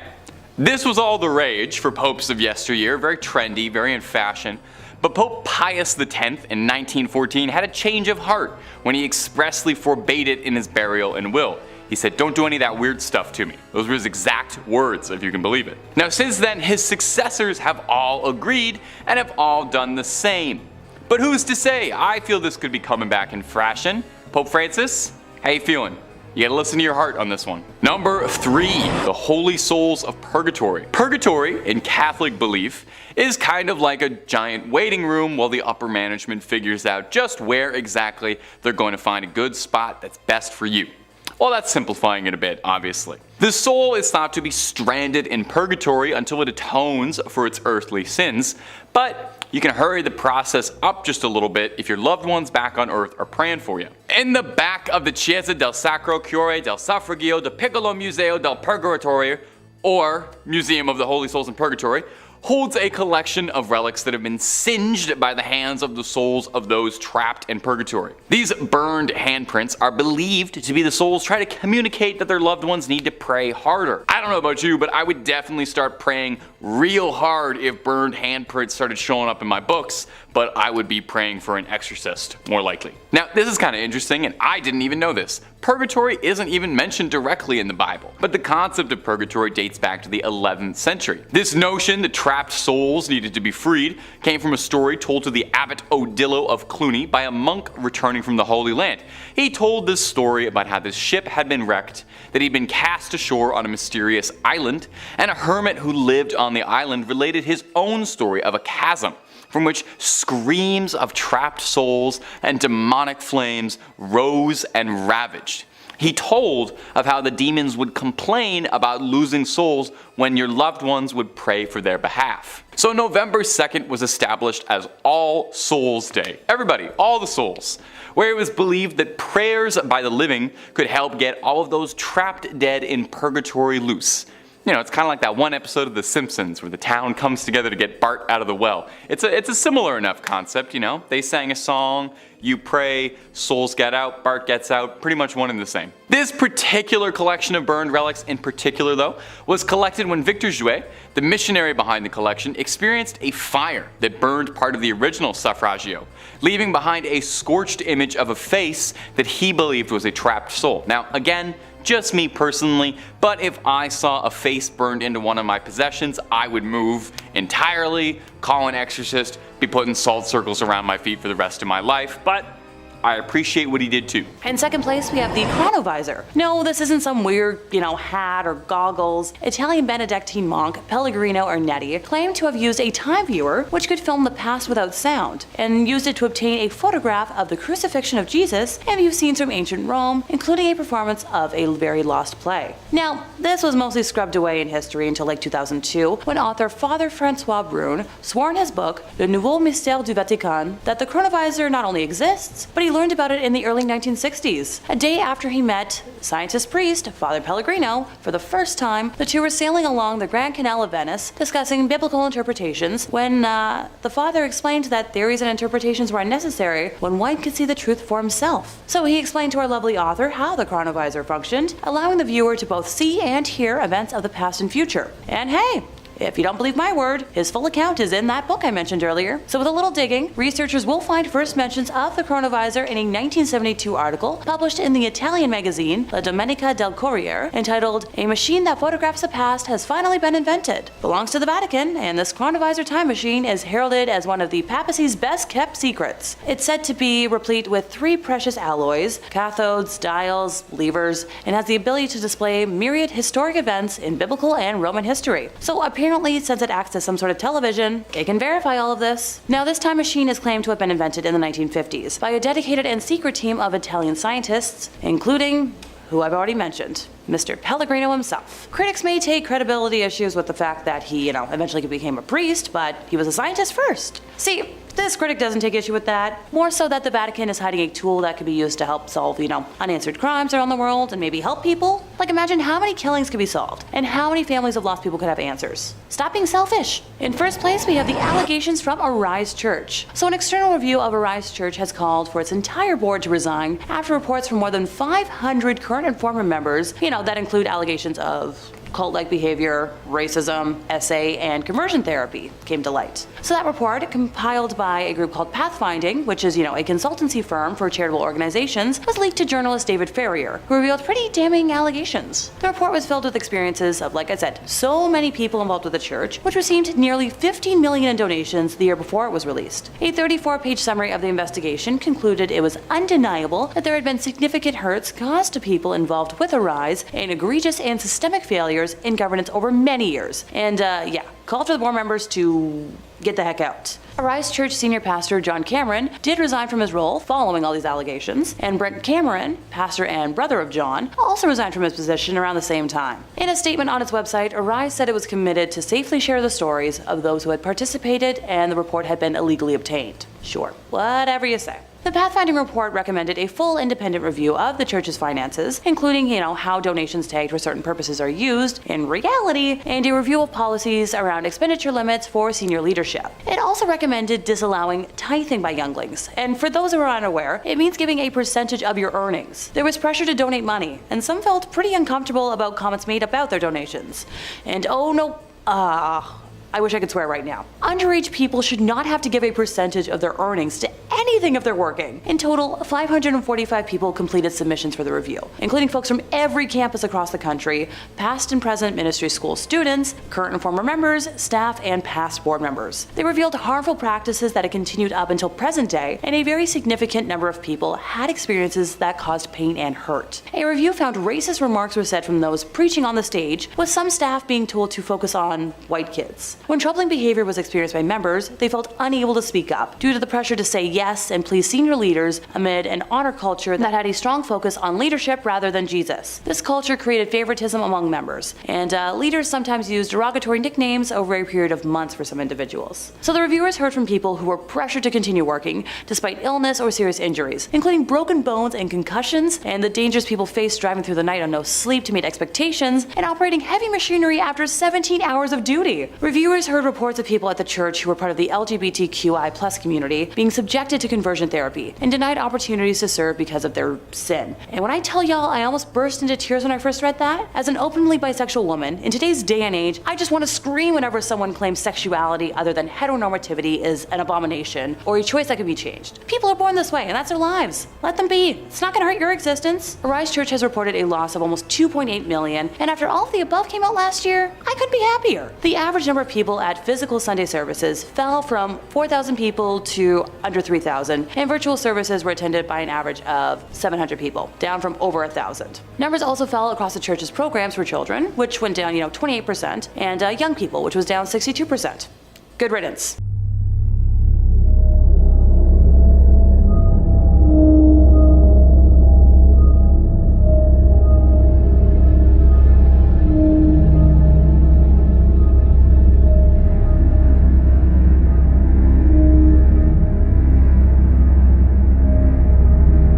this was all the rage for popes of yesteryear, very trendy, very in fashion. But Pope Pius X in 1914 had a change of heart when he expressly forbade it in his burial and will. He said, "Don't do any of that weird stuff to me." Those were his exact words, if you can believe it. Now, since then, his successors have all agreed and have all done the same. But who's to say? I feel this could be coming back in fashion. Pope Francis, how you feeling? You gotta listen to your heart on this one. Number 3, the Holy Souls of Purgatory. Purgatory, in Catholic belief, is kind of like a giant waiting room while the upper management figures out just where exactly they're going to find a good spot that's best for you. Well, that's simplifying it a bit, obviously. The soul is thought to be stranded in purgatory until it atones for its earthly sins, but you can hurry the process up just a little bit if your loved ones back on earth are praying for you. In the back of the Chiesa del Sacro Cuore del Suffragio del Piccolo Museo del Purgatorio, or Museum of the Holy Souls in Purgatory, holds a collection of relics that have been singed by the hands of the souls of those trapped in purgatory. These burned handprints are believed to be the souls trying to communicate that their loved ones need to pray harder. I don't know about you, but I would definitely start praying real hard if burned handprints started showing up in my books, but I would be praying for an exorcist, more likely. Now, this is kind of interesting, and I didn't even know this. Purgatory isn't even mentioned directly in the Bible, but the concept of purgatory dates back to the 11th century. This notion that trapped souls needed to be freed came from a story told to the Abbot Odilo of Cluny by a monk returning from the Holy Land. He told this story about how this ship had been wrecked, that he'd been cast ashore on a mysterious island, and a hermit who lived on the island related his own story of a chasm from which screams of trapped souls and demonic flames rose and ravaged. He told of how the demons would complain about losing souls when your loved ones would pray for their behalf. So November 2nd was established as All Souls Day. Everybody, all the souls. Where it was believed that prayers by the living could help get all of those trapped dead in purgatory loose. You know, it's kind of like that one episode of The Simpsons where the town comes together to get Bart out of the well. It's a similar enough concept, you know. They sang a song, you pray, souls get out, Bart gets out, pretty much one and the same. This particular collection of burned relics in particular, though, was collected when Victor Jouet, the missionary behind the collection, experienced a fire that burned part of the original suffragio, leaving behind a scorched image of a face that he believed was a trapped soul. Now, again, just me personally, but if I saw a face burned into one of my possessions, I would move entirely, call an exorcist, be putting salt circles around my feet for the rest of my life, but I appreciate what he did too. In second place, we have the chronovisor. No, this isn't some weird, hat or goggles. Italian Benedictine monk Pellegrino Ernetti claimed to have used a time viewer which could film the past without sound, and used it to obtain a photograph of the crucifixion of Jesus and view scenes from ancient Rome, including a performance of a very lost play. Now, this was mostly scrubbed away in history until like 2002, when author Father Francois Brune swore in his book Le Nouveau Mystère du Vatican that the chronovisor not only exists, but he learned about it in the early 1960s. A day after he met scientist priest Father Pellegrino for the first time, the two were sailing along the Grand Canal of Venice discussing biblical interpretations when the father explained that theories and interpretations were unnecessary when one could see the truth for himself. So he explained to our lovely author how the chronovisor functioned, allowing the viewer to both see and hear events of the past and future. And hey, if you don't believe my word, his full account is in that book I mentioned earlier. So with a little digging, researchers will find first mentions of the chronovisor in a 1972 article published in the Italian magazine La Domenica del Corriere entitled "A Machine That Photographs the Past Has Finally Been Invented." Belongs to the Vatican, and this chronovisor time machine is heralded as one of the papacy's best kept secrets. It's said to be replete with 3 precious alloys, cathodes, dials, levers, and has the ability to display myriad historic events in biblical and Roman history. So apparently, since it acts as some sort of television, it can verify all of this. Now, this time machine is claimed to have been invented in the 1950s by a dedicated and secret team of Italian scientists, including who I've already mentioned, Mr. Pellegrino himself. Critics may take credibility issues with the fact that he, eventually became a priest, but he was a scientist first. See, this critic doesn't take issue with that, more so that the Vatican is hiding a tool that could be used to help solve, unanswered crimes around the world and maybe help people. Like, imagine how many killings could be solved and how many families of lost people could have answers. Stop being selfish. In first place, we have the allegations from Arise Church. So an external review of Arise Church has called for its entire board to resign after reports from more than 500 current and former members, that include allegations of cult-like behavior, racism, SA, and conversion therapy came to light. So that report, compiled by a group called Pathfinding, which is, a consultancy firm for charitable organizations, was leaked to journalist David Ferrier, who revealed pretty damning allegations. The report was filled with experiences of, like I said, so many people involved with the church, which received nearly $15 million in donations the year before it was released. A 34-page summary of the investigation concluded it was undeniable that there had been significant hurts caused to people involved with Arise and egregious and systemic failures in governance over many years. And called for the board members to get the heck out. Arise Church senior pastor John Cameron did resign from his role following all these allegations, and Brent Cameron, pastor and brother of John, also resigned from his position around the same time. In a statement on its website, Arise said it was committed to safely share the stories of those who had participated and the report had been illegally obtained. Sure, whatever you say. The Pathfinding report recommended a full independent review of the church's finances, including, how donations tagged for certain purposes are used in reality, and a review of policies around expenditure limits for senior leadership. It also recommended disallowing tithing by younglings, and for those who are unaware, it means giving a percentage of your earnings. There was pressure to donate money, and some felt pretty uncomfortable about comments made about their donations. And oh no, I wish I could swear right now. Underage people should not have to give a percentage of their earnings to anything if they're working. In total, 545 people completed submissions for the review, including folks from every campus across the country, past and present ministry school students, current and former members, staff, and past board members. They revealed harmful practices that had continued up until present day, and a very significant number of people had experiences that caused pain and hurt. A review found racist remarks were said from those preaching on the stage, with some staff being told to focus on white kids. When troubling behavior was experienced by members, they felt unable to speak up due to the pressure to say yes and please senior leaders amid an honor culture that had a strong focus on leadership rather than Jesus. This culture created favoritism among members, and leaders sometimes used derogatory nicknames over a period of months for some individuals. So the reviewers heard from people who were pressured to continue working despite illness or serious injuries, including broken bones and concussions, and the dangers people faced driving through the night on no sleep to meet expectations, and operating heavy machinery after 17 hours of duty. Reviewers heard reports of people at the church who were part of the LGBTQI+ community being subjected to conversion therapy and denied opportunities to serve because of their sin. And when I tell y'all I almost burst into tears when I first read that, as an openly bisexual woman, in today's day and age, I just want to scream whenever someone claims sexuality other than heteronormativity is an abomination or a choice that can be changed. People are born this way, and that's their lives. Let them be. It's not going to hurt your existence. Arise Church has reported a loss of almost $2.8 million, and after all of the above came out last year, I couldn't be happier. The average number of people at physical Sunday services fell from 4,000 people to under 3,000, and virtual services were attended by an average of 700 people, down from over 1,000. Numbers also fell across the church's programs for children, which went down 28%, and young people, which was down 62%. Good riddance.